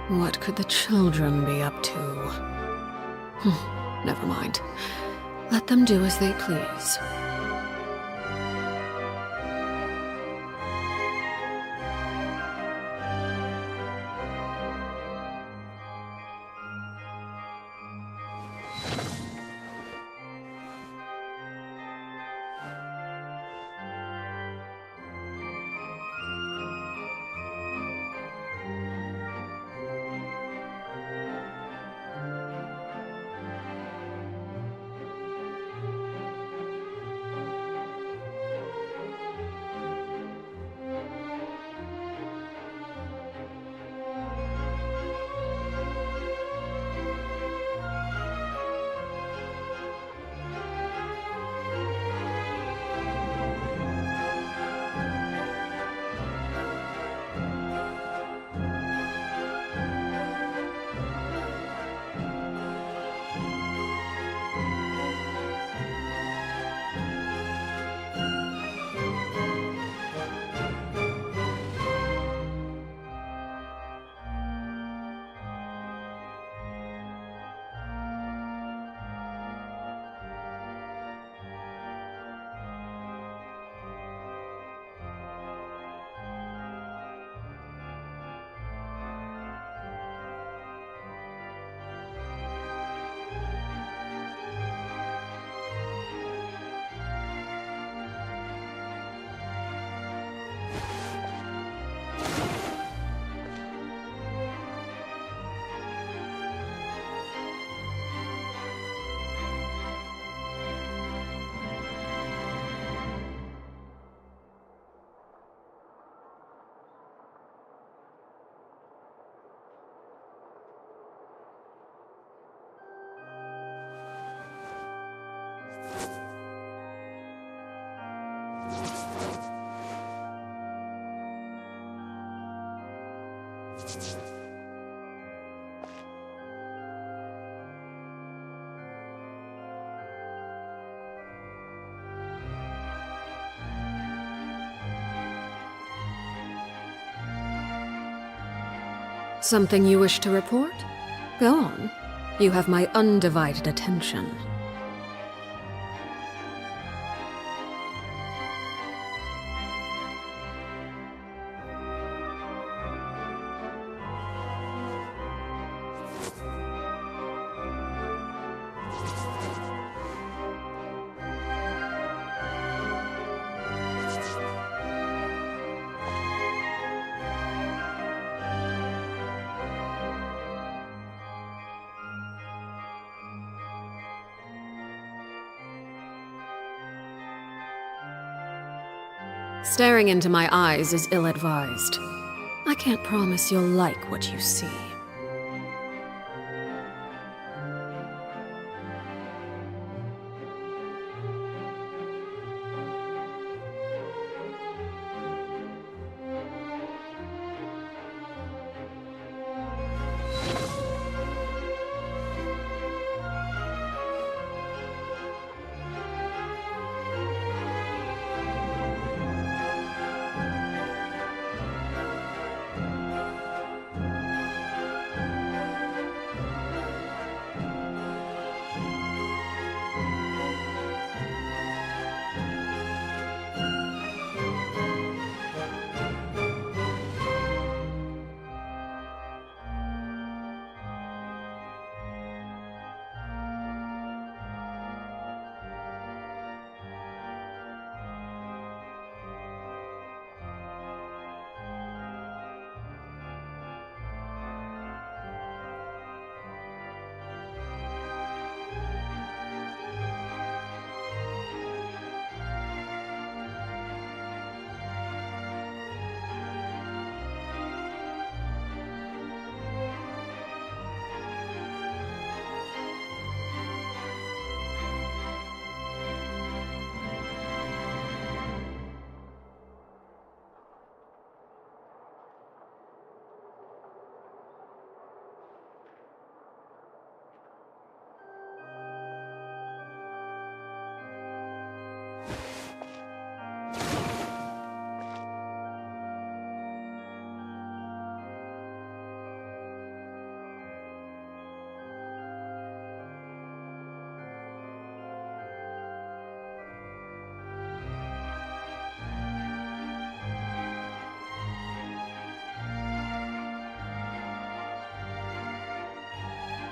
What could the children be up to? Never mind. Let them do as they please. Something you wish to report? Go on. You have my undivided attention. Staring into my eyes is ill-advised. I can't promise you'll like what you see.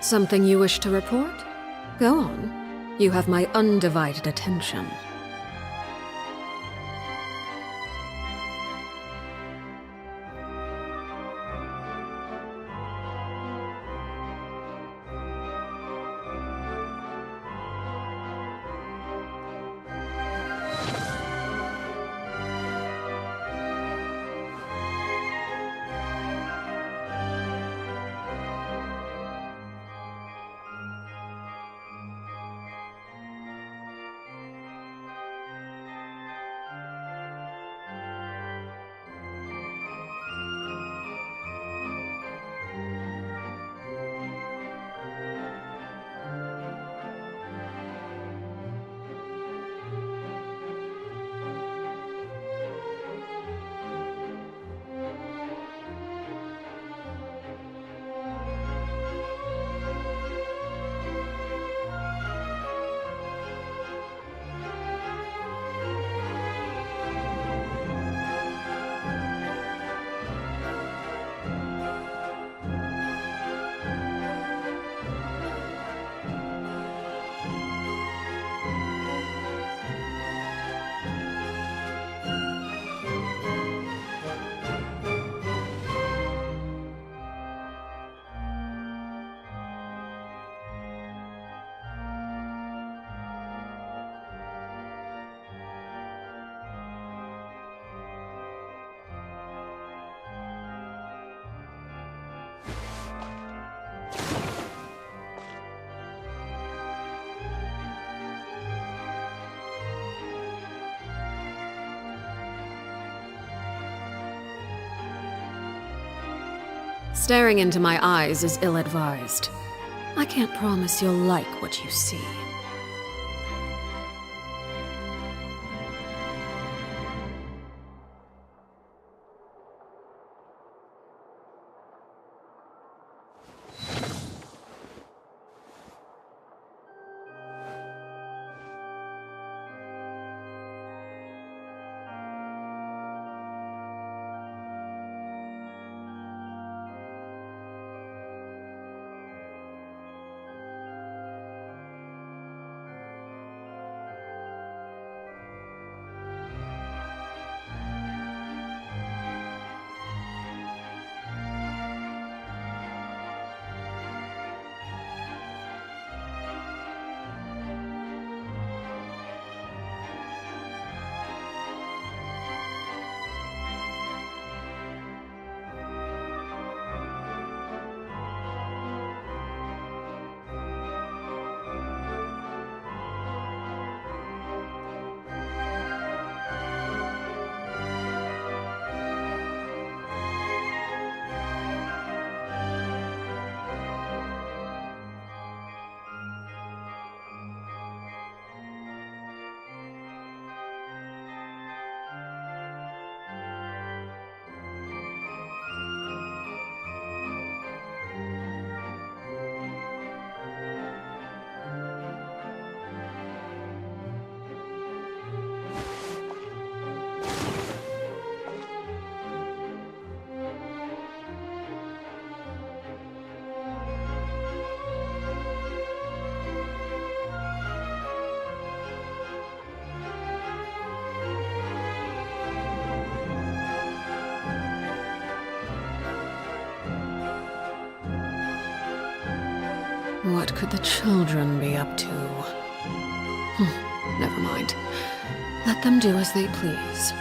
Something you wish to report? Go on. You have my undivided attention. Staring into my eyes is ill-advised. I can't promise you'll like what you see. What could the children be up to? Never mind. Let them do as they please.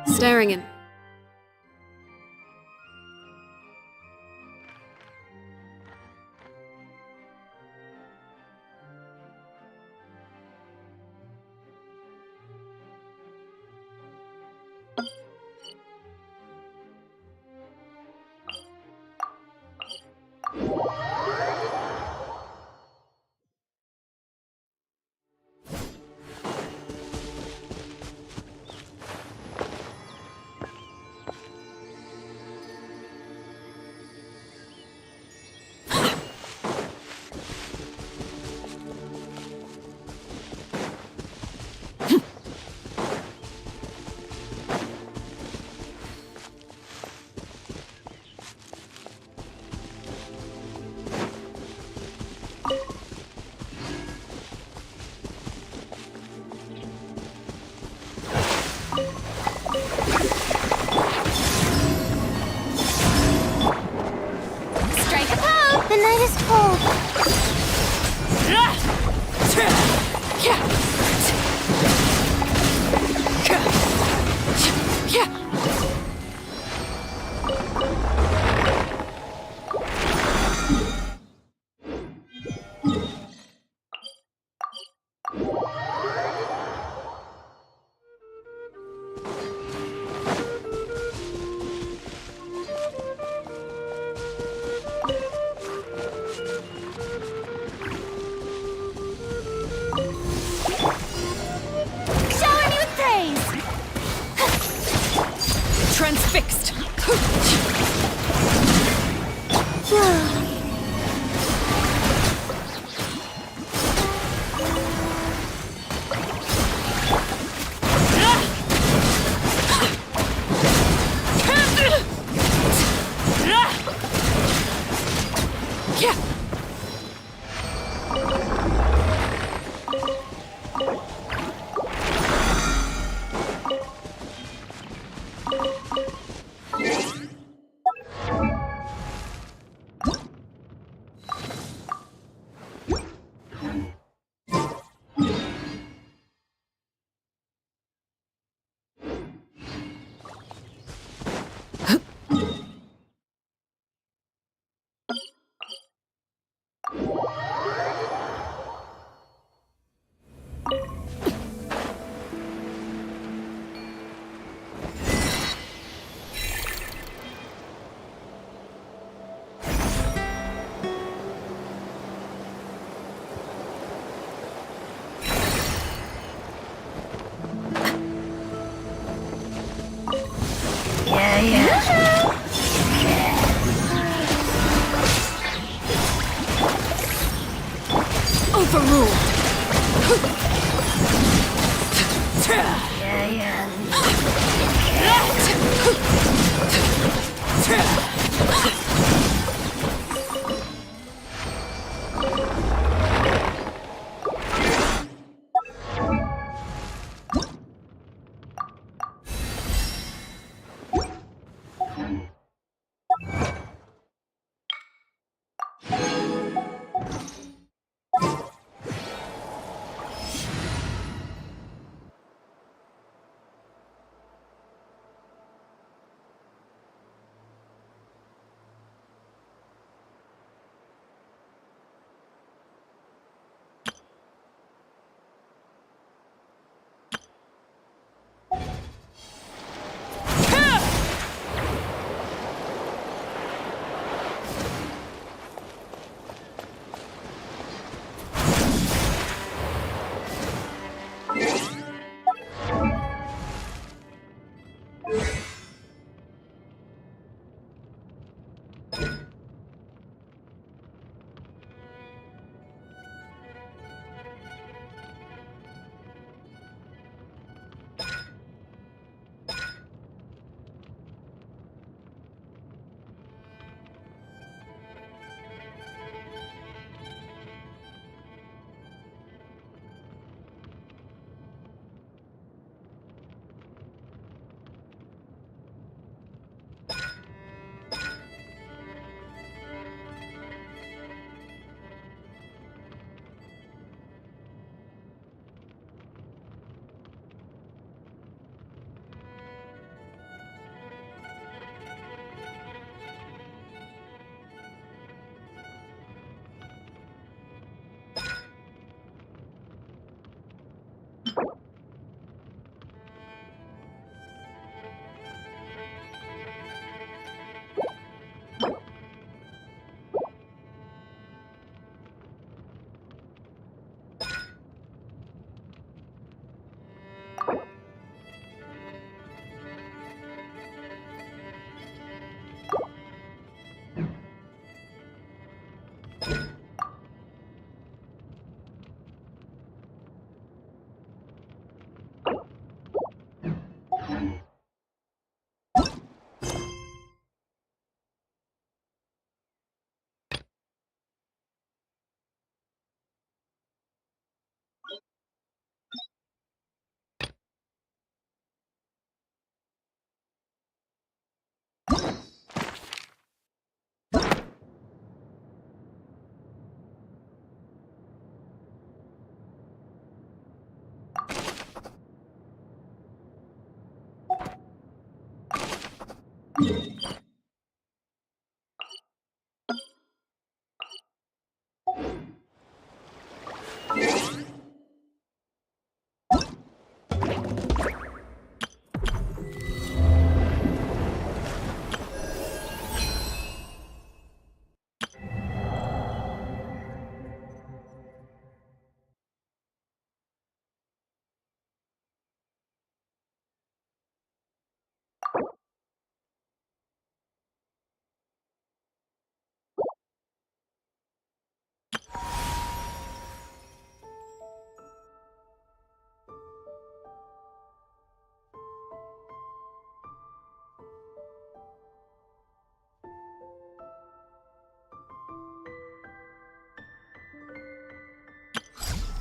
Staring in. The night is cold. Transfixed! Overruled!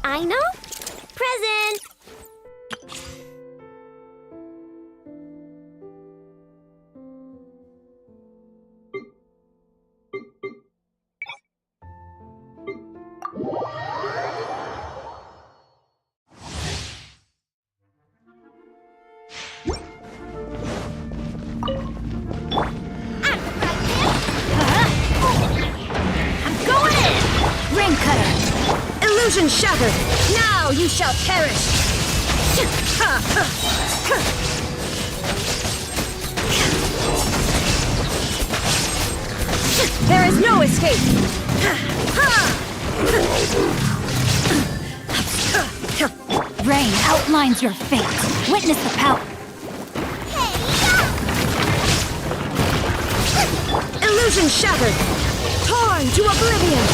I know. Present! Illusion shattered! Now you shall perish! There is no escape! Rain outlines your fate. Witness the power. Illusion shattered! Torn to oblivion!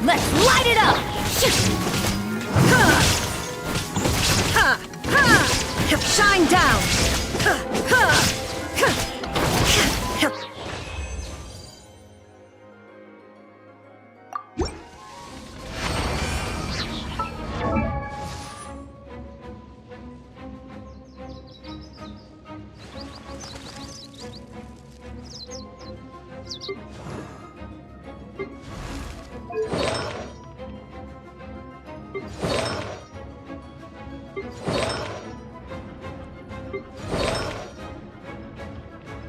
Let's light it up!